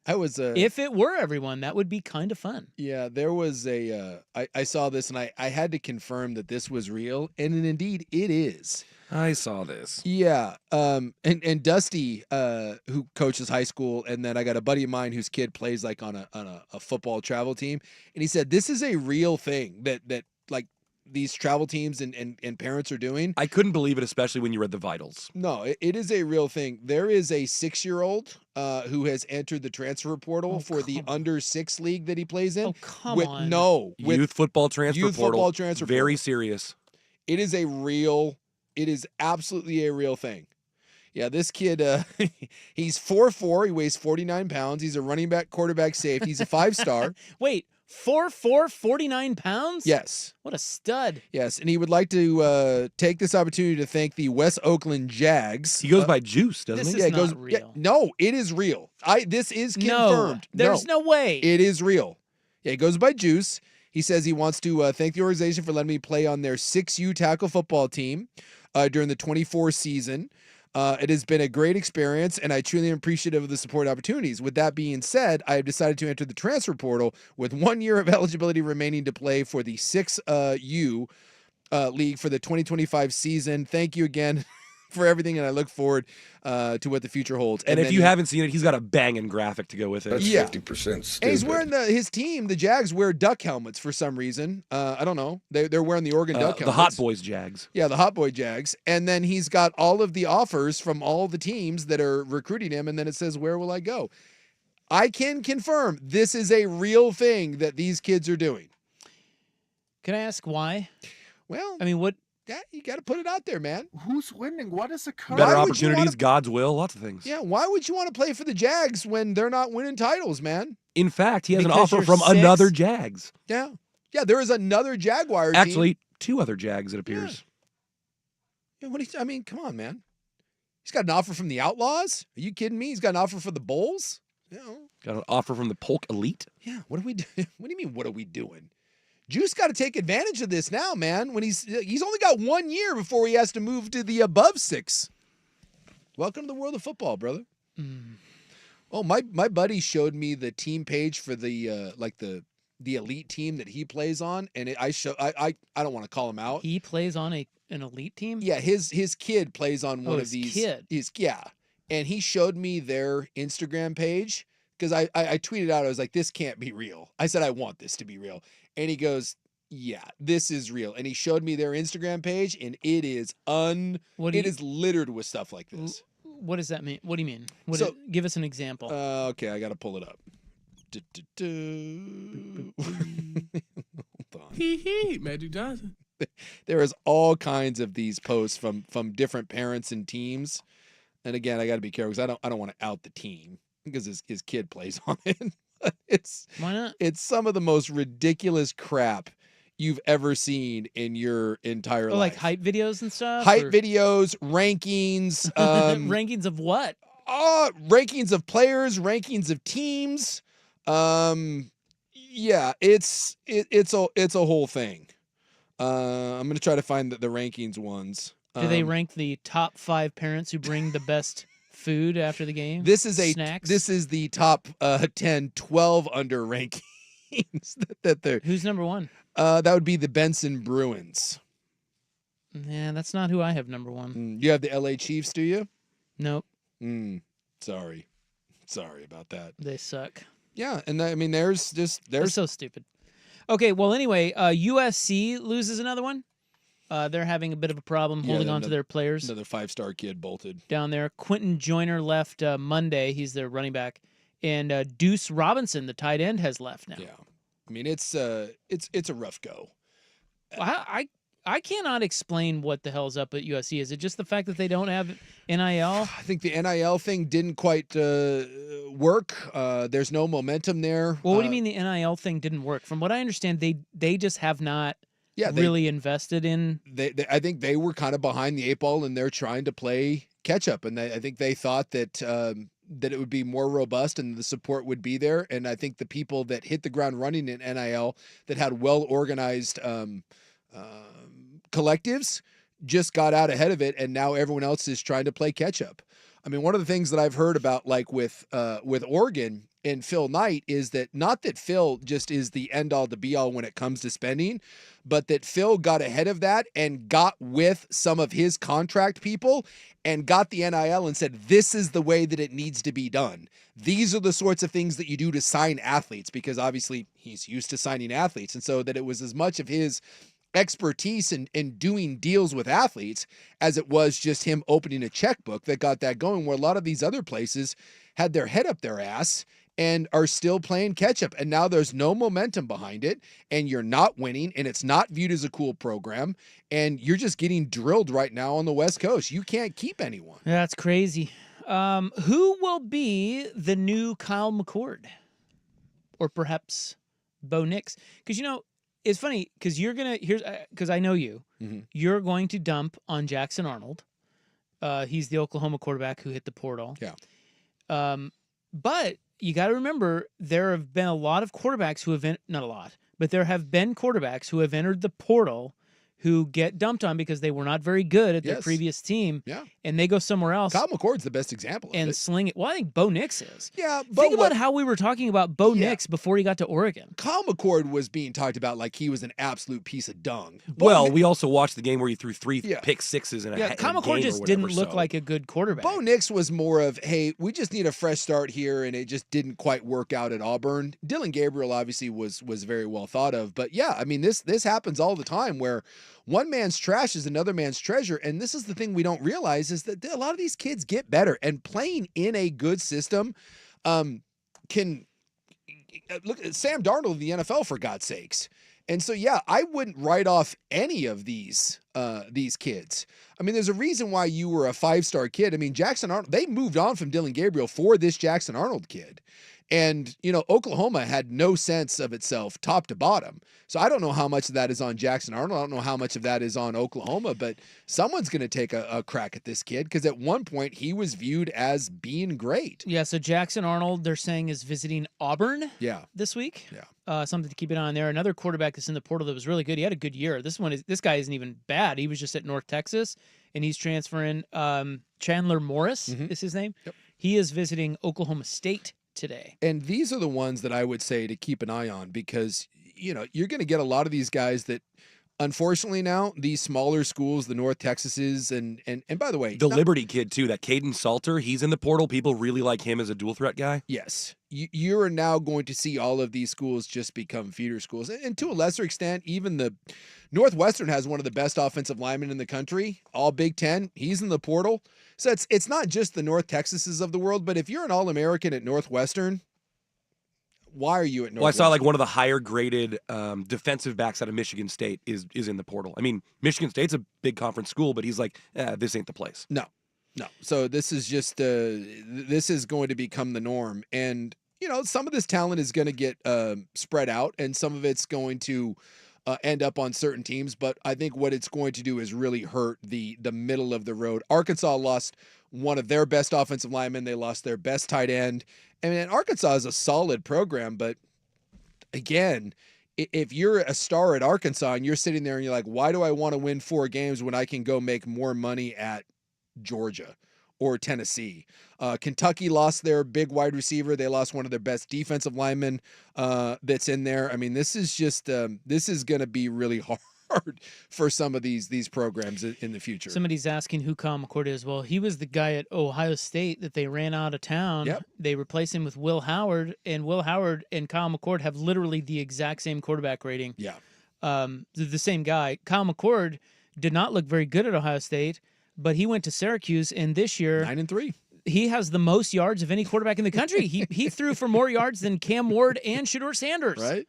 If it were everyone, that would be kind of fun. Yeah, there was I saw this and I had to confirm that this was real, and indeed it is. I saw this. Yeah, and Dusty, who coaches high school, and then I got a buddy of mine whose kid plays like on a football travel team, and he said this is a real thing that like these travel teams and parents are doing. I couldn't believe it, especially when you read the vitals. No, it is a real thing. There is a 6-year-old who has entered the transfer portal for the under 6 league that he plays in. Oh, come on. No, Youth football transfer youth portal. football transfer Very portal. serious. It is absolutely a real thing. Yeah, this kid, he's 4'4", he weighs 49 pounds. He's a running back, quarterback, safety. He's a 5-star. Wait, 4'4", 49 pounds? Yes. What a stud. Yes, and he would like to take this opportunity to thank the West Oakland Jags. He goes by Juice, doesn't This he? is it not goes, real. Yeah, no, it is real. This is confirmed. There's no way. It is real. Yeah, it goes by Juice. He says he wants to thank the organization for letting me play on their 6U tackle football team during the 24 season. It has been a great experience, and I truly am appreciative of the support opportunities. With that being said, I have decided to enter the transfer portal with 1 year of eligibility remaining to play for the 6U league for the 2025 season. Thank you again for everything, and I look forward to what the future holds. And if you haven't seen it, he's got a banging graphic to go with it. That's 50% stupid. And he's wearing his team, the Jags, wear duck helmets for some reason. I don't know. They're wearing the Oregon duck helmets. The Hot Boys Jags. Yeah, the Hot Boy Jags. And then he's got all of the offers from all the teams that are recruiting him, and then it says, where will I go? I can confirm this is a real thing that these kids are doing. Can I ask why? Well, I mean, what? Yeah, you got to put it out there, man. Who's winning? What is occurring? Better opportunities, God's will, lots of things. Yeah, why would you want to play for the Jags when they're not winning titles, man? In fact, he has Because an offer from 6? another Jags. Yeah. Yeah, there is another Jaguar team. Actually, 2 other Jags, it appears. Yeah, I mean, come on, man. He's got an offer from the Outlaws? Are you kidding me? He's got an offer for the Bulls? You know. Got an offer from the Polk Elite? Yeah, what are we doing? What do you mean, what are we doing? Juice got to take advantage of this now, man. When he's only got 1 year before he has to move to the above 6. Welcome to the world of football, brother. Oh, my buddy showed me the team page for the the elite team that he plays on, and I don't want to call him out. He plays on an elite team? Yeah, his kid plays on one of these. Kid. And he showed me their Instagram page because I tweeted out, I was like, this can't be real. I said, I want this to be real. And he goes, yeah, this is real. And he showed me their Instagram page, and it is is littered with stuff like this. What does that mean? What do you mean? Give us an example. Okay, I got to pull it up. Hold on. Magic Johnson. There is all kinds of these posts from different parents and teams. And again, I got to be careful because I don't want to out the team because his kid plays on it. Why not? It's some of the most ridiculous crap you've ever seen in your entire life. Like hype videos and stuff? Videos, rankings. Rankings of what? Rankings of players, rankings of teams. Yeah, it's a whole thing. I'm gonna try to find the rankings ones. Do they rank the top 5 parents who bring the best food after the game? This is snacks? This is the top 10, 12 under rankings that they're. Who's number 1? That would be the Benson Bruins. Yeah, that's not who I have number 1. You have the LA Chiefs, do you? Nope. Sorry about that. They suck. Yeah, and I mean, they're so stupid. Okay, well, anyway, USC loses another one. They're having a bit of a problem holding on to their players. Another 5-star kid bolted down there. Quentin Joyner left Monday. He's their running back, and Deuce Robinson, the tight end, has left now. Yeah, I mean it's a rough go. I I cannot explain what the hell's up at USC. Is it just the fact that they don't have NIL? I think the NIL thing didn't quite work. There's no momentum there. Well, what do you mean the NIL thing didn't work? From what I understand, they just have not really invested in. I think they were kind of behind the 8 ball, and they're trying to play catch up. And I think they thought that that it would be more robust and the support would be there. And I think the people that hit the ground running in NIL that had well organized collectives just got out ahead of it, and now everyone else is trying to play catch up. I mean, one of the things that I've heard about, like with Oregon and Phil Knight, is that not that Phil just is the end all to be all when it comes to spending, but that Phil got ahead of that and got with some of his contract people and got the NIL and said, this is the way that it needs to be done. These are the sorts of things that you do to sign athletes, because obviously he's used to signing athletes. And so that it was as much of his expertise in doing deals with athletes as it was just him opening a checkbook that got that going, where a lot of these other places had their head up their ass and are still playing catch up. And now there's no momentum behind it, and you're not winning, and it's not viewed as a cool program, and you're just getting drilled right now on the West Coast. You can't keep anyone. That's crazy. Who will be the new Kyle McCord? Or perhaps Bo Nix? Because, it's funny because because I know you. Mm-hmm. You're going to dump on Jackson Arnold. He's the Oklahoma quarterback who hit the portal. Yeah. But you got to remember, there have been a lot of quarterbacks who have not a lot, but there have been quarterbacks who have entered the portal who get dumped on because they were not very good at their previous team. Yeah. And they go somewhere else. Kyle McCord's the best example of and it. sling it. Well, I think Bo Nix is. Yeah. Think about how we were talking about Bo Nix before he got to Oregon. Kyle McCord was being talked about like he was an absolute piece of dung. Well, we also watched the game where he threw 3 pick sixes in a game. Kyle McCord just didn't look like a good quarterback. Bo Nix was more of, hey, we just need a fresh start here, and it just didn't quite work out at Auburn. Dylan Gabriel obviously was very well thought of. But yeah, I mean, this happens all the time where one man's trash is another man's treasure. And this is the thing we don't realize, is that a lot of these kids get better, and playing in a good system can look at Sam Darnold in the NFL, for God's sakes. And so, yeah, I wouldn't write off any of these kids. I mean, there's a reason why you were a 5-star kid. I mean, Jackson Arnold, they moved on from Dylan Gabriel for this Jackson Arnold kid. And, Oklahoma had no sense of itself top to bottom. So I don't know how much of that is on Jackson Arnold. I don't know how much of that is on Oklahoma, but someone's going to take a crack at this kid, because at one point he was viewed as being great. Yeah, so Jackson Arnold, they're saying, is visiting Auburn this week. Yeah. Something to keep an eye on there. Another quarterback that's in the portal that was really good. He had a good year. This guy isn't even bad. He was just at North Texas, and he's transferring. Chandler Morris is his name. Yep. He is visiting Oklahoma State today. And these are the ones that I would say to keep an eye on, because, you're going to get a lot of these guys that, unfortunately now, these smaller schools, the North Texases, and by the way, the Liberty kid too, that Caden Salter, he's in the portal. People really like him as a dual threat guy. Yes. You are now going to see all of these schools just become feeder schools. And to a lesser extent, even the Northwestern has one of the best offensive linemen in the country, all Big Ten. He's in the portal. So it's not just the North Texases of the world, but if you're an All-American at Northwestern, why are you at Northwestern? Well, I saw like one of the higher graded defensive backs out of Michigan State is in the portal. I mean, Michigan State's a big conference school, but he's like, this ain't the place. No. So this is just this is going to become the norm. And, some of this talent is going to get spread out, and some of it's going to end up on certain teams. But I think what it's going to do is really hurt the middle of the road. Arkansas lost one of their best offensive linemen. They lost their best tight end. I mean, Arkansas is a solid program, but again, if you're a star at Arkansas and you're sitting there and you're like, why do I want to win 4 games when I can go make more money at Georgia or Tennessee? Kentucky lost their big wide receiver. They lost one of their best defensive linemen that's in there. I mean, this is just this is going to be really hard for some of these programs in the future. Somebody's asking who Kyle McCord is. Well, he was the guy at Ohio State that they ran out of town. Yep. They replaced him with Will Howard, and Will Howard and Kyle McCord have literally the exact same quarterback rating. Yeah. The same guy. Kyle McCord did not look very good at Ohio State, but he went to Syracuse, and this year 9-3. He has the most yards of any quarterback in the country. He threw for more yards than Cam Ward and Shedeur Sanders. Right.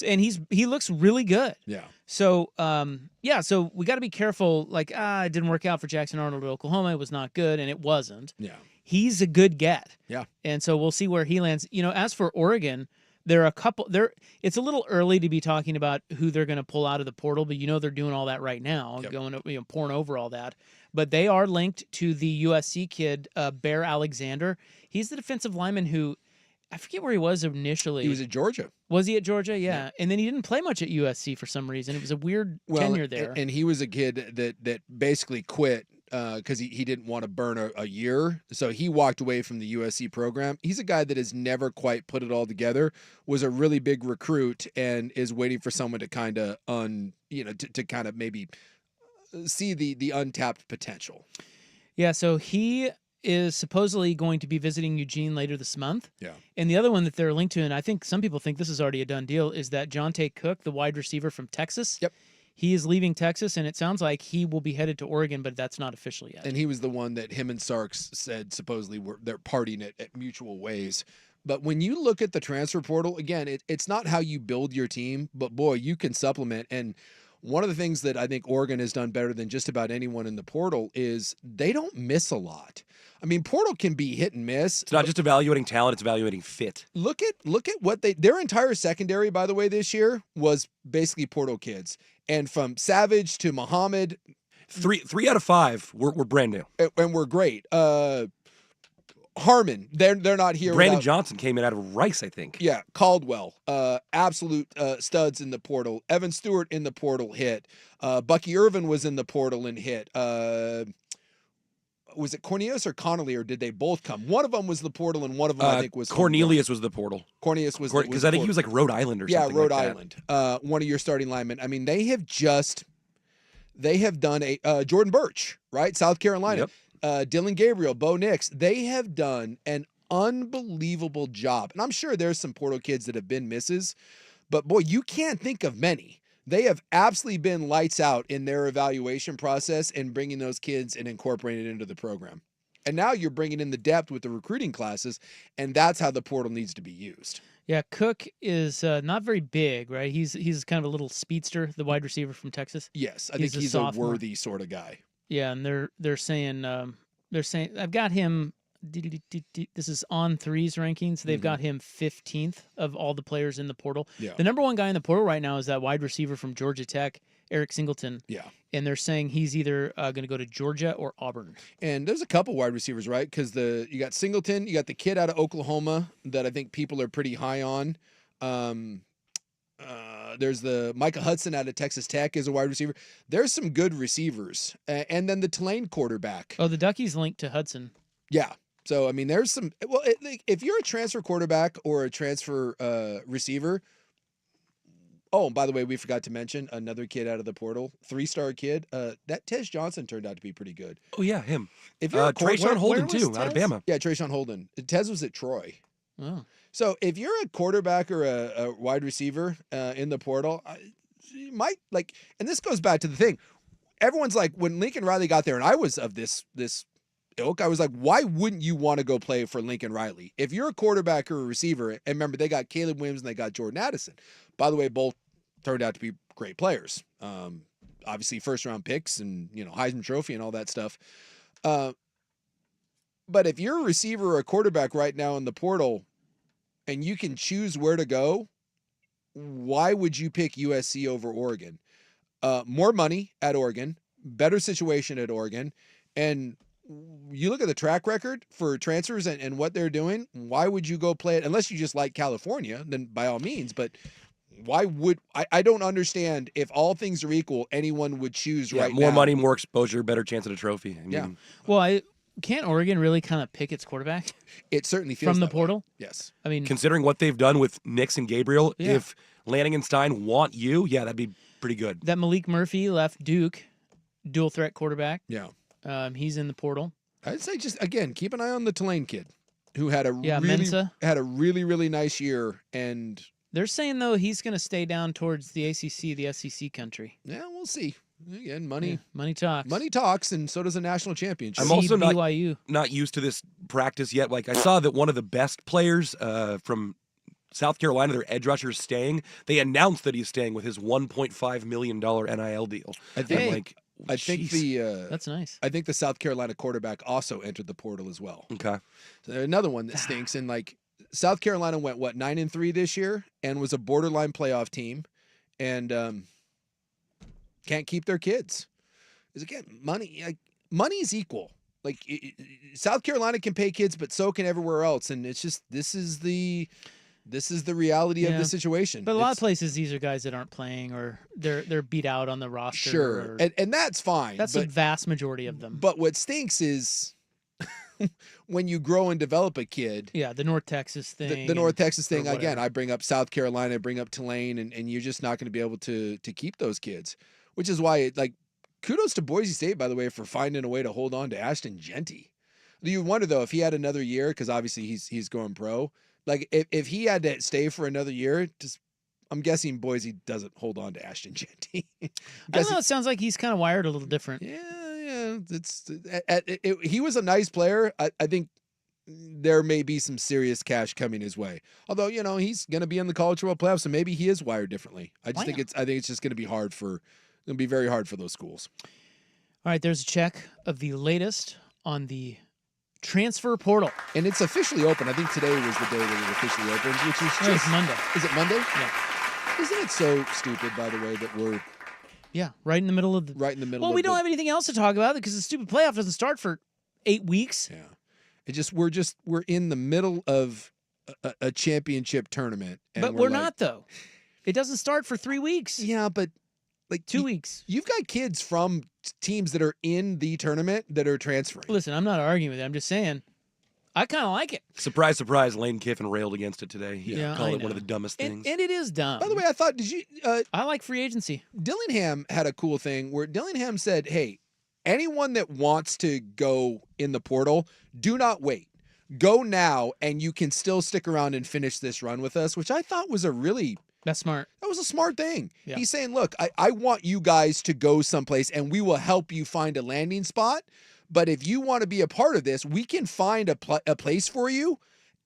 And he looks really good. Yeah. So so we got to be careful. Like, it didn't work out for Jackson Arnold at Oklahoma. It was not good, and it wasn't. Yeah. He's a good get. Yeah. And so we'll see where he lands. As for Oregon, there are a couple there. It's a little early to be talking about who they're going to pull out of the portal, but they're doing all that right now, going pouring over all that. But they are linked to the USC kid, Bear Alexander. He's the defensive lineman who, I forget where he was initially. He was at Georgia. Was he at Georgia? Yeah. And then he didn't play much at USC for some reason. It was a weird tenure there. And he was a kid that basically quit because he didn't want to burn a year. So he walked away from the USC program. He's a guy that has never quite put it all together, was a really big recruit, and is waiting for someone to kind of to kind of maybe see the untapped potential. Yeah, so he is supposedly going to be visiting Eugene later this month. Yeah. And the other one that they're linked to, and I think some people think this is already a done deal, is that Jonte Cook, the wide receiver from Texas. Yep. He is leaving Texas, and it sounds like he will be headed to Oregon, but that's not official yet. And he was the one that him and Sarks said supposedly they're partying at mutual ways. But when you look at the transfer portal, again, it's not how you build your team, but boy, you can supplement. And one of the things that I think Oregon has done better than just about anyone in the portal is they don't miss a lot. I mean, portal can be hit and miss. It's not just evaluating talent, it's evaluating fit. Look at what their entire secondary, by the way, this year was basically portal kids. And from Savage to Muhammad, three out of five were brand new. And we're great. Harmon, they're not here. Brandon Johnson came in out of Rice, I think. Yeah, Caldwell, absolute studs in the portal. Evan Stewart in the portal hit. Bucky Irvin was in the portal and hit. Was it Cornelius or Connolly, or did they both come? One of them was the portal, and one of them I think was Cornelius was the portal. Cornelius was because I think he was like Rhode Island or something. Yeah, Rhode like Island. One of your starting linemen. I mean, they have done a Jordan Birch, right? South Carolina. Yep. Dylan Gabriel, Bo Nix. They have done an unbelievable job, and I'm sure there's some portal kids that have been misses, but boy, you can't think of many. They have absolutely been lights out in their evaluation process and bringing those kids and incorporating it into the program. And now you're bringing in the depth with the recruiting classes, and that's how the portal needs to be used. Yeah, Cook is not very big, right? He's kind of a little speedster, the wide receiver from Texas. Yes, I think he's a worthy sort of guy. Yeah, and they're saying I've got him. This is on threes rankings. They've got him 15th of all the players in the portal. Yeah. The number one guy in the portal right now is that wide receiver from Georgia Tech, Eric Singleton. Yeah. And they're saying he's either going to go to Georgia or Auburn. And there's a couple wide receivers, right? Because you got Singleton, you got the kid out of Oklahoma that I think people are pretty high on. There's the Micah Hudson out of Texas Tech is a wide receiver. There's some good receivers. And then the Tulane quarterback. Oh, the Duckies linked to Hudson. Yeah. So, I mean, there's some – well, if you're a transfer quarterback or a transfer receiver – oh, by the way, we forgot to mention another kid out of the portal, 3-star kid. That Tez Johnson turned out to be pretty good. Oh, yeah, him. If you're Trayshawn Holden, too, out of Bama. Yeah, Trayshawn Holden. Tez was at Troy. Oh. So if you're a quarterback or a wide receiver in the portal, you might like – and this goes back to the thing. Everyone's like, when Lincoln Riley got there, and I was of this ilk, I was like, why wouldn't you want to go play for Lincoln Riley? If you're a quarterback or a receiver, and remember, they got Caleb Williams and they got Jordan Addison. By the way, both turned out to be great players. Obviously, first-round picks and, Heisman Trophy and all that stuff. But if you're a receiver or a quarterback right now in the portal and you can choose where to go, why would you pick USC over Oregon? More money at Oregon, better situation at Oregon, and you look at the track record for transfers and what they're doing, why would you go play it? Unless you just like California, then by all means, but why would I don't understand if all things are equal, anyone would choose right now. More money, more exposure, better chance at a trophy. I mean, yeah. Well, can't Oregon really kind of pick its quarterback? It certainly feels from the that portal. way. Yes. I mean, considering what they've done with Nix and Gabriel, if Lanning and Stein want you, that'd be pretty good. That Malik Murphy left Duke, dual threat quarterback. Yeah. He's in the portal. I'd say just again keep an eye on the Tulane kid, who had a Mensa. really nice year, and they're saying though he's going to stay down towards the ACC, the SEC country. Yeah, we'll see. Again, money talks. Money talks, and so does a national championship. I'm also BYU. not used to this practice yet. Like I saw that one of the best players from South Carolina, their edge rusher, is staying. They announced that he's staying with his $1.5 million NIL deal. I think that's nice. I think the South Carolina quarterback also entered the portal as well. Okay. So another one that stinks. And like South Carolina went 9-3 this year and was a borderline playoff team, and can't keep their kids. Because again, money's equal. Like South Carolina can pay kids, but so can everywhere else. And it's just this is the reality of the situation. But a lot of places, these are guys that aren't playing, or they're beat out on the roster. Sure, and that's fine. That's the vast majority of them. But what stinks is when you grow and develop a kid. Yeah, the North Texas thing. The North Texas thing, again, I bring up South Carolina, I bring up Tulane, and you're just not going to be able to keep those kids, which is why, kudos to Boise State, by the way, for finding a way to hold on to Ashton Genty. You wonder, though, if he had another year, because obviously he's going pro. Like, if he had to stay for another year, I'm guessing Boise doesn't hold on to Ashton Genty. I don't know. It sounds like he's kind of wired a little different. Yeah. He was a nice player. I think there may be some serious cash coming his way. Although, he's going to be in the college football playoffs, so maybe he is wired differently. I think it's just going to be very hard for those schools. All right, there's a check of the latest on the transfer portal. And it's officially open. I think today was the day that it officially opened, which is just... it's Monday. Is it Monday? Yeah. Isn't it so stupid, by the way, that we're... Yeah, right in the middle of the... Right in the middle Well, we don't have anything else to talk about because the stupid playoff doesn't start for 8 weeks. Yeah. We're in the middle of a championship tournament. And But we're not, though. It doesn't start for 3 weeks. Yeah, but... 2 weeks. You've got kids from teams that are in the tournament that are transferring. Listen, I'm not arguing with it. I'm just saying, I kind of like it. Surprise, surprise, Lane Kiffin railed against it today. He called it one of the dumbest and, things. And it is dumb. By the way, I thought, did you... I like free agency. Dillingham had a cool thing where Dillingham said, hey, anyone that wants to go in the portal, do not wait. Go now, and you can still stick around and finish this run with us, which I thought was That's smart. That was a smart thing. Yeah. He's saying, look, I want you guys to go someplace and we will help you find a landing spot. But if you want to be a part of this, we can find a place for you.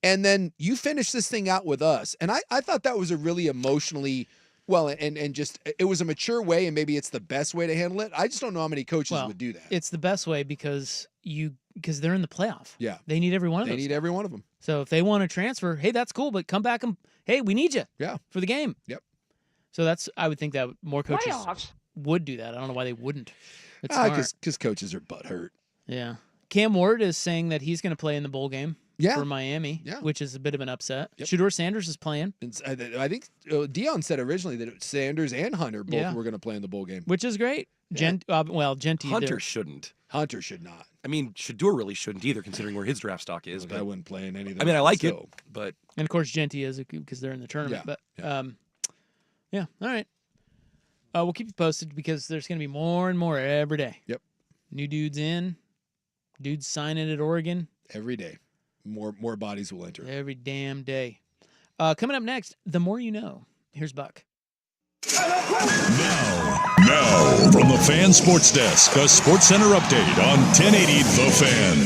And then you finish this thing out with us. And I thought that was a really emotionally, and just, it was a mature way, and maybe it's the best way to handle it. I just don't know how many coaches would do that. It's the best way because they're in the playoff. Yeah. They need every one of them. They need every one of them. So if they want to transfer, hey, that's cool, but come back and, hey, we need you. Yeah. For the game. Yep. So I would think that more coaches would do that. I don't know why they wouldn't. It's because coaches are butthurt. Yeah. Cam Ward is saying that he's going to play in the bowl game for Miami, which is a bit of an upset. Yep. Shedeur Sanders is playing. I think Dion said originally that Sanders and Hunter both were going to play in the bowl game. Which is great. Yeah. Genty. Hunter shouldn't. Hunter should not. I mean, Shedeur really shouldn't either, considering where his draft stock is. But I wouldn't play in any of them. I mean, I like it, but... And, of course, Genty is because they're in the tournament. Yeah. But, all right. We'll keep you posted because there's going to be more and more every day. Yep. New dudes in. Dudes signing at Oregon. Every day. More bodies will enter. Every damn day. Coming up next, The More You Know. Here's Buck. Now, from the Fan Sports Desk, a Sports Center update on 1080 The Fan.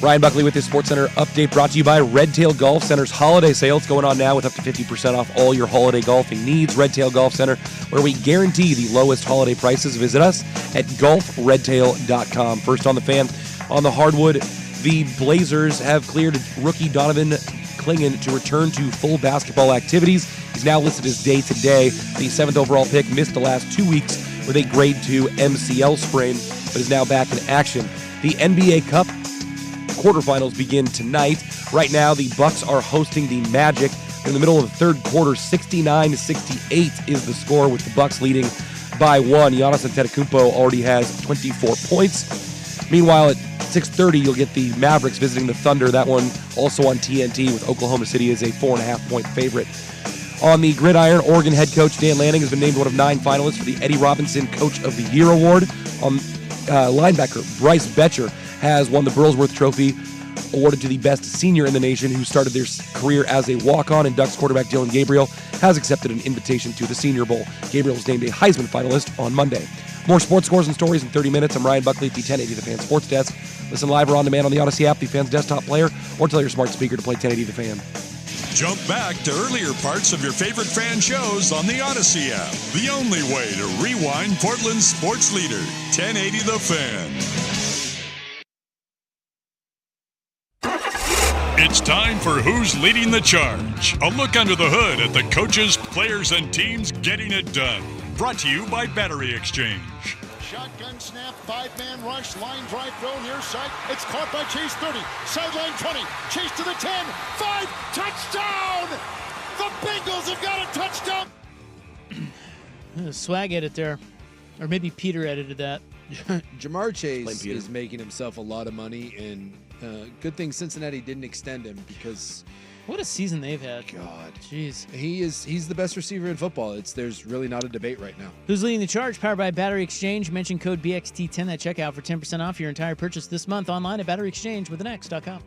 Ryan Buckley with this Sports Center update brought to you by Red Tail Golf Center's holiday sale. It's going on now with up to 50% off all your holiday golfing needs. Red Tail Golf Center, where we guarantee the lowest holiday prices. Visit us at golfredtail.com. First on the Fan, on the hardwood, the Blazers have cleared rookie Donovan Clingan to return to full basketball activities. He's now listed as day-to-day. The 7th overall pick missed the last 2 weeks with a grade 2 MCL sprain, but is now back in action. The NBA Cup quarterfinals begin tonight. Right now, the Bucks are hosting the Magic. In the middle of the third quarter, 69-68 is the score, with the Bucks leading by 1. Giannis Antetokounmpo already has 24 points. Meanwhile, at 6:30, you'll get the Mavericks visiting the Thunder. That one also on TNT, with Oklahoma City as a 4.5-point favorite. On the gridiron, Oregon head coach Dan Lanning has been named one of 9 finalists for the Eddie Robinson Coach of the Year award. Linebacker Bryce Betcher has won the Burlsworth Trophy, awarded to the best senior in the nation who started their career as a walk-on, and Ducks quarterback Dylan Gabriel has accepted an invitation to the Senior Bowl. Gabriel was named a Heisman finalist on Monday. More sports scores and stories in 30 minutes. I'm Ryan Buckley at the 1080 The Fan Sports Desk. Listen live or on demand on the Odyssey app, the Fan's desktop player, or tell your smart speaker to play 1080 The Fan. Jump back to earlier parts of your favorite fan shows on the Odyssey app. The only way to rewind Portland's sports leader, 1080 The Fan. It's time for Who's Leading the Charge. A look under the hood at the coaches, players, and teams getting it done. Brought to you by Battery Exchange. Shotgun snap, 5-man rush, line drive throw near side. It's caught by Chase 30, sideline 20, Chase to the 10, 5, touchdown! The Bengals have got a touchdown! Swag edit there. Or maybe Peter edited that. Jamar Chase is making himself a lot of money, and good thing Cincinnati didn't extend him because... What a season they've had. God. Jeez. He's the best receiver in football. There's really not a debate right now. Who's Leading the Charge? Powered by Battery Exchange. Mention code BXT10 at checkout for 10% off your entire purchase this month online at batteryexchange.com.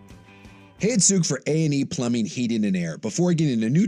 Hey, it's Zook for A&E Plumbing, Heating, and Air. Before getting a new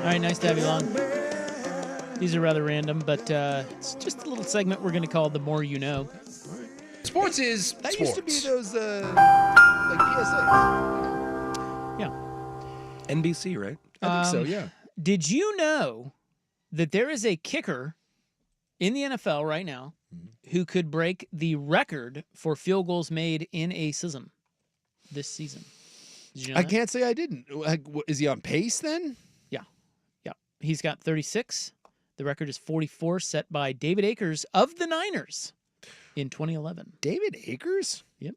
All right, nice to have you along. These are rather random, but it's just a little segment we're going to call The More You Know. Sports is that sports. used to be those like PSAs. Yeah. NBC, right? I think so, yeah. Did you know that there is a kicker in the NFL right now who could break the record for field goals made in a season this season? Did you know I that? can't say I didn't. Is he on pace then? Yeah. Yeah. He's got 36. The record is 44, set by David Akers of the Niners in 2011. David Akers? Yep.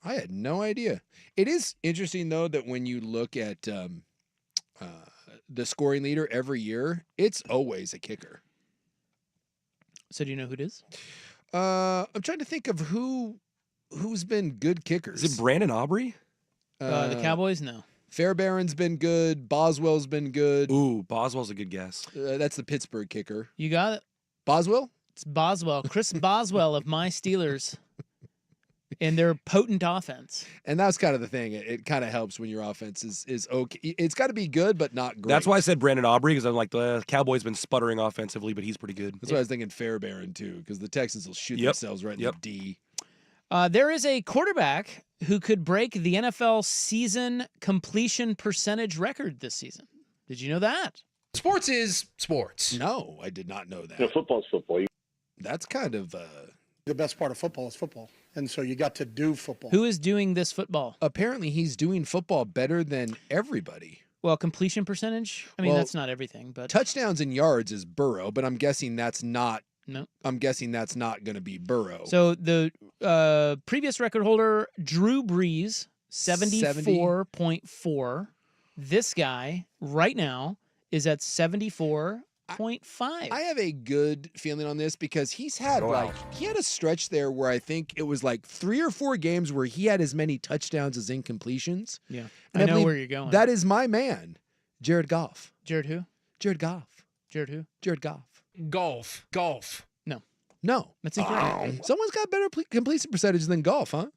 I had no idea. It is interesting, though, that when you look at the scoring leader every year, it's always a kicker. So do you know who it is? I'm trying to think of who's been good kickers. Is it Brandon Aubrey? The Cowboys? No. Fairbairn's been good. Boswell's been good. Ooh, Boswell's a good guess. That's the Pittsburgh kicker. You got it. Boswell? It's Boswell. Chris Boswell of my Steelers. And their potent offense. And that's kind of the thing. It kind of helps when your offense is okay. It's got to be good, but not great. That's why I said Brandon Aubrey, because I'm like, the Cowboys been sputtering offensively, but he's pretty good. That's why I was thinking Fairbairn, too, because the Texans will shoot themselves right in the D. There is a quarterback who could break the NFL season completion percentage record this season. Did you know that? Sports is sports. No, I did not know that. Yeah, football's football. That's kind of... The best part of football is football. And so you got to do football. Who is doing this football? Apparently he's doing football better than everybody. Well, completion percentage? I mean, that's not everything, but... Touchdowns and yards is Burrow, but I'm guessing that's not... No. I'm guessing that's not going to be Burrow. So the previous record holder, Drew Brees, 74.4. This guy, right now, is at 74.5. I have a good feeling on this because he's had he had a stretch there where I think it was like 3 or 4 games where he had as many touchdowns as incompletions. Yeah. And I know where you're going. That is my man, Jared Goff. Jared who? Jared Goff. Jared who? Jared Goff. Golf. No. That's incorrect. Someone's got better completion percentage than Goff, huh?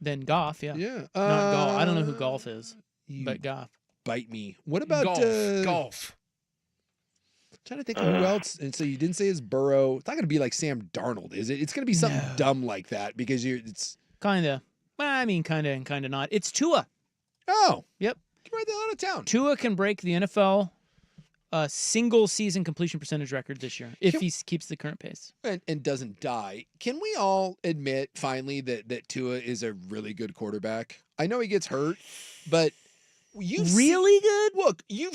Then Goff, yeah. Yeah. Not Golf. I don't know who Golf is, but Goff. Bite me. What about Golf. Trying to think of who else. And so you didn't say it's Burrow. It's not going to be like Sam Darnold, is it? It's going to be something dumb like that because it's kind of. Well, I mean, kind of and kind of not. It's Tua. Oh, yep. Get right the hell out of town. Tua can break the NFL single season completion percentage record this year if he keeps the current pace and doesn't die. Can we all admit finally that Tua is a really good quarterback? I know he gets hurt, but. You've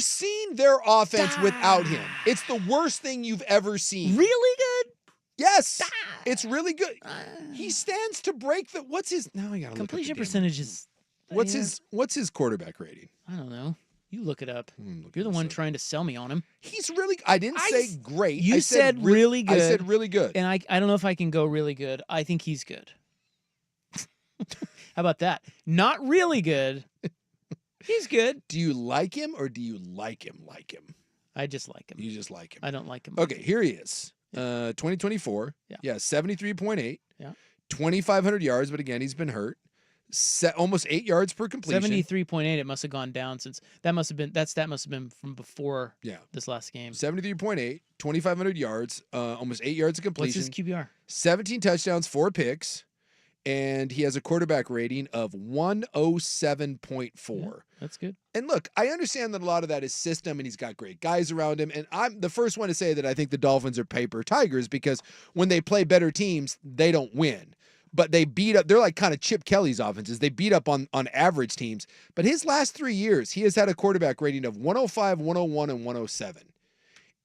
seen their offense without him. It's the worst thing you've ever seen. Really good? Yes. It's really good. He stands to break the I gotta completion percentage is what's his quarterback rating? I don't know. You look it up. You're the one trying to sell me on him. He's really I didn't say great. You said really good. I said really good. And I don't know if I can go really good. I think he's good. How about that? Not really good. He's good. Do you like him or do you like him? I just like him. You just like him. I don't like him. Okay, here he is. 2024. Yeah, 73.8. Yeah. 2,500 yards, but again, he's been hurt. Almost 8 yards per completion. 73.8. It must have gone down since that must have been from before this last game. 73.8, 2,500 yards, almost 8 yards of completion. What's his QBR? 17 touchdowns, 4 picks. And he has a quarterback rating of 107.4. Yeah, that's good. And look, I understand that a lot of that is system and he's got great guys around him. And I'm the first one to say that I think the Dolphins are paper tigers because when they play better teams, they don't win. But they beat up, they're like kind of Chip Kelly's offenses. They beat up on average teams. But his last 3 years, he has had a quarterback rating of 105, 101, and 107.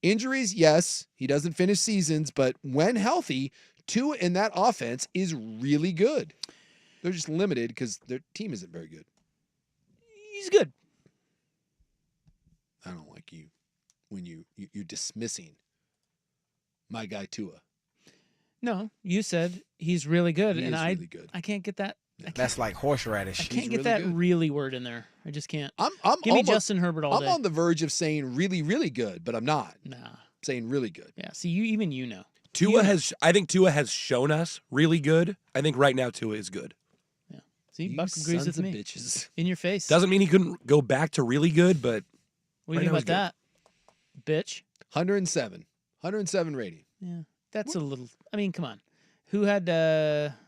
Injuries, yes, he doesn't finish seasons, but when healthy, Tua in that offense is really good. They're just limited because their team isn't very good. He's good. I don't like you when you're dismissing my guy Tua. No, you said he's really good, He and is I really good. I can't get that. That's like horseradish. I can't get really that good. really word in there. I just can't. I'm Give me almost- Justin Herbert all day. I'm on the verge of saying really, really good, but I'm not. Nah. I'm saying really good. Yeah. See, you know. I think Tua has shown us really good. I think right now Tua is good. Yeah. See, You Buck agrees sons with of me. bitches. In your face. Doesn't mean he couldn't go back to really good, but What do you right think now about that, bitch? 107 rating. Yeah. That's a little. I mean, come on. Who had?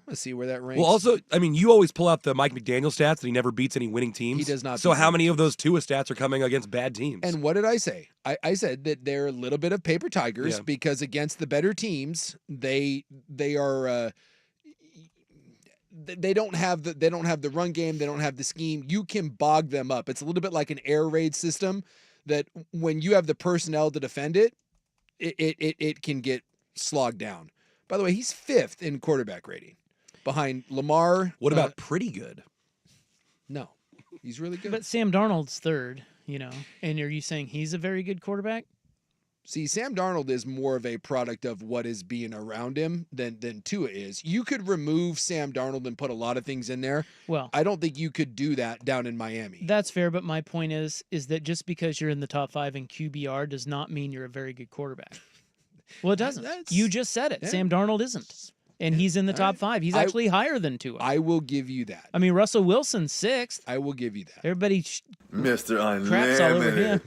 Let's see where that ranks. Well, also, I mean, you always pull out the Mike McDaniel stats that he never beats any winning teams. He does not So beat how them. many of those Tua stats are coming against bad teams? And what did I say? I said that they're a little bit of paper tigers Yeah. because against the better teams, they are. They don't have the run game. They don't have the scheme. You can bog them up. It's a little bit like an air raid system that when you have the personnel to defend it, it can get slogged down. By the way, he's 5th in quarterback rating, behind Lamar. What about pretty good? No, he's really good. But Sam Darnold's third. You know, and are you saying he's a very good quarterback? See, Sam Darnold is more of a product of what is being around him than Tua is. You could remove Sam Darnold and put a lot of things in there. Well, I don't think you could do that down in Miami. That's fair, but my point is that just because you're in the top 5 in QBR does not mean you're a very good quarterback. Well, it doesn't. You just said it. Yeah. Sam Darnold isn't. And he's in the top 5. He's actually higher than Tua. I will give you that. I mean, Russell Wilson's 6th. I will give you that. Everybody Mr. craps all over him.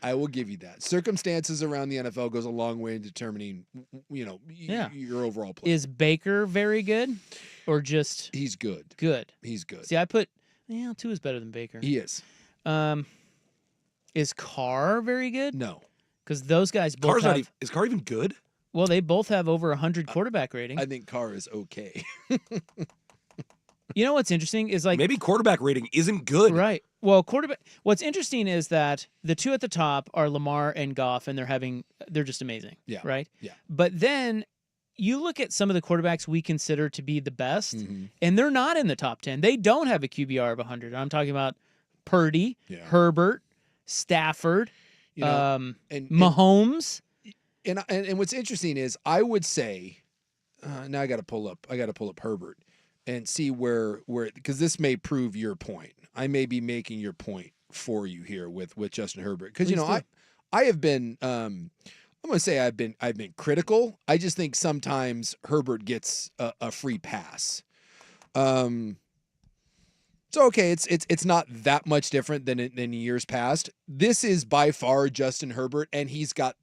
I will give you that. Circumstances around the NFL goes a long way in determining, your overall play. Is Baker very good or just He's good. Good. He's good. See, I put Tua is better than Baker. He is. Is Carr very good? No. Because those guys both have... Is Carr even good? Well, they both have over 100 quarterback rating. I think Carr is okay. You know what's interesting is maybe quarterback rating isn't good. Right. Well, quarterback. What's interesting is that the two at the top are Lamar and Goff, and they're just amazing. Yeah. Right. Yeah. But then you look at some of the quarterbacks we consider to be the best, and they're not in the top 10. They don't have a QBR of 100. I'm talking about Purdy, Herbert, Stafford, and Mahomes. And what's interesting is I would say, now I got to pull up Herbert and see where because this may prove your point. I may be making your point for you here with Justin Herbert because I have been I'm gonna say I've been critical. I just think sometimes Herbert gets a free pass. So okay, it's not that much different than in years past. This is by far Justin Herbert, and he's got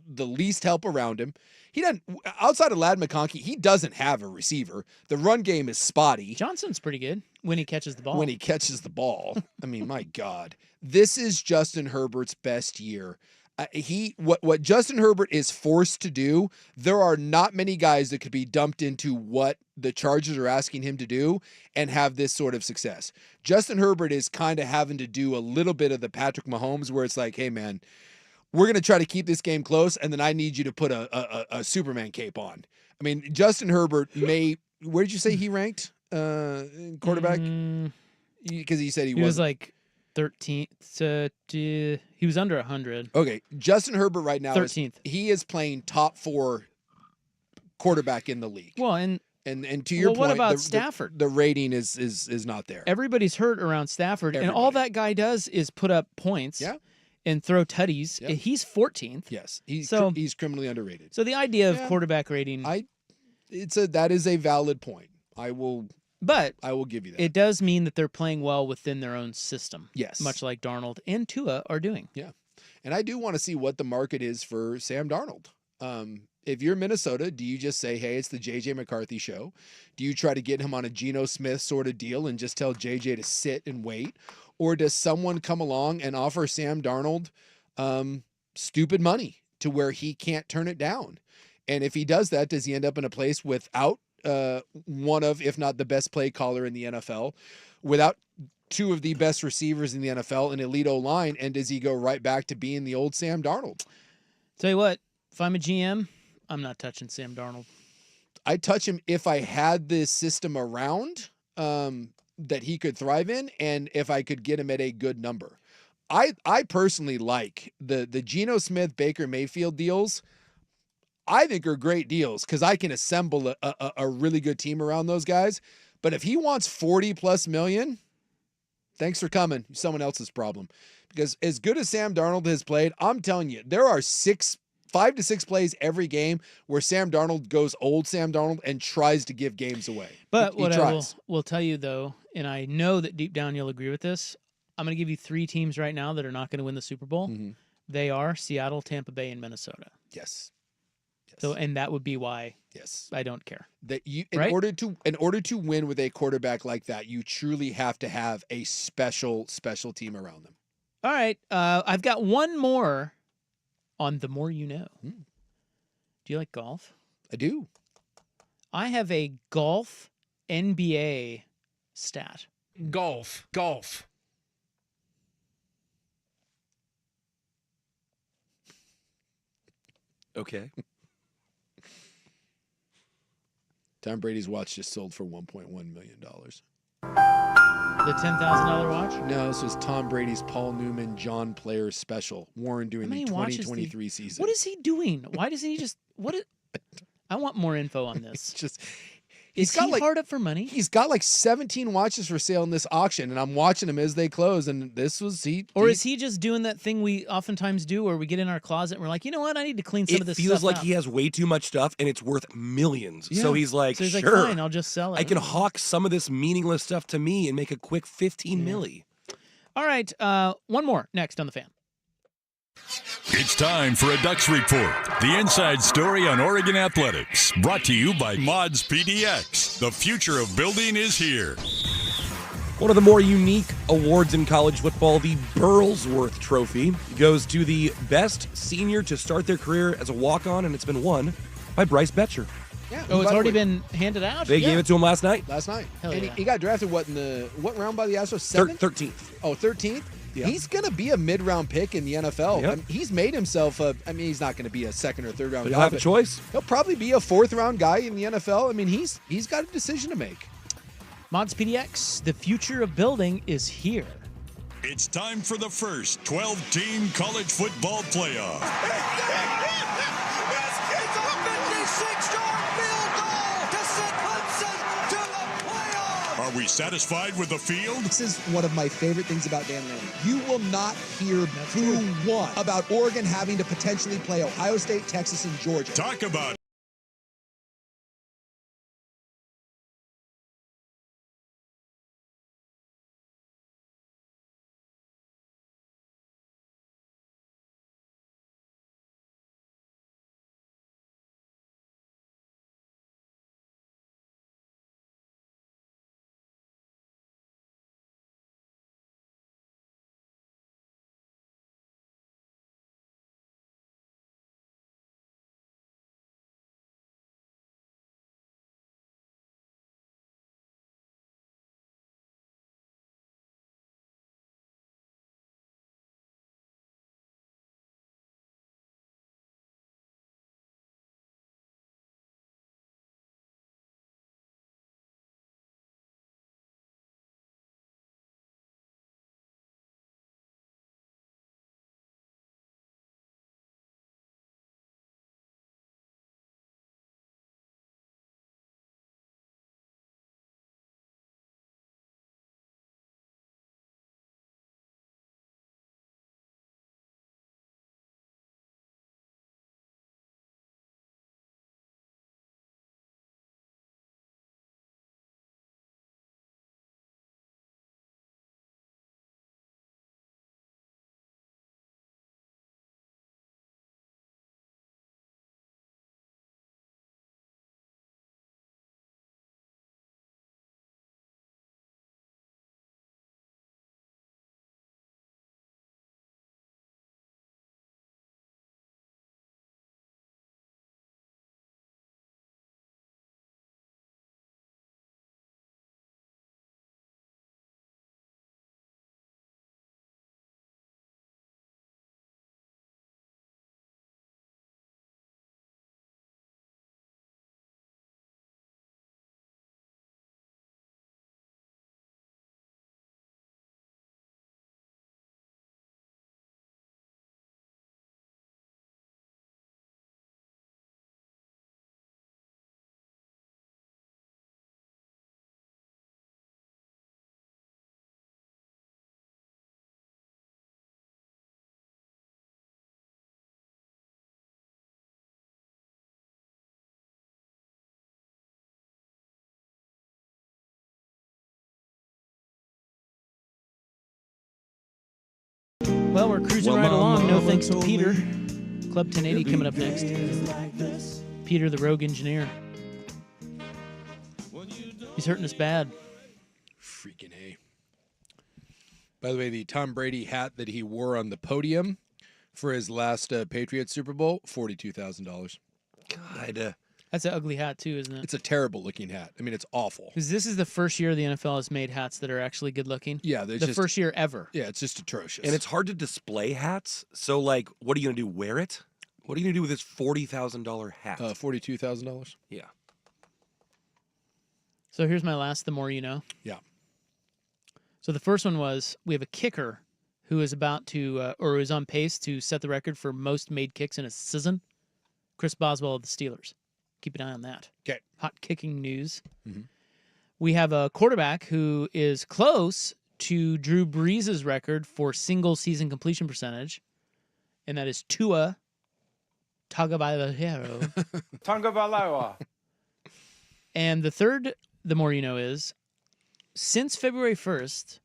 the least help around him. He doesn't, outside of Ladd McConkey, he doesn't have a receiver. The run game is spotty. Johnson's pretty good when he catches the ball. I mean, my God, this is Justin Herbert's best year. What Justin Herbert is forced to do, there are not many guys that could be dumped into what the Chargers are asking him to do and have this sort of success. Justin Herbert is kind of having to do a little bit of the Patrick Mahomes where it's like, hey man, we're going to try to keep this game close, and then I need you to put a Superman cape on. I mean, Justin Herbert where did you say he ranked quarterback? Because he said he was like 13th. He was under 100. Okay, Justin Herbert right now 13th. He is playing top 4 quarterback in the league. Well, and to your point, what about Stafford? The rating is not there. Everybody's hurt around Stafford, and all that guy does is put up points. Yeah. And throw tutties. Yep. He's 14th. Yes, he's criminally underrated. So the idea of quarterback rating, that is a valid point. I will give you that. It does mean that they're playing well within their own system. Yes, much like Darnold and Tua are doing. Yeah, and I do want to see what the market is for Sam Darnold. If you're Minnesota, do you just say, hey, it's the JJ McCarthy show? Do you try to get him on a Geno Smith sort of deal and just tell JJ to sit and wait? Or does someone come along and offer Sam Darnold stupid money to where he can't turn it down? And if he does that, does he end up in a place without one of, if not the best play caller in the NFL, without 2 of the best receivers in the NFL, an elite O-line, and does he go right back to being the old Sam Darnold? Tell you what, if I'm a GM, I'm not touching Sam Darnold. I'd touch him if I had this system around that he could thrive in, and if I could get him at a good number. I personally like the Geno Smith, Baker Mayfield deals. I think are great deals because I can assemble a really good team around those guys. But if he wants 40+ million, thanks for coming. Someone else's problem. Because as good as Sam Darnold has played, I'm telling you, there are 5 to 6 plays every game where Sam Darnold goes old Sam Darnold and tries to give games away. But what I will tell you, though, and I know that deep down you'll agree with this, I'm going to give you 3 teams right now that are not going to win the Super Bowl. Mm-hmm. They are Seattle, Tampa Bay, and Minnesota. Yes. So, and that would be why I don't care. That in order to win with a quarterback like that, you truly have to have a special team around them. All right. I've got one more on The More You Know. Do you like golf? I do. I have a golf NBA stat. Golf. Okay. Tom Brady's watch just sold for $1.1 million. The $10,000 watch? No, this was Tom Brady's Paul Newman John Player special worn during the many watches 2023 season. What is he doing? Why doesn't he just I want more info on this. He's got like hard up for money? He's got like 17 watches for sale in this auction, and I'm watching them as they close. And this was is he just doing that thing we oftentimes do, where we get in our closet and we're like, you know what, I need to clean some of this stuff. It feels like up. he has way too much stuff, and it's worth millions. Yeah. So he's like, like, sure, fine, I'll just sell it. I can hawk some of this meaningless stuff to me and make a quick 15 milli. All right, one more next on The Fan. It's time for a Ducks Report, the inside story on Oregon athletics. Brought to you by Mods PDX. The future of building is here. One of the more unique awards in college football, the Burlsworth Trophy, goes to the best senior to start their career as a walk-on, and it's been won by Bryce Betcher. Yeah. Oh, it's already been handed out? They gave it to him last night. Hell and yeah. he got drafted, what round by the Astros? 7th? 13th. Oh, 13th? Yeah. He's going to be a mid-round pick in the NFL. Yep. I mean, he's made himself he's not going to be a second or third round But guy. he'll have a choice. He'll probably be a fourth round guy in the NFL. I mean, he's got a decision to make. Mods PDX, the future of building is here. It's time for the first 12-team college football playoff. It's a 56-yard field goal to send Clemson to the playoffs. Are we satisfied with the field? This is one of my favorite things about Dan Lanning. You will not hear boo one about Oregon having to potentially play Ohio State, Texas, and Georgia. Talk about it. Well, we're cruising right along. No thanks to Peter. Club 1080 coming up next. Peter, the rogue engineer. He's hurting us bad. Freaking A. By the way, the Tom Brady hat that he wore on the podium for his last Patriots Super Bowl, $42,000. God. That's an ugly hat, too, isn't it? It's a terrible looking hat. I mean, it's awful. Because this is the first year the NFL has made hats that are actually good looking. Yeah. The first year ever. Yeah, it's just atrocious. And it's hard to display hats. So, like, what are you going to do? Wear it? What are you going to do with this $40,000 hat? $42,000? Yeah. So here's my last, the more you know. Yeah. So the first one was we have a kicker who is about to, or is on pace to set the record for most made kicks in a season. Chris Boswell of the Steelers. Keep an eye on that. Okay. Hot kicking news. Mm-hmm. We have a quarterback who is close to Drew Brees' record for single season completion percentage, and that is Tua Tagovailoa. Tagovailoa. And the third, the more you know, is since February 1st,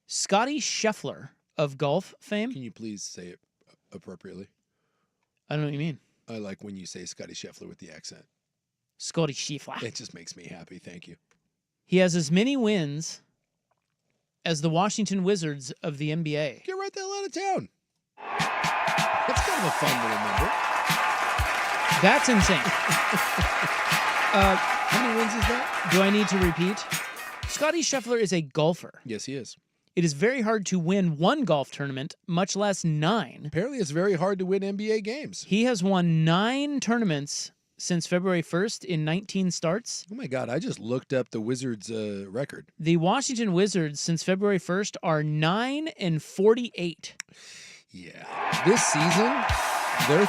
Scotty Scheffler of golf fame. Can you please say it appropriately? I don't know what you mean. I like when you say Scotty Scheffler with the accent. Scotty Scheffler. It just makes me happy. Thank you. He has as many wins as the Washington Wizards of the NBA. Get right the hell out of town. That's kind of a fun little number. That's insane. How many wins is that? Do I need to repeat? Scotty Scheffler is a golfer. Yes, he is. It is very hard to win one golf tournament, much less 9. Apparently, it's very hard to win NBA games. He has won 9 tournaments since February 1st in 19 starts. Oh my God, I just looked up the Wizards' record. The Washington Wizards since February 1st are 9-48. Yeah. This season, they're 3-19.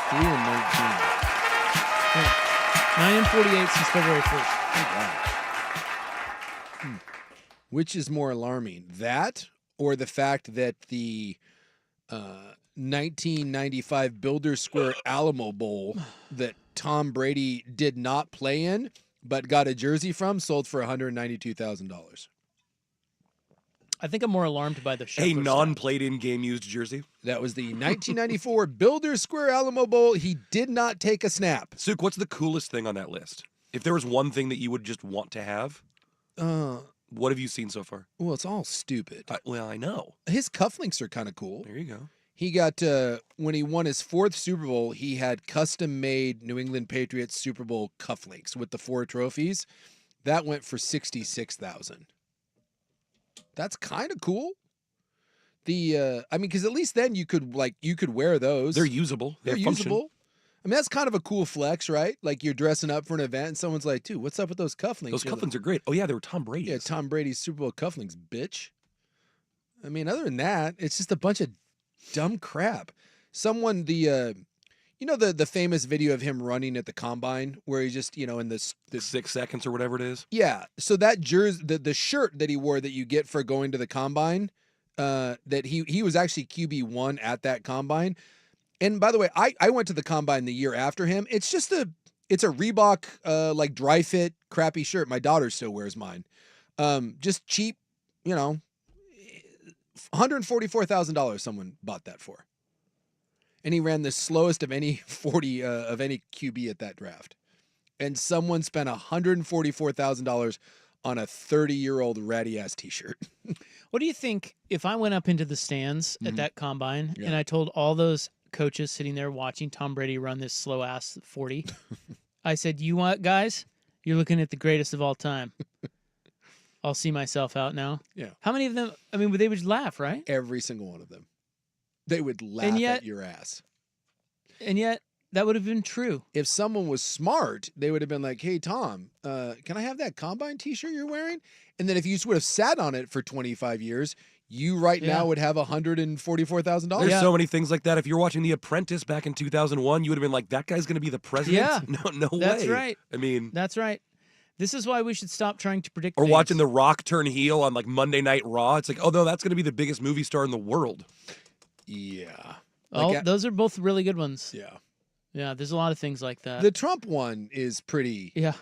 Yeah. 9-48 since February 1st. Oh, wow. Which is more alarming, that or the fact that the 1995 Builders Square Alamo Bowl that Tom Brady did not play in but got a jersey from sold for $192,000? I think I'm more alarmed by the A non-played-in game-used jersey. That was the 1994 Builders Square Alamo Bowl. He did not take a snap. Suk, what's the coolest thing on that list? If there was one thing that you would just want to have, what have you seen so far? Well, it's all stupid. Well, I know. His cufflinks are kind of cool. There you go. He got, when he won his 4th Super Bowl, he had custom-made New England Patriots Super Bowl cufflinks with the 4 trophies. That went for $66,000. That's kind of cool. I mean, because at least then you could wear those. They're usable. They're usable. I mean, that's kind of a cool flex, right? Like you're dressing up for an event and someone's like, dude, what's up with those cufflinks? Those cufflinks are great. Oh, yeah, they were Tom Brady's. Yeah, Tom Brady's Super Bowl cufflinks, bitch. I mean, other than that, it's just a bunch of dumb crap. Someone, the famous video of him running at the combine where he just, in the 6 seconds or whatever it is. Yeah. So that jersey, the shirt that he wore that you get for going to the combine, that he was actually QB1 at that combine. And by the way, I went to the combine the year after him. It's just it's a Reebok like dry fit crappy shirt. My daughter still wears mine. Just cheap, $144,000 someone bought that for. And he ran the slowest of any 40 of any QB at that draft. And someone spent $144,000 on a 30-year-old ratty ass t-shirt. What do you think if I went up into the stands at that combine and I told all those coaches sitting there watching Tom Brady run this slow ass 40, I said, "You what, guys? You're looking at the greatest of all time." I'll see myself out now. Yeah. How many of them? I mean, they would laugh, right? Every single one of them. They would laugh at your ass. And yet, that would have been true. If someone was smart, they would have been like, "Hey, Tom, can I have that combine t-shirt you're wearing?" And then if you would have sat on it for 25 years, you now would have $144,000. There's so many things like that. If you're watching The Apprentice back in 2001, you would have been like, that guy's going to be the president? Yeah. No way. That's right. I mean. That's right. This is why we should stop trying to predict Or things. watching The Rock turn heel on like Monday Night Raw. It's like, oh no, that's going to be the biggest movie star in the world. Yeah. Those are both really good ones. Yeah. Yeah, there's a lot of things like that. The Trump one is pretty. Yeah.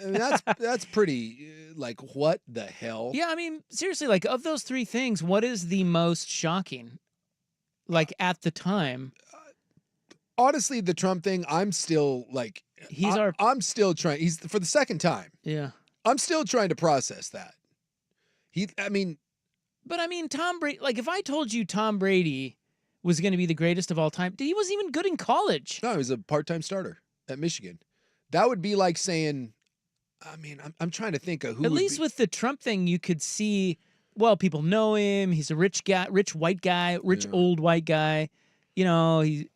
I mean, that's pretty, like, what the hell? Yeah, I mean, seriously, like, of those 3 things, what is the most shocking? Like, at the time? Honestly, the Trump thing, I'm still, like... I'm still trying... He's for the second time. Yeah. I'm still trying to process that. But, I mean, Tom Brady... Like, if I told you Tom Brady was going to be the greatest of all time, he wasn't even good in college. No, he was a part-time starter at Michigan. That would be like saying... I mean, I'm trying to think of who. At least with the Trump thing, you could see, well, people know him. He's a rich guy, rich white guy, old white guy. I mean.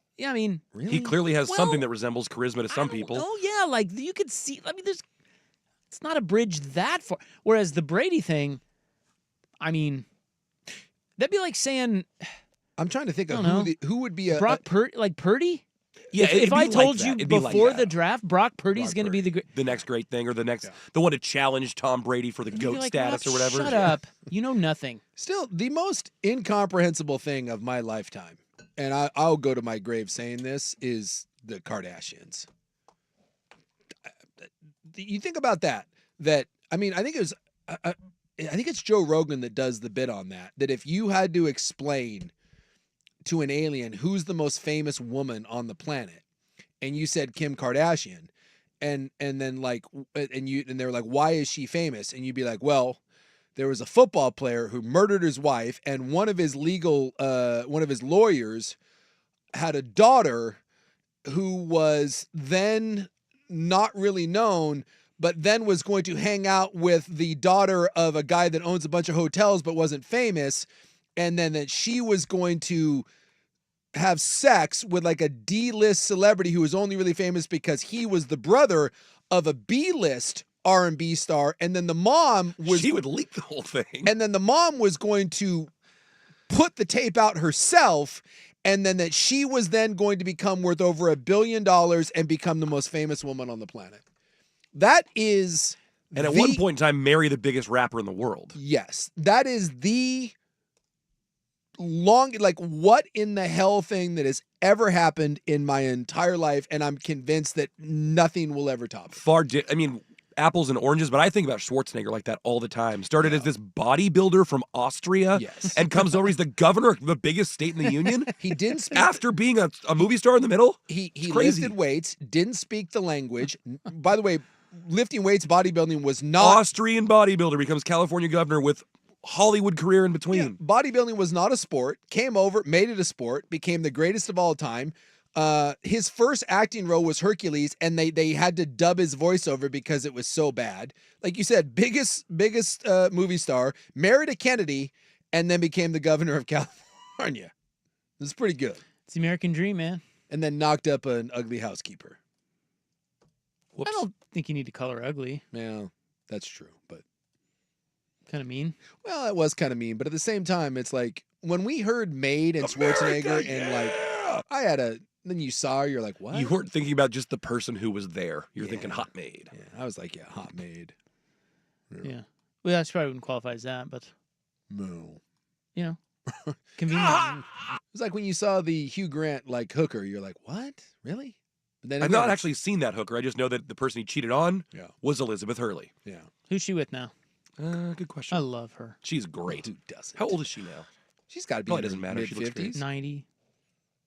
Really? He clearly has something that resembles charisma to some people. Oh, yeah. Like, you could see, I mean, it's not a bridge that far. Whereas the Brady thing, I mean, that'd be like saying. I'm trying to think I of don't know. who would be a Brock Purdy, like Purdy. Yeah, if I told you it'd be like before that. the draft, Brock Purdy's going to be the next great thing, or the one to challenge Tom Brady for the You'd be GOAT like, status or "Rob, whatever. Shut up. You know nothing. Still, the most incomprehensible thing of my lifetime, and I'll go to my grave saying this, is the Kardashians. You think about that. I mean, I think it was. I think it's Joe Rogan that does the bit on that. That if you had to explain to an alien who's the most famous woman on the planet, and you said Kim Kardashian, and then like and they're like, why is she famous? And you'd be like, well, there was a football player who murdered his wife, and one of his lawyers had a daughter who was then not really known, but then was going to hang out with the daughter of a guy that owns a bunch of hotels but wasn't famous, and then that she was going to have sex with like a D-list celebrity who was only really famous because he was the brother of a B-list R&B star, and then the mom was... She would leak the whole thing. And then the mom was going to put the tape out herself, and then that she was then going to become worth over $1 billion and become the most famous woman on the planet. That is... And at one point in time, marry the biggest rapper in the world. Yes. That is the what in the hell thing that has ever happened in my entire life, and I'm convinced that nothing will ever top it. I mean, apples and oranges, but I think about Schwarzenegger like that all the time. Started as this bodybuilder from Austria, and comes over. He's the governor of the biggest state in the union. He didn't speak after being a movie star in the middle. He lifted weights, didn't speak the language. By the way, lifting weights, bodybuilding was not... Austrian bodybuilder becomes California governor with Hollywood career in between. Yeah, bodybuilding was not a sport. Came over, made it a sport, became the greatest of all time. His first acting role was Hercules, and they had to dub his voiceover because it was so bad. Like you said, biggest movie star, married a Kennedy, and then became the governor of California. It was pretty good. It's the American dream, man. And then knocked up an ugly housekeeper. I don't think you need to color ugly. Yeah, that's true, but kind of mean. Well, it was kind of mean, but at the same time, it's like when we heard Maid and Schwarzenegger and like then you saw her, you're like, what? You weren't thinking about just the person who was there. You're thinking hot maid. Yeah, I was like, hot maid. Yeah. Well, that's probably wouldn't qualify as that, but no. You know, convenient. It's like when you saw the Hugh Grant like hooker, you're like, what? Really? But then I've not actually seen that hooker. I just know that the person he cheated on was Elizabeth Hurley. Yeah. Who's she with now? Good question. I love her. She's great. Who doesn't? How old is she now? She's got to be Probably doesn't matter. She looks great. mid-50s. 90.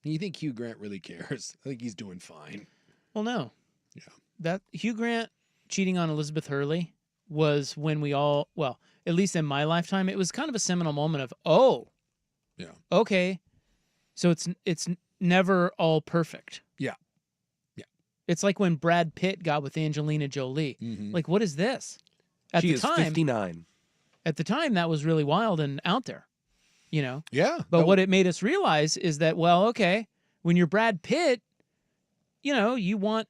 You think Hugh Grant really cares? I think he's doing fine. Well, no. Yeah. That Hugh Grant cheating on Elizabeth Hurley was when we all, well, at least in my lifetime, it was kind of a seminal moment of, okay, so it's never all perfect. Yeah. It's like when Brad Pitt got with Angelina Jolie. Mm-hmm. Like, what is this? At She the is time, 59. At the time, that was really wild and out there, you know? Yeah. But what it made us realize is that, well, okay, when you're Brad Pitt, you know, you want,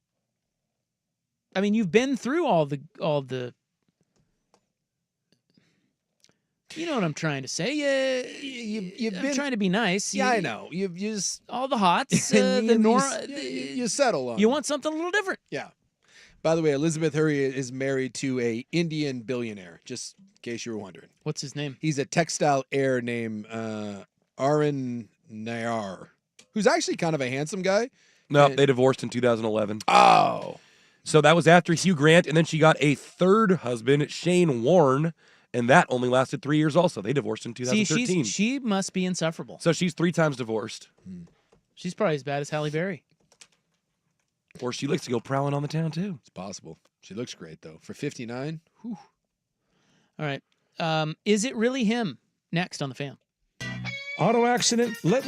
I mean, you've been through all the, you know what I'm trying to say? You've I'm been trying to be nice. Yeah, I know. You've just all the hots, you settle on. You want something a little different. Yeah. By the way, Elizabeth Hurley is married to a Indian billionaire, just in case you were wondering. What's his name? He's a textile heir named Arun Nayar, who's actually kind of a handsome guy. No, they divorced in 2011. Oh. So that was after Hugh Grant, and then she got a third husband, Shane Warne, and that only lasted 3 years also. They divorced in 2013. See, she must be insufferable. So she's 3 times divorced. She's probably as bad as Halle Berry. Or she likes to go prowling on the town, too. It's possible. She looks great, though. For 59, whew. All right. Is it really him? Next on The Fan. Auto accident, let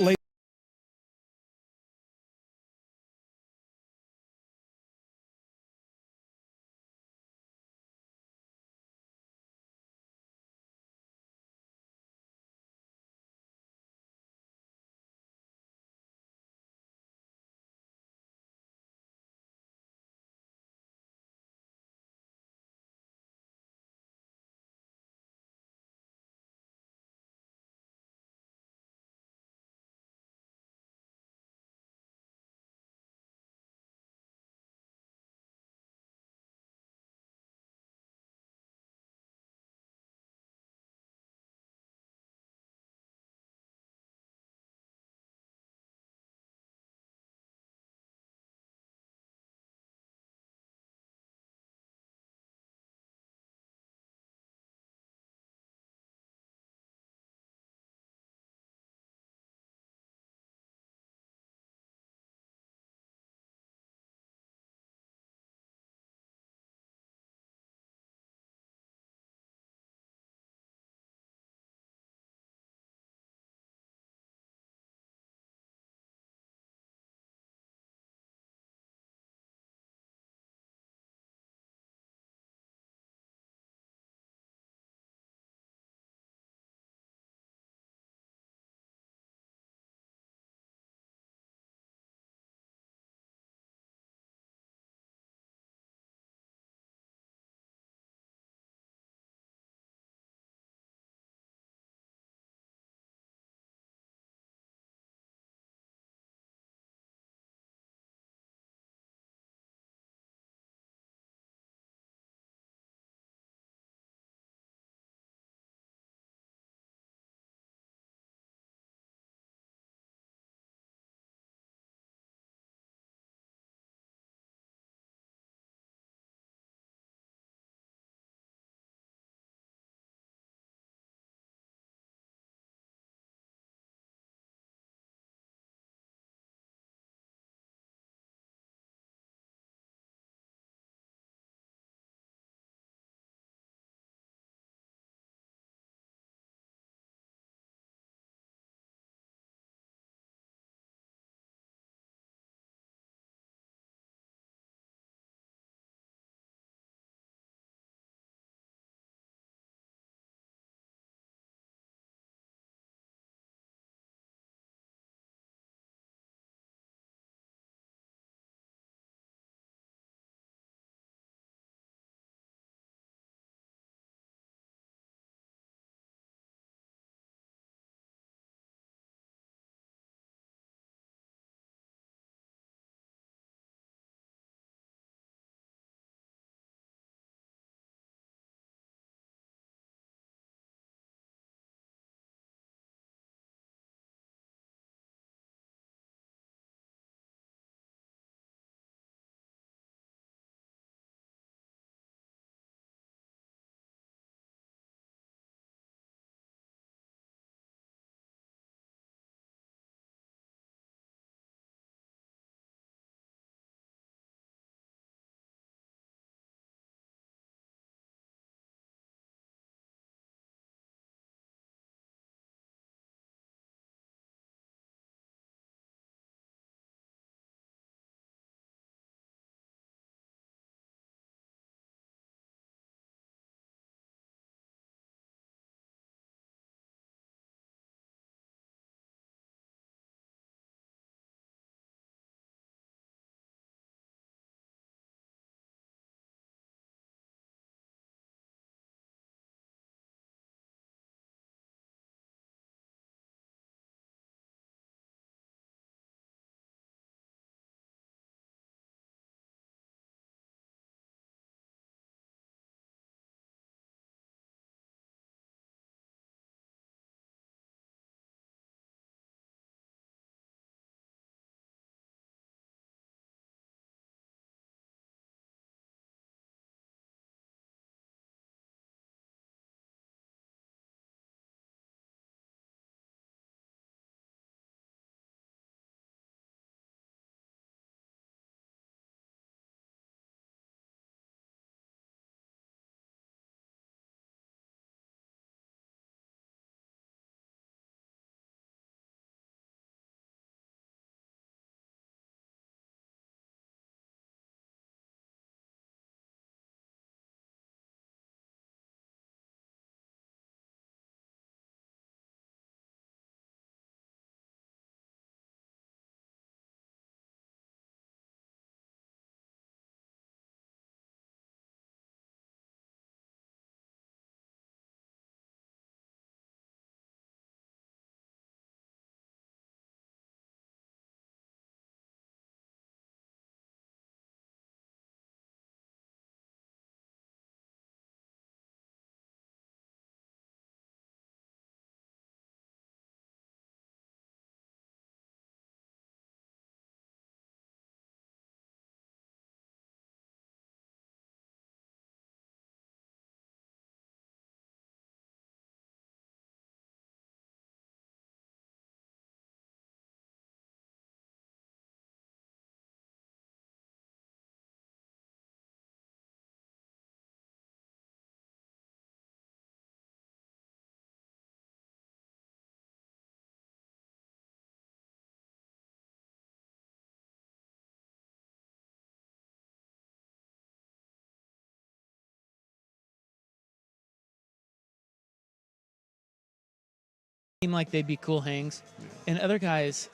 seem like they'd be cool hangs, and other guys,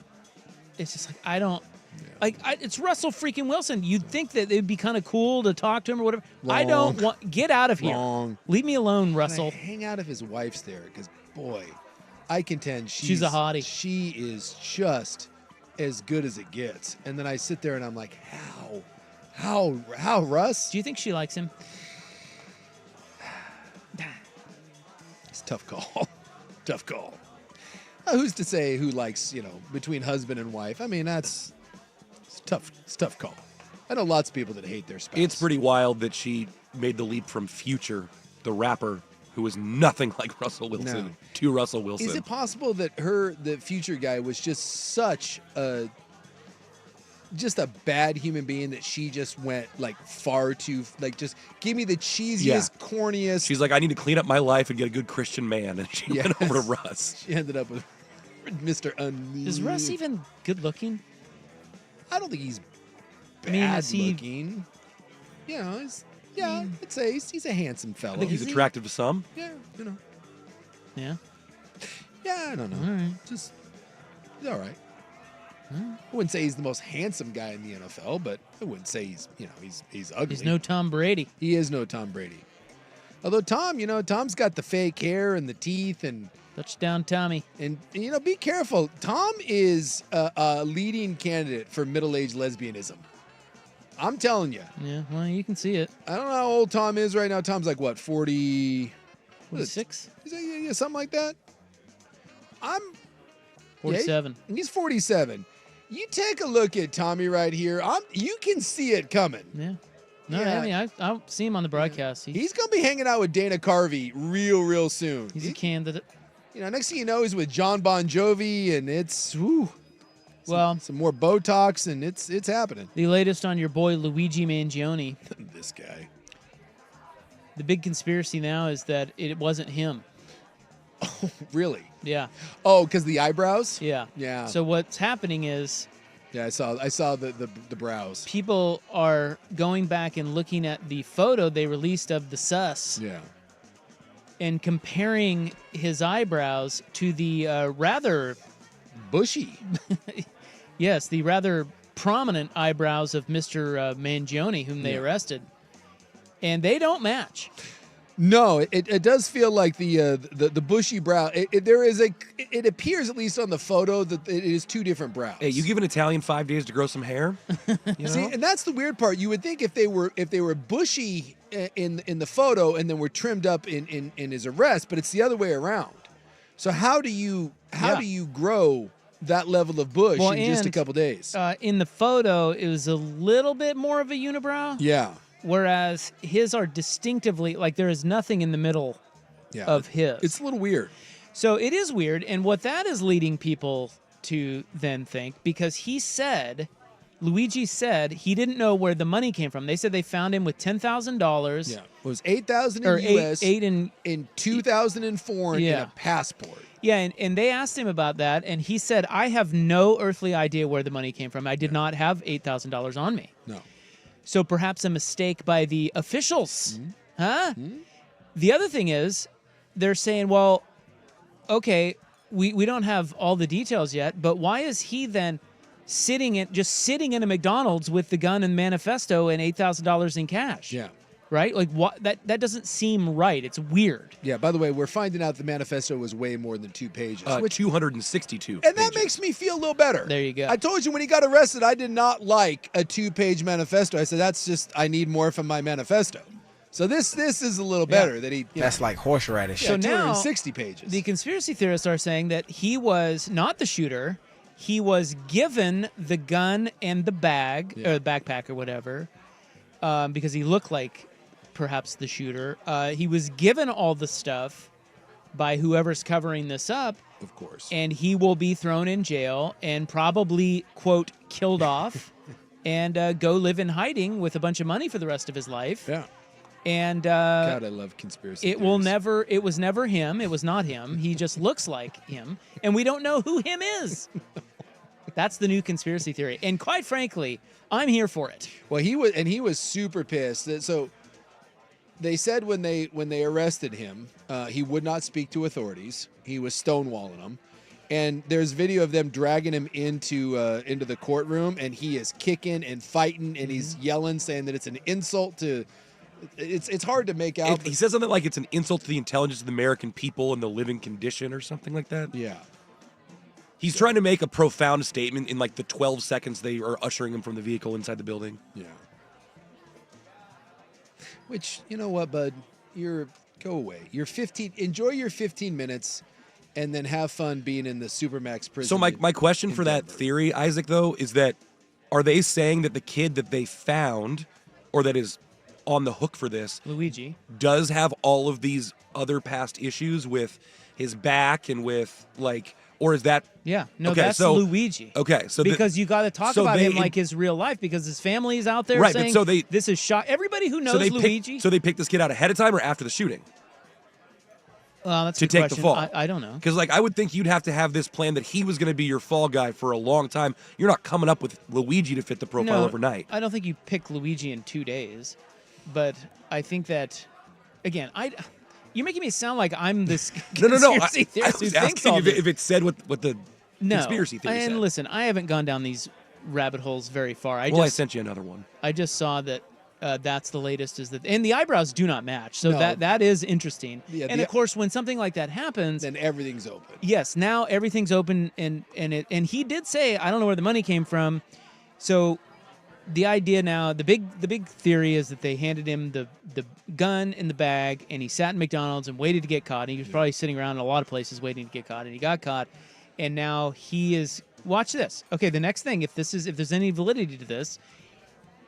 it's just like I don't. It's Russell freaking Wilson. You'd think that it'd be kind of cool to talk to him or whatever. I don't want. Get out of here. Wrong. Leave me alone, And Russell. I hang out if his wife's there, because boy, I contend She's a hottie. She is just as good as it gets. And then I sit there and I'm like, how, Russ? Do you think she likes him? It's a tough call. Tough call. Who's to say who likes, between husband and wife? I mean, it's tough. It's a tough call. I know lots of people that hate their spouse. It's pretty wild that she made the leap from Future, the rapper, who was nothing like Russell Wilson, to Russell Wilson. Is it possible that the Future guy was just such a bad human being that she just went like far too, like just give me the cheesiest, corniest. She's like, I need to clean up my life and get a good Christian man. And she went over to Russ. She ended up with Mr. Unleashed. Is Russ even good looking? I don't think he's bad looking. I'd say he's a handsome fellow. I think he's attractive to some. Yeah, Yeah. Yeah, I don't know. All right. Just he's all right. I wouldn't say he's the most handsome guy in the NFL, but I wouldn't say he's ugly. He's no Tom Brady. He is no Tom Brady. Although Tom's got the fake hair and the teeth and touchdown Tommy. And be careful. Tom is a leading candidate for middle-aged lesbianism. I'm telling you. Yeah, well, you can see it. I don't know how old Tom is right now. Tom's like what, 40? 46? Yeah, something like that. I'm 47. Yeah, he's 47. You take a look at Tommy right here. You can see it coming. Yeah. No, I mean, I'll see him on the broadcast. He's going to be hanging out with Dana Carvey real soon. He's a candidate. Next thing you know, he's with John Bon Jovi, and it's some more Botox, and it's happening. The latest on your boy Luigi Mangione. This guy. The big conspiracy now is that it wasn't him. Oh, really? Yeah. Oh, because the eyebrows? Yeah. Yeah. So what's happening is... Yeah, I saw the brows. People are going back and looking at the photo they released of the sus. Yeah. And comparing his eyebrows to the rather... bushy. Yes, the rather prominent eyebrows of Mr. Mangione, whom they arrested. And they don't match. No, it does feel like the bushy brow. It appears, at least on the photo, that it is two different brows. Hey, you give an Italian 5 days to grow some hair? See, and that's the weird part. You would think if they were bushy in the photo and then were trimmed up in his arrest, but it's the other way around. So how do you grow that level of bush in just a couple days? In the photo, it was a little bit more of a unibrow. Yeah. Whereas his are distinctively, like there is nothing in the middle of his. It's a little weird. So it is weird. And what that is leading people to then think, because Luigi said he didn't know where the money came from. They said they found him with $10,000. Yeah. It was $8,000 in U.S. $8 in 2004 in a passport. Yeah, and they asked him about that, and he said, I have no earthly idea where the money came from. I did not have $8,000 on me. No. So perhaps a mistake by the officials. Huh? The other thing is, they're saying, well, okay, we don't have all the details yet, but why is he then sitting in a McDonald's with the gun and manifesto and $8,000 in cash? Yeah. Right? Like what? That doesn't seem right. It's weird. Yeah, by the way, we're finding out the manifesto was way more than 2 pages. 262 And that makes me feel a little better. There you go. I told you when he got arrested, I did not like a 2-page manifesto. I said, I need more from my manifesto. So this is a little better that he... That's like horseradish. Yeah, So now 260 pages. The conspiracy theorists are saying that he was not the shooter. He was given the gun and the bag, or the backpack or whatever, because he looked like perhaps the shooter. He was given all the stuff by whoever's covering this up. Of course. And he will be thrown in jail and probably, quote, killed off and go live in hiding with a bunch of money for the rest of his life. Yeah. And God, I love conspiracy it was never him. It was not him. He just looks like him. And we don't know who him is. That's the new conspiracy theory. And quite frankly, I'm here for it. Well, he was super pissed. So They said when they arrested him, he would not speak to authorities. He was stonewalling them. And there's video of them dragging him into the courtroom, and he is kicking and fighting, and he's yelling, saying that it's an insult to. It's hard to make out. He says something like it's an insult to the intelligence of the American people and the living condition, or something like that. Yeah. He's trying to make a profound statement in like the 12 seconds they are ushering him from the vehicle inside the building. Yeah. Which, you know what, bud? Go away. You're 15. Enjoy your 15 minutes. And then have fun being in the Supermax prison. So my question for that theory, Isaac, though, is that are they saying that the kid that they found or that is on the hook for this, Luigi, does have all of these other past issues with his back and with like, or is that? Yeah, no, okay, that's so, Luigi. Okay, so because you got to talk about him like his real life because his family is out there right, saying but this is shot. Everybody who knows Luigi. So they picked this kid out ahead of time or after the shooting? That's to a good take question. the fall. I don't know. Because like I would think you'd have to have this plan that he was going to be your fall guy for a long time. You're not coming up with Luigi to fit the profile overnight. I don't think you pick Luigi in 2 days, but I think that again, you're making me sound like I'm this conspiracy theorist who was thinks asking all this. if it said what the conspiracy theory and said. listen, I haven't gone down these rabbit holes very far. I sent you another one. I just saw that. That's the latest and the eyebrows do not match. So No. that is interesting. Yeah, and of course, when something like that happens, then everything's open. Yes, now everything's open and he did say, I don't know where the money came from. So the idea now, the big theory is that they handed him the gun in the bag and he sat in McDonald's and waited to get caught. And he was probably sitting around in a lot of places waiting to get caught and he got caught. And now he is watch this. Okay, the next thing, if there's any validity to this,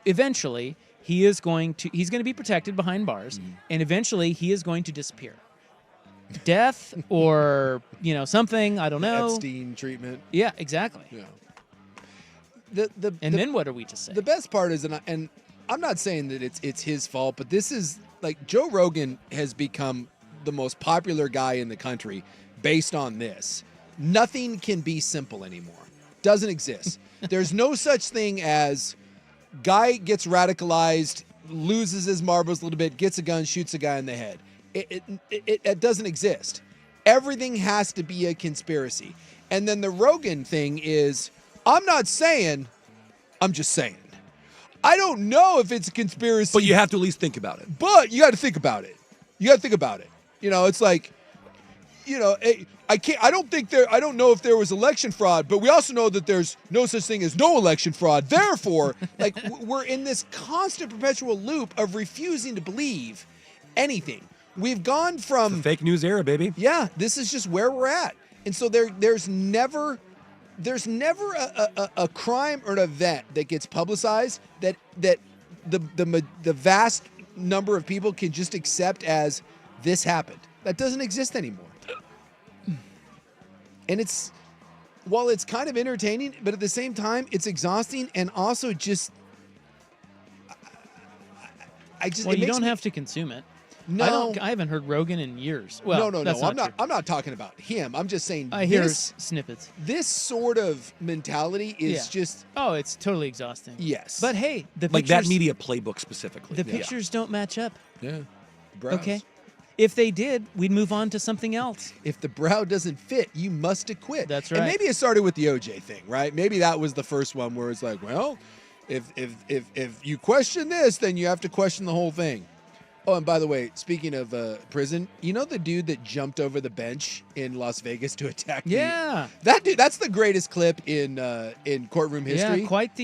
eventually he's going to be protected behind bars, and eventually he is going to disappear. Death or something, I don't know. Epstein treatment. Yeah, exactly. Yeah. Then what are we to say? The best part is, and I'm not saying that it's his fault, but this is like Joe Rogan has become the most popular guy in the country based on this. Nothing can be simple anymore. Doesn't exist. There's no such thing as guy gets radicalized, loses his marbles a little bit, gets a gun, shoots a guy in the head. It doesn't exist. Everything has to be a conspiracy. And then the Rogan thing is, I'm not saying, I'm just saying. I don't know if it's a conspiracy. But you have to at least think about it. But you got to think about it. It's like, I don't know if there was election fraud, but we also know that there's no such thing as no election fraud. Therefore, like we're in this constant perpetual loop of refusing to believe anything. We've gone from the fake news era, baby. Yeah, this is just where we're at. And so there's never a crime or an event that gets publicized that the vast number of people can just accept as this happened. That doesn't exist anymore. And while it's kind of entertaining, but at the same time, it's exhausting and also just, you don't have to consume it. No, I haven't heard Rogan in years. Well, no. That's I'm not talking about him. I'm just saying I hear snippets. This sort of mentality is just. Oh, it's totally exhausting. Yes, but hey, the like pictures, that media playbook specifically. The pictures don't match up. Yeah. Brows. Okay. If they did, we'd move on to something else. If the brow doesn't fit, you must acquit. That's right. And maybe it started with the OJ thing, right? Maybe that was the first one where it's like, well, if you question this, then you have to question the whole thing. Oh, and by the way, speaking of prison, you know the dude that jumped over the bench in Las Vegas to attack? Yeah, that dude. That's the greatest clip in courtroom history. Yeah, quite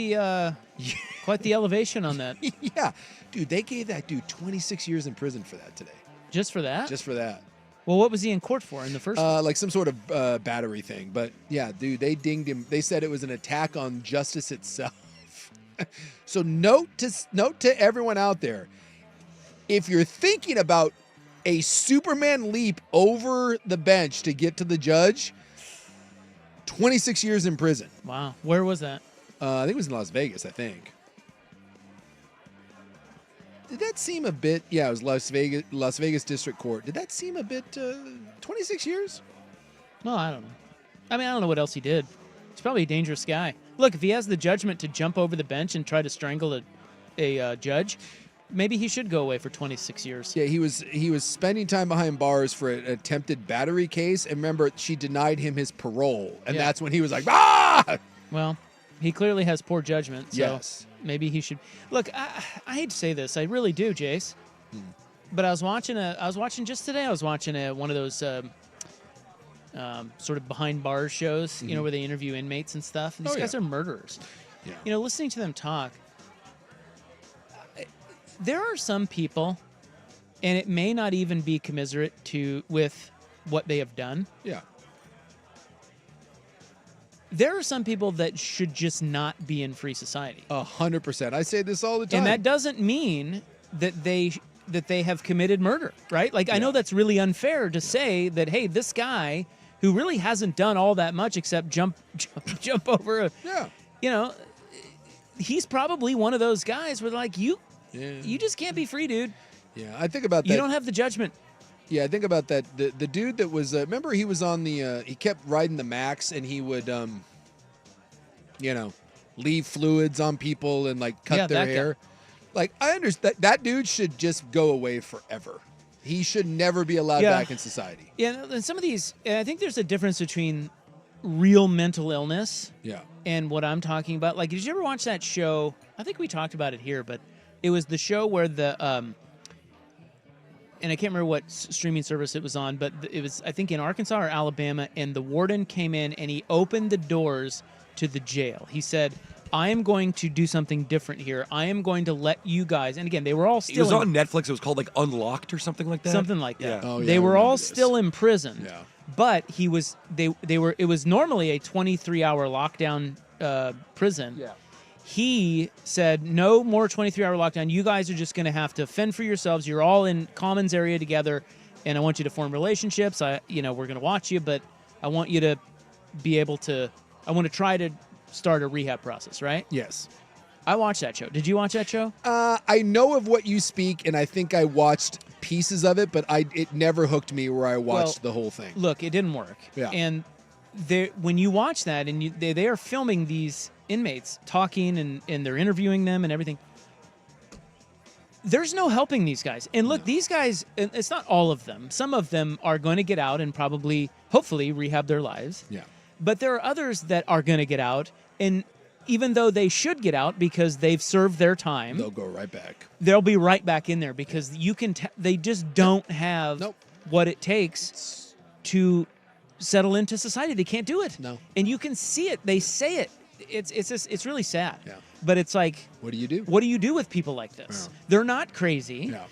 the elevation on that. Yeah, dude, they gave that dude 26 years in prison for that today. Just for that? Just for that. Well, what was he in court for in the first one? Like some sort of battery thing. But yeah, dude, they dinged him. They said it was an attack on justice itself. So note to everyone out there, if you're thinking about a Superman leap over the bench to get to the judge, 26 years in prison. Wow. Where was that? I think it was in Las Vegas, I think. Did that seem a bit... Yeah, it was Las Vegas District Court. Did that seem a bit... 26 years? No, I don't know. I mean, I don't know what else he did. He's probably a dangerous guy. Look, if he has the judgment to jump over the bench and try to strangle a judge, maybe he should go away for 26 years. Yeah, he was spending time behind bars for an attempted battery case, and remember, she denied him his parole, and that's when he was like, ah! Well, he clearly has poor judgment, so Yes. maybe he should. Look, I hate to say this, I really do, Jace. But I was watching just today. I was watching one of those sort of behind bars shows, you know, where they interview inmates and stuff. And these guys are murderers. Yeah. You know, listening to them talk, there are some people, and it may not even be commiserate with what they have done. Yeah. There are some people that should just not be in free society. 100%. I say this all the time. And that doesn't mean that they have committed murder, right? Like, I know that's really unfair to say that, hey, this guy who really hasn't done all that much except jump over a, you know, he's probably one of those guys where like, you just can't be free, dude. Yeah, I think about that. You don't have the judgment. Yeah, I think about that. The dude that was, remember he was on the, he kept riding the Max, and he would, you know, leave fluids on people and like cut their hair. Like, I understand that dude should just go away forever. He should never be allowed back in society. Yeah, and some of these, and I think there's a difference between real mental illness and what I'm talking about. Like, did you ever watch that show? I think we talked about it here, but it was the show where the, and I can't remember what streaming service it was on, but it was, I think, in Arkansas or Alabama, and the warden came in and he opened the doors to the jail. He said, I am going to do something different here. I am going to let you guys, and again, they were all still It was on Netflix. It was called like Unlocked or something like that. Something like that. Yeah. They were all still in prison. Yeah. But he was they were it was normally a 23-hour lockdown prison. Yeah. He said, no more 23-hour lockdown. You guys are just going to have to fend for yourselves. You're all in commons area together, and I want you to form relationships. We're going to watch you, but I want you to be able to, I want to try to start a rehab process, right? Yes. I watched that show. Did you watch that show? I know of what you speak, and I think I watched pieces of it, but it never hooked me where I watched the whole thing. Look, it didn't work. Yeah. And when you watch that, and they are filming these inmates talking, and they're interviewing them and everything, there's no helping these guys. And look, these guys, it's not all of them. Some of them are going to get out and probably, hopefully, rehab their lives. Yeah. But there are others that are going to get out, and even though they should get out because they've served their time, they'll go right back. They'll be right back in there because you can. They just don't have what it takes to settle into society. They can't do it. No, and you can see it. They say it. It's really sad. Yeah. But it's like, what do you do? What do you do with people like this? Yeah. They're not crazy. No.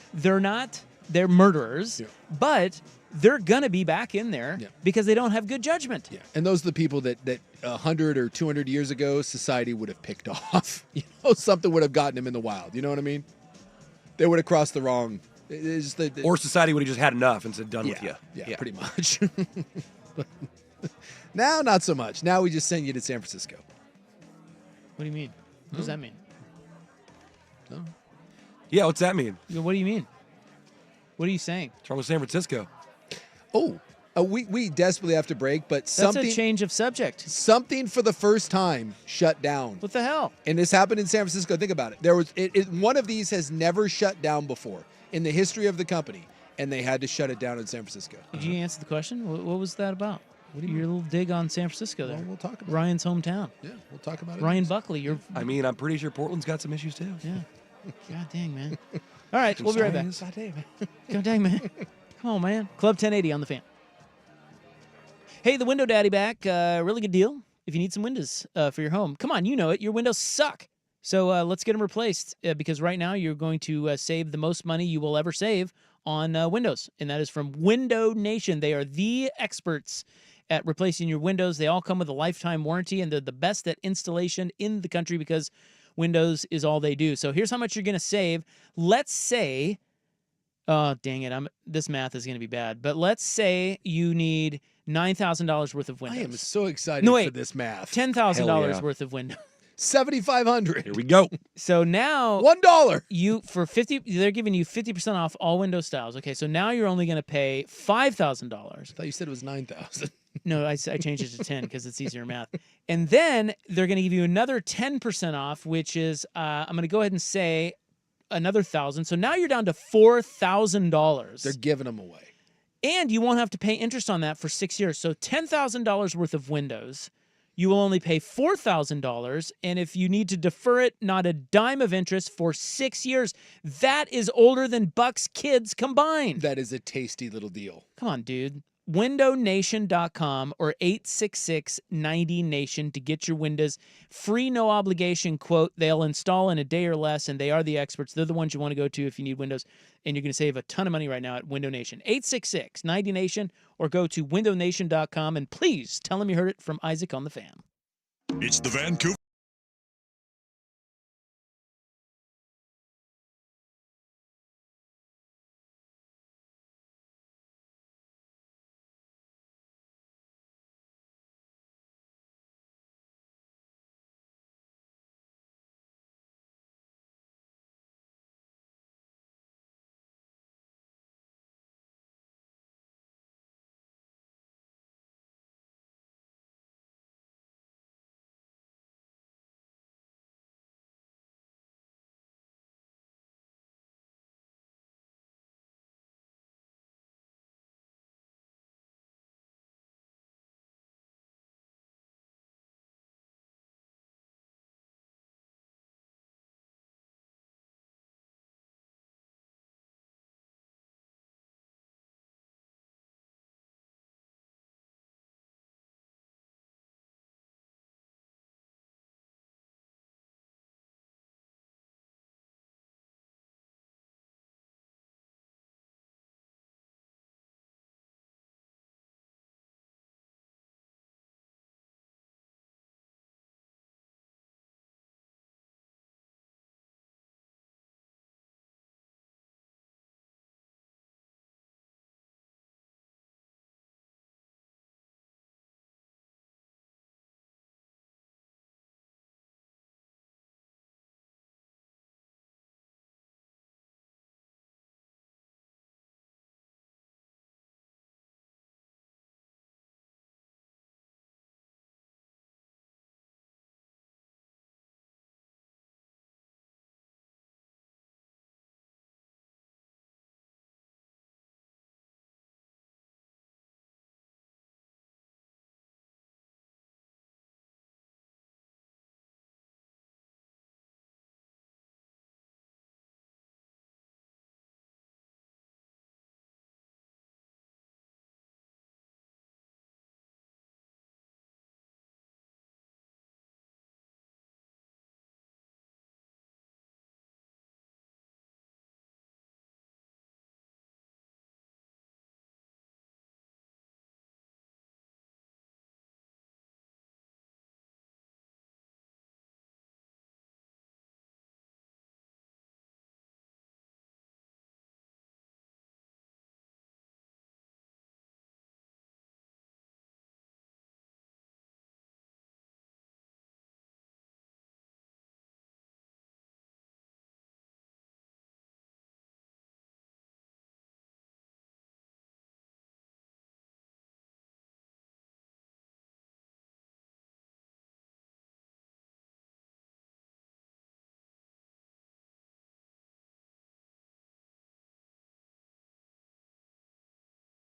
They're murderers. Yeah. But they're gonna be back in there because they don't have good judgment. Yeah, and those are the people that 100 or 200 years ago society would have picked off. Something would have gotten them in the wild. You know what I mean? They would have crossed the wrong. Or society would have just had enough and said, "Done with you." Yeah, pretty much. But now, not so much. Now we just send you to San Francisco. What do you mean? What does that mean? No. Yeah, what's that mean? What do you mean? What are you saying? What's wrong with San Francisco? Oh, we desperately have to break, but something. That's a change of subject. Something for the first time shut down. What the hell? And this happened in San Francisco. Think about it. There was one of these has never shut down before in the history of the company, and they had to shut it down in San Francisco. Did you answer the question? What was that about? What your little dig on San Francisco there? Well, we'll talk about Ryan's hometown. Yeah, we'll talk about it. Ryan Buckley, I mean, I'm pretty sure Portland's got some issues too. Yeah. God dang, man. All right, we'll be right back. God dang, man. God dang, man. Come on, man. Club 1080 on the Fan. Hey, the Window Daddy back. Really good deal if you need some windows for your home. Come on, you know it. Your windows suck. So let's get them replaced because right now you're going to save the most money you will ever save on windows. And that is from Window Nation. They are the experts at replacing your windows. They all come with a lifetime warranty, and they're the best at installation in the country because Windows is all they do. So here's how much you're going to save. Let's say, oh, dang it, this math is going to be bad, but let's say you need $9,000 worth of windows. I am so excited for this math. $10,000 worth of windows. $7,500. Here we go. So now $1. They're giving you 50% off all window styles. Okay, so now you're only going to pay $5,000. I thought you said it was $9,000. No, I changed it to 10 because it's easier math. And then they're going to give you another 10% off, which is I'm going to go ahead and say another $1,000. So now you're down to $4,000. They're giving them away. And you won't have to pay interest on that for 6 years. So $10,000 worth of windows, you will only pay $4,000. And if you need to defer it, not a dime of interest for 6 years. That is older than Buck's kids combined. That is a tasty little deal. Come on, dude. WindowNation.com or 866-90-NATION to get your windows free, no obligation quote. They'll install in a day or less, and they are the experts. They're the ones you want to go to if you need windows, and you're going to save a ton of money right now at Window Nation. 866-90-NATION or go to WindowNation.com, and please tell them you heard it from Isaac on the Fan. It's the Vancouver.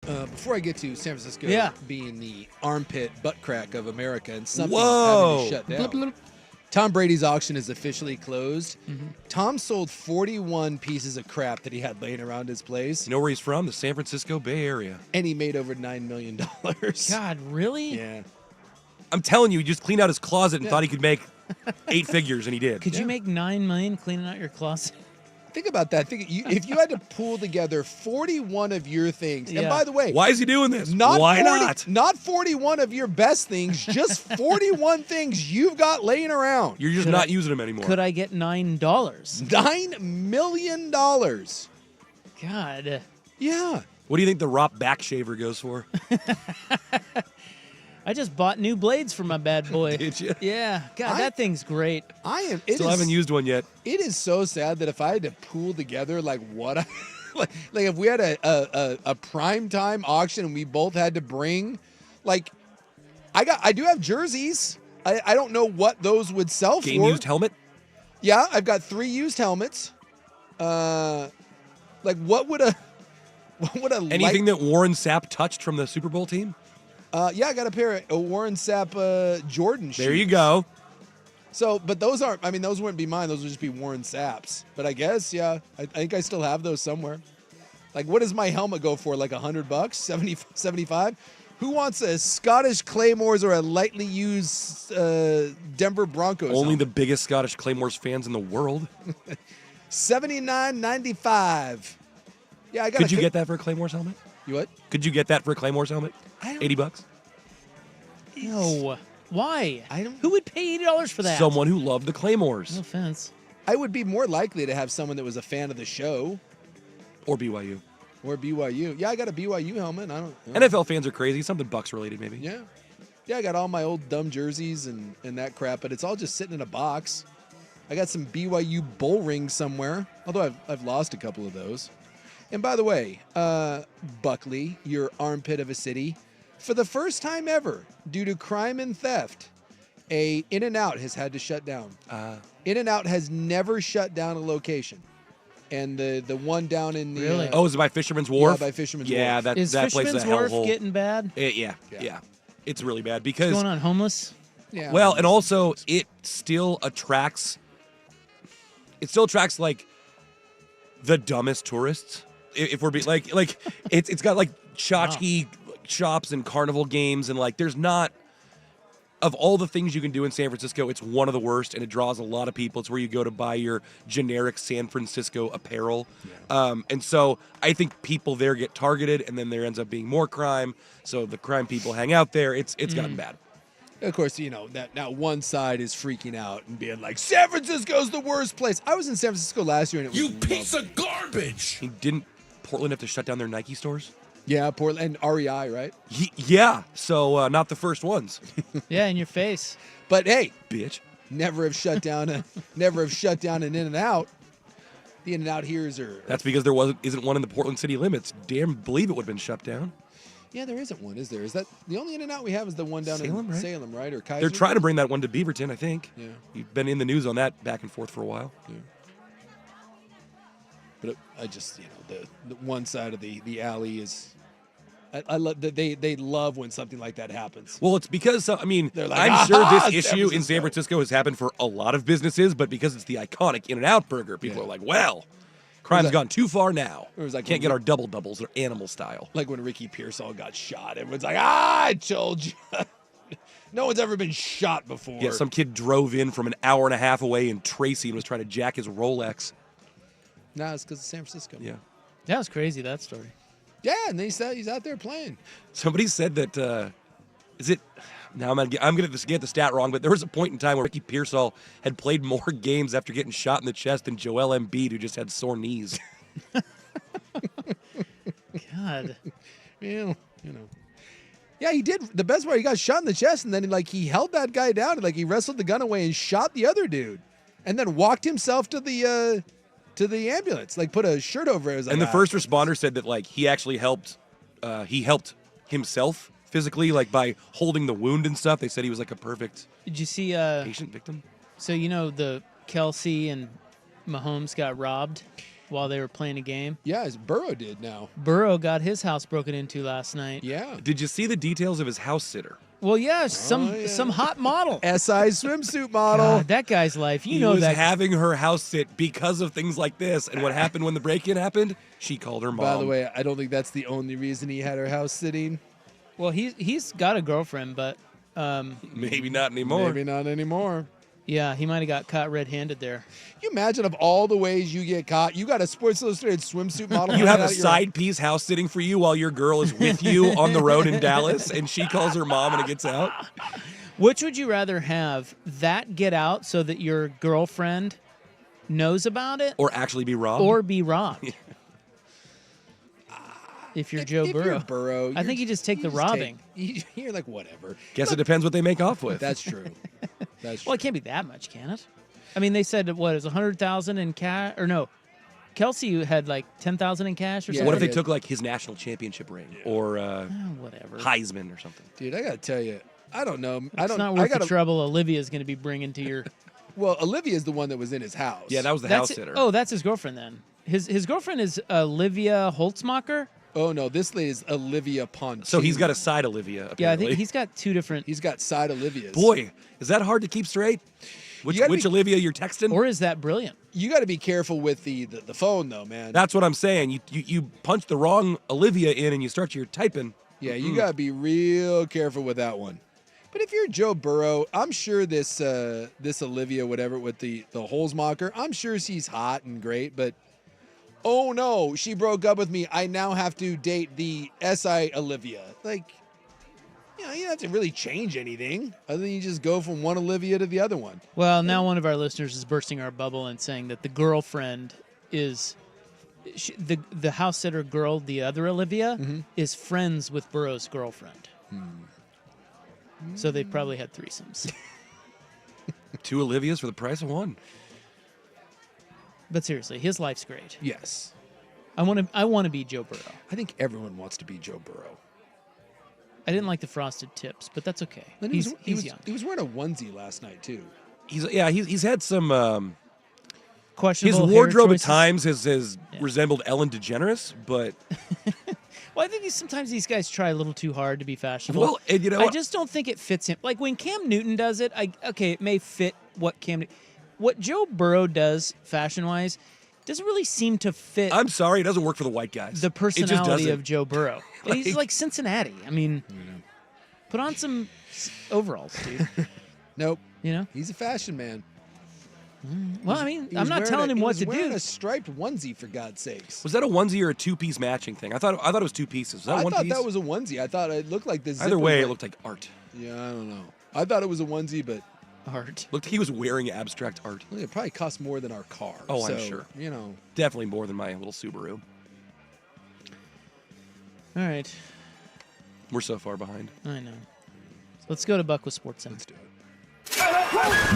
Before I get to San Francisco being the armpit butt crack of America and something having to shut down. Blip, blip. Tom Brady's auction is officially closed. Tom sold 41 pieces of crap that he had laying around his place. You know where he's from? The San Francisco Bay Area. And he made over $9 million. God, really? Yeah. I'm telling you, he just cleaned out his closet and thought he could make 8 figures, and he did. Could you make $9 million cleaning out your closet? Think about that. If you had to pull together 41 of your things, and by the way, why is he doing this? Why 40, not? Not 41 of your best things, just 41 things you've got laying around. You're just not using them anymore. Could I get $9? $9 million. God. Yeah. What do you think the Rop back shaver goes for? I just bought new blades for my bad boy. Did you? Yeah. God, that thing's great. Still haven't used one yet. It is so sad that if I had to pool together like what I like if we had a Primetime auction and we both had to bring like I do have jerseys. I don't know what those would sell for. Game used helmet? Yeah, I've got 3 used helmets. Like what would a Anything that Warren Sapp touched from the Super Bowl team? Yeah, I got a pair of Warren Sapp Jordan shoes. There you go. So, but those aren't, I mean, those wouldn't be mine. Those would just be Warren Sapp's. But I guess, yeah, I think I still have those somewhere. Like, what does my helmet go for? Like $100? 70, 75? Who wants a Scottish Claymores or a lightly used Denver Broncos? Only the biggest Scottish Claymores fans in the world. $79.95. Yeah, I got. Could you get that for a Claymores helmet? You what? Could you get that for a Claymores helmet? $80? No. Why? Who would pay $80 for that? Someone who loved the Claymores. No offense. I would be more likely to have someone that was a fan of the show. Or BYU. Or BYU. Yeah, I got a BYU helmet. I don't. NFL fans are crazy. Something Bucks related, maybe. Yeah. Yeah, I got all my old dumb jerseys and that crap, but it's all just sitting in a box. I got some BYU bull rings somewhere, although I've lost a couple of those. And by the way, Buckley, your armpit of a city, for the first time ever, due to crime and theft, a In-N-Out has had to shut down. In-N-Out has never shut down a location. And the one down in the... Really? Oh, is it by Fisherman's Wharf? Yeah, by Fisherman's Wharf. Yeah, that place is a Fisherman's Wharf hellhole. getting bad? Yeah. It's really bad because... What's going on, homeless? Yeah. Well, and also it still attracts... It still attracts, like, the dumbest tourists. If we're being... Like it's got, like, tchotchke shops and carnival games, and, like, there's not... Of all the things you can do in San Francisco, it's one of the worst, and it draws a lot of people. It's where you go to buy your generic San Francisco apparel. Yeah. And so I think people there get targeted, and then there ends up being more crime. So the crime people hang out there. It's gotten bad. Of course, you know, that now one side is freaking out and being like, San Francisco's the worst place. I was in San Francisco last year, and it was piece of garbage. Didn't Portland have to shut down their Nike stores? Yeah, Portland and REI, right? Yeah, so not the first ones. Yeah, in your face. But hey, bitch, never have shut down an In-N-Out. The In-N-Out here is That's because there isn't one in the Portland city limits. Damn, believe it would have been shut down. Yeah, there isn't one, is there? Is that the only In-N-Out we have? Is the one down Salem, in right? Salem, right? Or Kaiser? They're trying to bring that one to Beaverton, I think. Yeah, you've been in the news on that back and forth for a while. Yeah. But I just, you know, the one side of the alley is. I love that they love when something like that happens. Well, it's because I mean, They're like, I'm sure this San issue in San Francisco has happened for a lot of businesses, but because it's the iconic In-N-Out burger, people are like, well, crime's gone too far now. It was like Can't get our double doubles; they're animal style. Like when Ricky Pearsall got shot, everyone's like, I told you. No one's ever been shot before. Yeah, some kid drove in from an hour and a half away in Tracy and was trying to jack his Rolex. No, it's because of San Francisco. Yeah. That was crazy, that story. Yeah, and he's out there playing. Somebody said that, is it, now I'm going to get the stat wrong, but there was a point in time where Ricky Pearsall had played more games after getting shot in the chest than Joel Embiid, who just had sore knees. God. Yeah, you know. Yeah, he did. The best part, he got shot in the chest, and then he held that guy down, and he wrestled the gun away and shot the other dude, and then walked himself to the ambulance, put a shirt over it. And the first responder said that he actually helped. He helped himself physically, by holding the wound and stuff. They said he was a perfect. Did you see patient victim? So the Kelsey and Mahomes got robbed while they were playing a game. Yeah, Burrow did now. Burrow got his house broken into last night. Yeah. Did you see the details of his house sitter? Well, yeah, some hot model. SI swimsuit model. God, that guy's life. He was having her house sit because of things like this. And what happened when the break-in happened? She called her mom. By the way, I don't think that's the only reason he had her house sitting. Well, he's got a girlfriend, but maybe not anymore. Maybe not anymore. Yeah, he might have got caught red-handed there. You imagine of all the ways you get caught, you got a Sports Illustrated swimsuit model. You have a side piece house sitting for you while your girl is with you on the road in Dallas, and she calls her mom and it gets out. Which would you rather have, that get out so that your girlfriend knows about it? Or actually be robbed? Or be robbed. If you're Joe Burrow. You're Burrow, I think you just take the robbing. You're like, whatever. Guess it depends what they make off with. That's true. That's true. Well, it can't be that much, can it? I mean, they said, what, it was $100,000 in cash? Or no, Kelsey had $10,000 in cash or something. What if they took his national championship ring or whatever Heisman or something? Dude, I got to tell you, I don't know. It's not worth the trouble Olivia's going to be bringing to your... Well, Olivia's the one that was in his house. Yeah, that was the house sitter. Oh, that's his girlfriend then. His girlfriend is Olivia Holtzmacher. Oh no, this lady is Olivia Pontoon. So he's got a side Olivia, apparently. Yeah, I think he's got two different. He's got side Olivias. Boy, is that hard to keep straight? Which Olivia you're texting? Or is that brilliant? You got to be careful with the phone, though, man. That's what I'm saying. You punch the wrong Olivia in and you start your typing. Yeah, you got to be real careful with that one. But if you're Joe Burrow, I'm sure this Olivia, whatever, with the Holzmacher, I'm sure she's hot and great, but oh no, she broke up with me. I now have to date the SI Olivia. Like, you don't have to really change anything other than you just go from one Olivia to the other one. Well, now one of our listeners is bursting our bubble and saying that the girlfriend is the house sitter girl, the other Olivia, is friends with Burrow's girlfriend. So they probably had threesomes. 2 Olivias for the price of 1. But seriously, his life's great. Yes. I want to be Joe Burrow. I think everyone wants to be Joe Burrow. I didn't like the frosted tips, but that's okay. And He's young. He was wearing a onesie last night too. He's had some questionable. His wardrobe hair at choices. times has resembled Ellen DeGeneres, but well, I think sometimes these guys try a little too hard to be fashionable. Well, and I just don't think it fits him. Like when Cam Newton does it, it may fit what Joe Burrow does fashion-wise doesn't really seem to fit. I'm sorry, it doesn't work for the white guys. The personality it just doesn't. of Joe Burrow. He's like Cincinnati. I mean, put on some overalls, dude. Nope. You know, he's a fashion man. Well, I mean, I'm not telling him what to do. He was wearing a striped onesie, for God's sakes. Was that a onesie or a 2-piece matching thing? I thought it was 2 pieces. Was that I one thought piece? that was a onesie. I thought it looked like this. Either way, it looked like art. Yeah, I don't know. I thought it was a onesie, but art. Looked like he was wearing abstract art. Well, it probably cost more than our car. Oh, so, I'm sure. You know, definitely more than my little Subaru. All right. We're so far behind. I know. Let's go to Buck with Sports Center. Let's do it.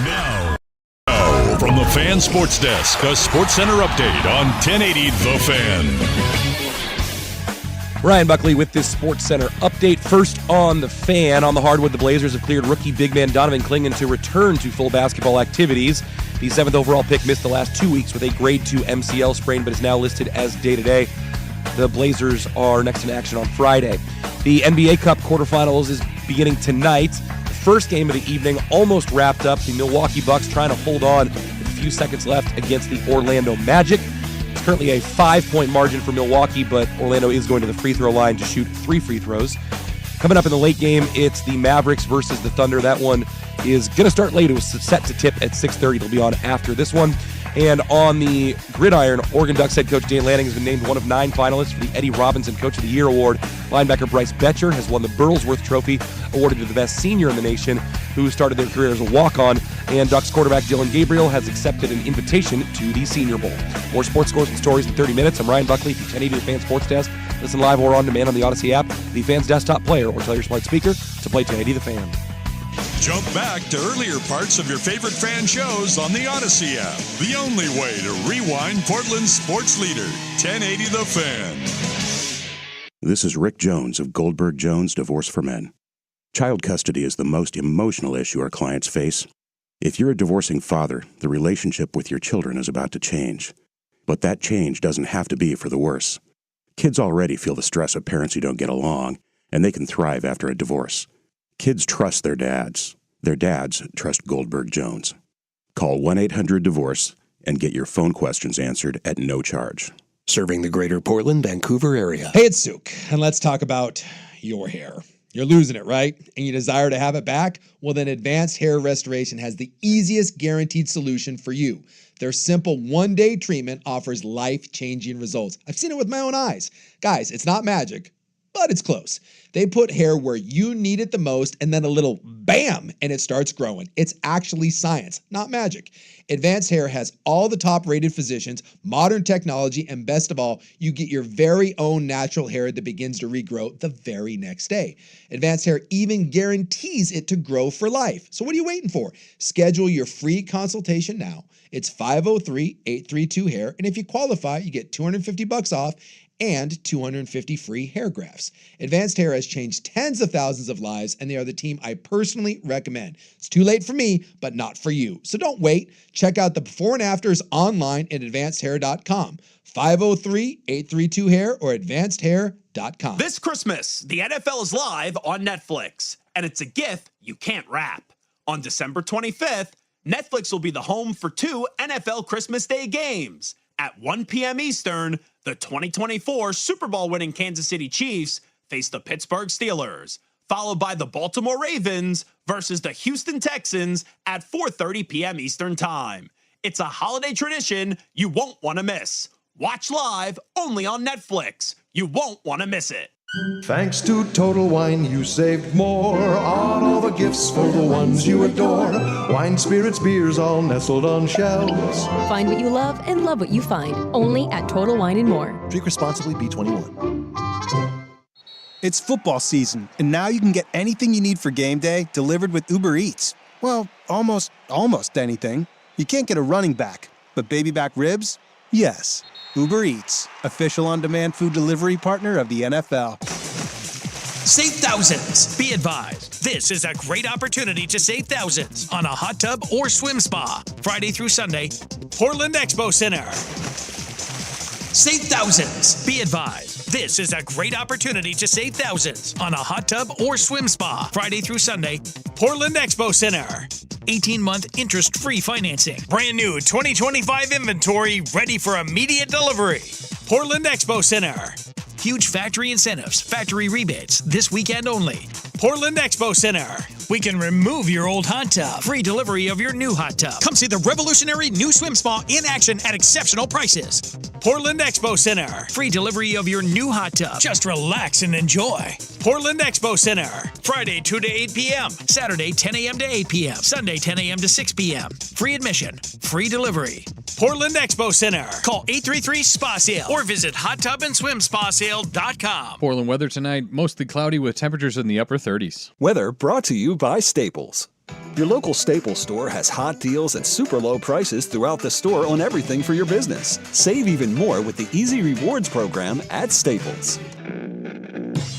Now, from the Fan Sports Desk, a Sports Center update on 1080 The Fan. Ryan Buckley with this Sports Center update. First on the Fan. On the hardwood, the Blazers have cleared rookie big man Donovan Clingan to return to full basketball activities. The 7th overall pick missed the last 2 weeks with a grade 2 MCL sprain, but is now listed as day-to-day. The Blazers are next in action on Friday. The NBA Cup quarterfinals is beginning tonight. The first game of the evening almost wrapped up. The Milwaukee Bucks trying to hold on with a few seconds left against the Orlando Magic. It's currently a 5-point margin for Milwaukee, but Orlando is going to the free throw line to shoot 3 free throws. Coming up in the late game, it's the Mavericks versus the Thunder. That one is going to start late. It was set to tip at 6:30. It'll be on after this one. And on the gridiron, Oregon Ducks head coach Dan Lanning has been named one of 9 finalists for the Eddie Robinson Coach of the Year award. Linebacker Bryce Betcher has won the Burlsworth Trophy, awarded to the best senior in the nation, who started their career as a walk-on. And Ducks quarterback Dylan Gabriel has accepted an invitation to the Senior Bowl. More sports scores and stories in 30 minutes. I'm Ryan Buckley, the 1080 The Fan Sports Desk. Listen live or on demand on the Odyssey app, the Fan's desktop player, or tell your smart speaker to play 1080 The Fan. Jump back to earlier parts of your favorite fan shows on the Odyssey app. The only way to rewind Portland's sports leader, 1080 The Fan. This is Rick Jones of Goldberg Jones Divorce for Men. Child custody is the most emotional issue our clients face. If you're a divorcing father, the relationship with your children is about to change. But that change doesn't have to be for the worse. Kids already feel the stress of parents who don't get along, and they can thrive after a divorce. Kids trust their dads. Their dads trust Goldberg Jones. Call 1-800-DIVORCE and get your phone questions answered at no charge. Serving the greater Portland, Vancouver area. Hey, it's Sook, and let's talk about your hair. You're losing it, right? And you desire to have it back? Well, then Advanced Hair Restoration has the easiest guaranteed solution for you. Their simple one-day treatment offers life-changing results. I've seen it with my own eyes. Guys, it's not magic, but it's close. They put hair where you need it the most, and then a little bam, and it starts growing. It's actually science, not magic. Advanced Hair has all the top-rated physicians, modern technology, and best of all, you get your very own natural hair that begins to regrow the very next day. Advanced Hair even guarantees it to grow for life. So what are you waiting for? Schedule your free consultation now. It's 503-832-HAIR, and if you qualify, you get $250 off and 250 free hair grafts. Advanced Hair has changed tens of thousands of lives, and they are the team I personally recommend. It's too late for me, but not for you. So don't wait. Check out the before and afters online at advancedhair.com. 503-832-HAIR or advancedhair.com. This Christmas, the NFL is live on Netflix, and it's a gift you can't wrap. On December 25th, Netflix will be the home for 2 NFL Christmas Day games. At 1 p.m. Eastern, the 2024 Super Bowl winning Kansas City Chiefs face the Pittsburgh Steelers, followed by the Baltimore Ravens versus the Houston Texans at 4:30 p.m. Eastern Time. It's a holiday tradition you won't want to miss. Watch live only on Netflix. You won't want to miss it. Thanks to Total Wine, you saved more on all the gifts for the ones you adore. Wine, spirits, beers, all nestled on shelves. Find what you love and love what you find. Only at Total Wine & More. Drink responsibly, B21. It's football season, and now you can get anything you need for game day delivered with Uber Eats. Well, almost anything. You can't get a running back, but baby back ribs? Yes. Uber Eats, official on-demand food delivery partner of the NFL. Save thousands. Be advised, this is a great opportunity to save thousands on a hot tub or swim spa. Friday through Sunday, Portland Expo Center. Save thousands. Be advised, this is a great opportunity to save thousands on a hot tub or swim spa. Friday through Sunday, Portland Expo Center. 18-month interest-free financing. Brand new 2025 inventory ready for immediate delivery. Portland Expo Center. Huge factory incentives, factory rebates, this weekend only. Portland Expo Center. We can remove your old hot tub. Free delivery of your new hot tub. Come see the revolutionary new swim spa in action at exceptional prices. Portland Expo Center. Free delivery of your new hot tub. Just relax and enjoy. Portland Expo Center. Friday 2 to 8 p.m. Saturday 10 a.m. to 8 p.m. Sunday 10 a.m. to 6 p.m. Free admission. Free delivery. Portland Expo Center. Call 833-SPA-SALE or visit hottubandSwimSpaSale.com. Portland weather tonight, mostly cloudy with temperatures in the upper 30s. Weather brought to you by Staples. Your local Staples store has hot deals and super low prices throughout the store on everything for your business. Save even more with the Easy Rewards program at Staples.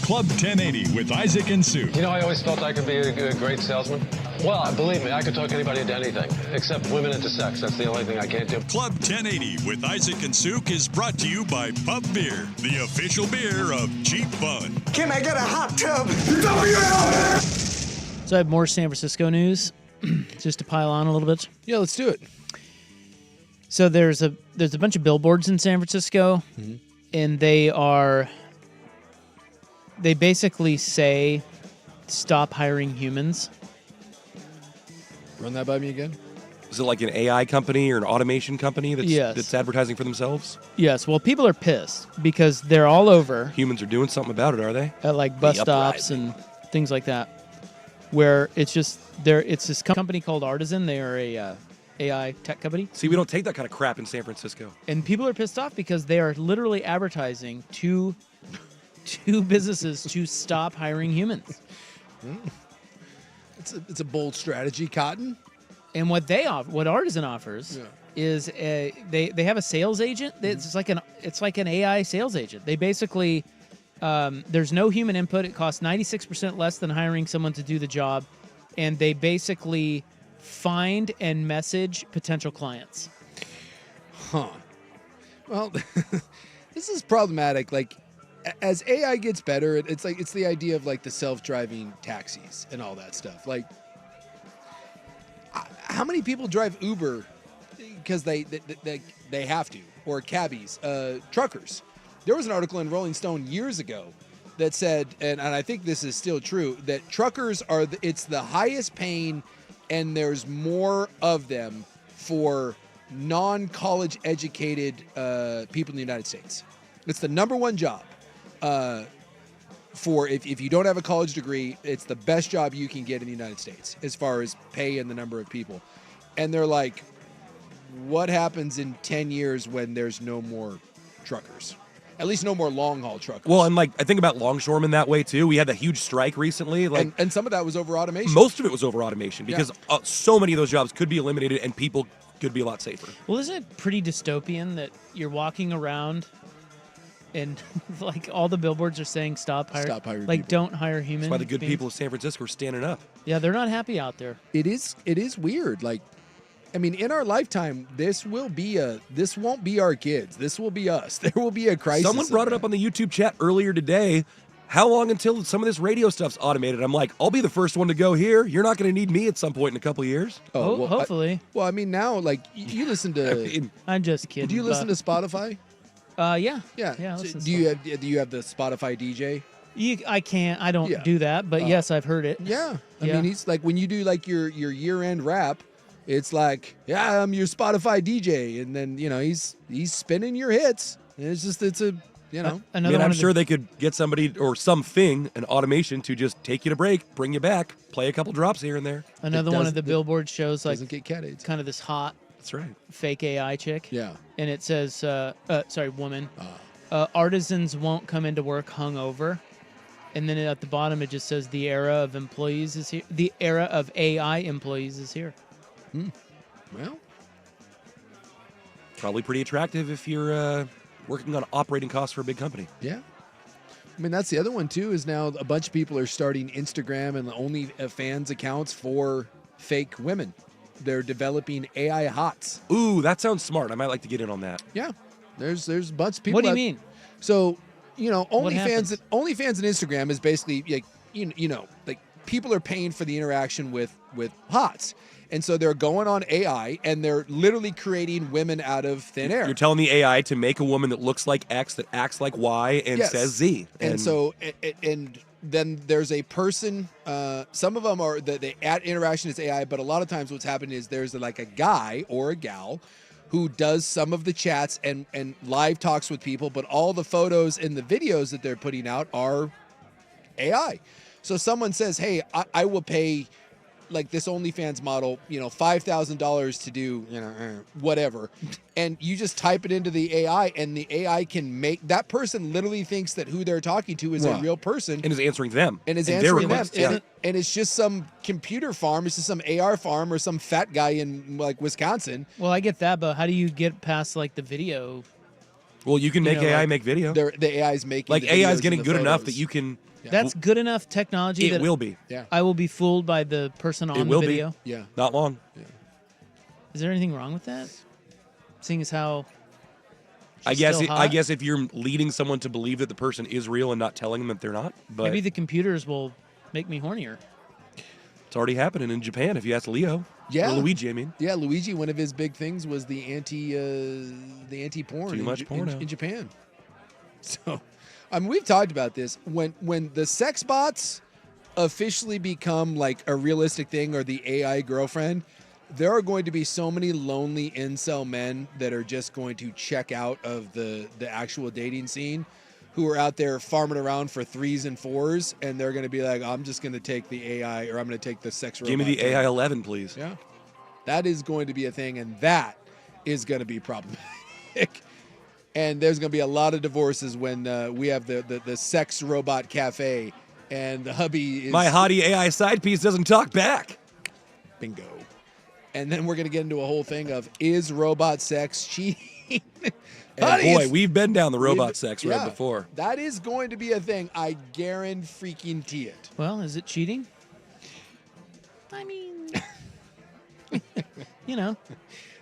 Club 1080 with Isaac and Sue. You know, I always felt I could be a great salesman. Well, believe me, I could talk anybody into anything, except women into sex. That's the only thing I can't do. Club 1080 with Isaac and Suk is brought to you by Pub Beer, the official beer of cheap fun. Can I get a hot tub? So I have more San Francisco news, just to pile on a little bit. Yeah, let's do it. So there's a bunch of billboards in San Francisco, and they basically say, stop hiring humans. Run that by me again. Is it like an AI company or an automation company that's advertising for themselves? Yes. Well, people are pissed because they're all over. Humans are doing something about it, are they? At like bus stops and things like that, where it's this company called Artisan. They are a AI tech company. See, we don't take that kind of crap in San Francisco. And people are pissed off because they are literally advertising to businesses to stop hiring humans. It's a bold strategy, Cotton. And what Artisan offers is they have a sales agent. It's like an AI sales agent. They basically there's no human input. It costs 96% less than hiring someone to do the job, and they basically find and message potential clients. Huh. Well, this is problematic. Like, as AI gets better, it's the idea of like the self-driving taxis and all that stuff. Like, how many people drive Uber because they have to, or cabbies, truckers? There was an article in Rolling Stone years ago that said, and I think this is still true, that truckers it's the highest paying, and there's more of them for non-college educated people in the United States. It's the number one job. For if you don't have a college degree, it's the best job you can get in the United States as far as pay and the number of people. And they're like, what happens in 10 years when there's no more truckers? At least no more long-haul truckers. Well, and like I think about longshoremen that way too. We had the huge strike recently. Like, and some of that was over automation. Most of it was over automation because so many of those jobs could be eliminated and people could be a lot safer. Well, isn't it pretty dystopian that you're walking around and like all the billboards are saying stop hiring people. don't hire human That's why the good beings. people of San Francisco are standing up. Yeah, they're not happy out there. It is weird. Like, I mean, in our lifetime, this won't be our kids. This will be us. There will be a crisis. Someone brought it up on the YouTube chat earlier today. How long until some of this radio stuff's automated? I'm like, I'll be the first one to go here. You're not going to need me at some point in a couple of years. Well, hopefully. I mean, now, like, you listen to. I'm just kidding. Do you listen to Spotify? Yeah. Yeah. I So listen to do you have the Spotify DJ? I can't. I don't do that, but yes, I've heard it. Yeah. I Yeah. mean, he's like, when you do like your year-end wrap, it's like, yeah, I'm your Spotify DJ, and then he's spinning your hits. And it's a I mean, I'm sure they could get somebody or something, an automation, to just take you to break, bring you back, play a couple drops here and there. Another one of the billboard shows like doesn't get cat AIDS. Kind of this hot. That's right. Fake AI chick. Yeah. And it says, woman. Artisans won't come into work hungover. And then at the bottom it just says the era of employees is here. The era of AI employees is here. Well, probably pretty attractive if you're working on operating costs for a big company. Yeah. I mean, that's the other one, too, is now a bunch of people are starting Instagram and OnlyFans accounts for fake women. They're developing AI hots. Ooh, that sounds smart. I might like to get in on that. Yeah. There's a bunch of people. What do you mean? So, What happens? OnlyFans and Instagram is basically, like, like people are paying for the interaction with hots. And so they're going on AI and they're literally creating women out of thin air. You're telling the AI to make a woman that looks like X, that acts like Y, and Yes. says Z. And so, and then there's a person, some of them are, the interaction is AI, but a lot of times what's happening is there's like a guy or a gal who does some of the chats and live talks with people, but all the photos and the videos that they're putting out are AI. So someone says, hey, I will pay like this OnlyFans model, $5,000 to do, whatever. And you just type it into the AI and the AI can make, that person literally thinks that who they're talking to is a real person. And is answering them. And is their answering them. requests, yeah. And it's just some computer farm. It's just some AR farm or some fat guy in like Wisconsin. Well, I get that, but how do you get past like the video? Well, you can make AI make video. The AI's making Like the AI is videos getting and the good enough photos. that you can. That's good enough technology. It that will be. Yeah. I will be fooled by the person on It the will video. be. Yeah. Not long. Yeah. Is there anything wrong with that? Seeing as how I she's guess. still I hot? guess if you're leading someone to believe that the person is real and not telling them that they're not, but maybe the computers will make me hornier. it's already happening in Japan. If you ask Leo, Yeah. or Luigi, I mean. Yeah, Luigi, one of his big things was the anti-porn Too much porno. in Japan. So, I mean, we've talked about this. When the sex bots officially become like a realistic thing, or the AI girlfriend, there are going to be so many lonely incel men that are just going to check out of the actual dating scene, who are out there farming around for 3s and 4s, and they're going to be like, I'm just going to take the AI, or I'm going to take the sex robot. Give me the thing. AI 11, please. Yeah. That is going to be a thing, and that is going to be problematic. And there's going to be a lot of divorces when we have the sex robot cafe, and the hubby is... My hottie AI side piece doesn't talk back. Bingo. And then we're going to get into a whole thing of, is robot sex cheating? And Honey, boy, it's- we've been down the robot we've- sex yeah, road before. That is going to be a thing. I guarantee it. Well, is it cheating? I mean, I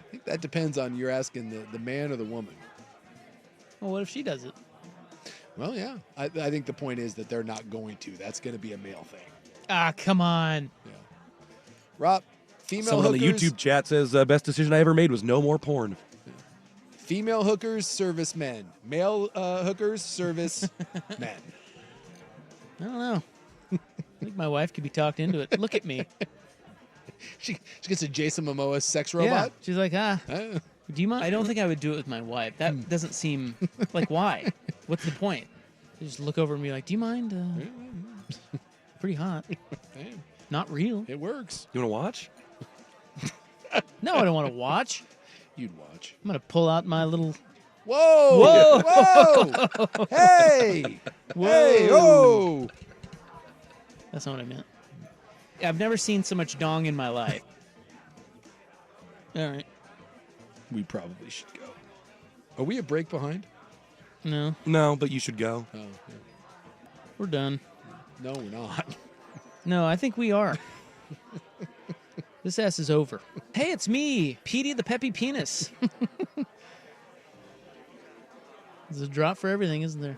think that depends on you're asking the man or the woman. Well, what if she does it? Well, yeah. I think the point is that they're not going to. That's going to be a male thing. Ah, come on. Rob, female Someone on the hookers... YouTube chat says, best decision I ever made was no more porn. Female hookers, service men. Male hookers, service men. I don't know. I think my wife could be talked into it. Look at me. She gets a Jason Momoa sex robot? Yeah. She's like, do you mind? I don't think I would do it with my wife. That doesn't seem like, why? What's the point? You just look over and be like, do you mind? Pretty hot. Hey, not real. it works. You want to watch? No, I don't want to watch. You'd watch. I'm going to pull out my little... Whoa! Whoa! Hey! Whoa! Hey! Oh! That's not what I meant. I've never seen so much dong in my life. All right. We probably should go. Are we a break behind? No. No, but you should go. Oh, yeah. We're done. No, we're not. No, I think we are. This ass is over. Hey, it's me, Petey the Peppy Penis. There's a drop for everything, isn't there?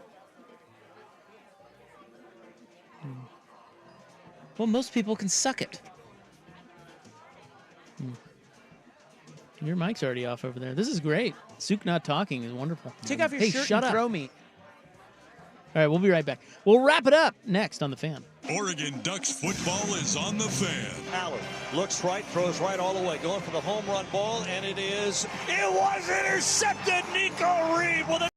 Well, most people can suck it. Your mic's already off over there. This is great. Suk not talking is wonderful. Take off your hey, shirt shut and up. throw me. All right, we'll be right back. We'll wrap it up next on The Fan. Oregon Ducks football is on The Fan. Allen looks right, throws right all the way, going for the home run ball, and it was intercepted. Nico Reed with a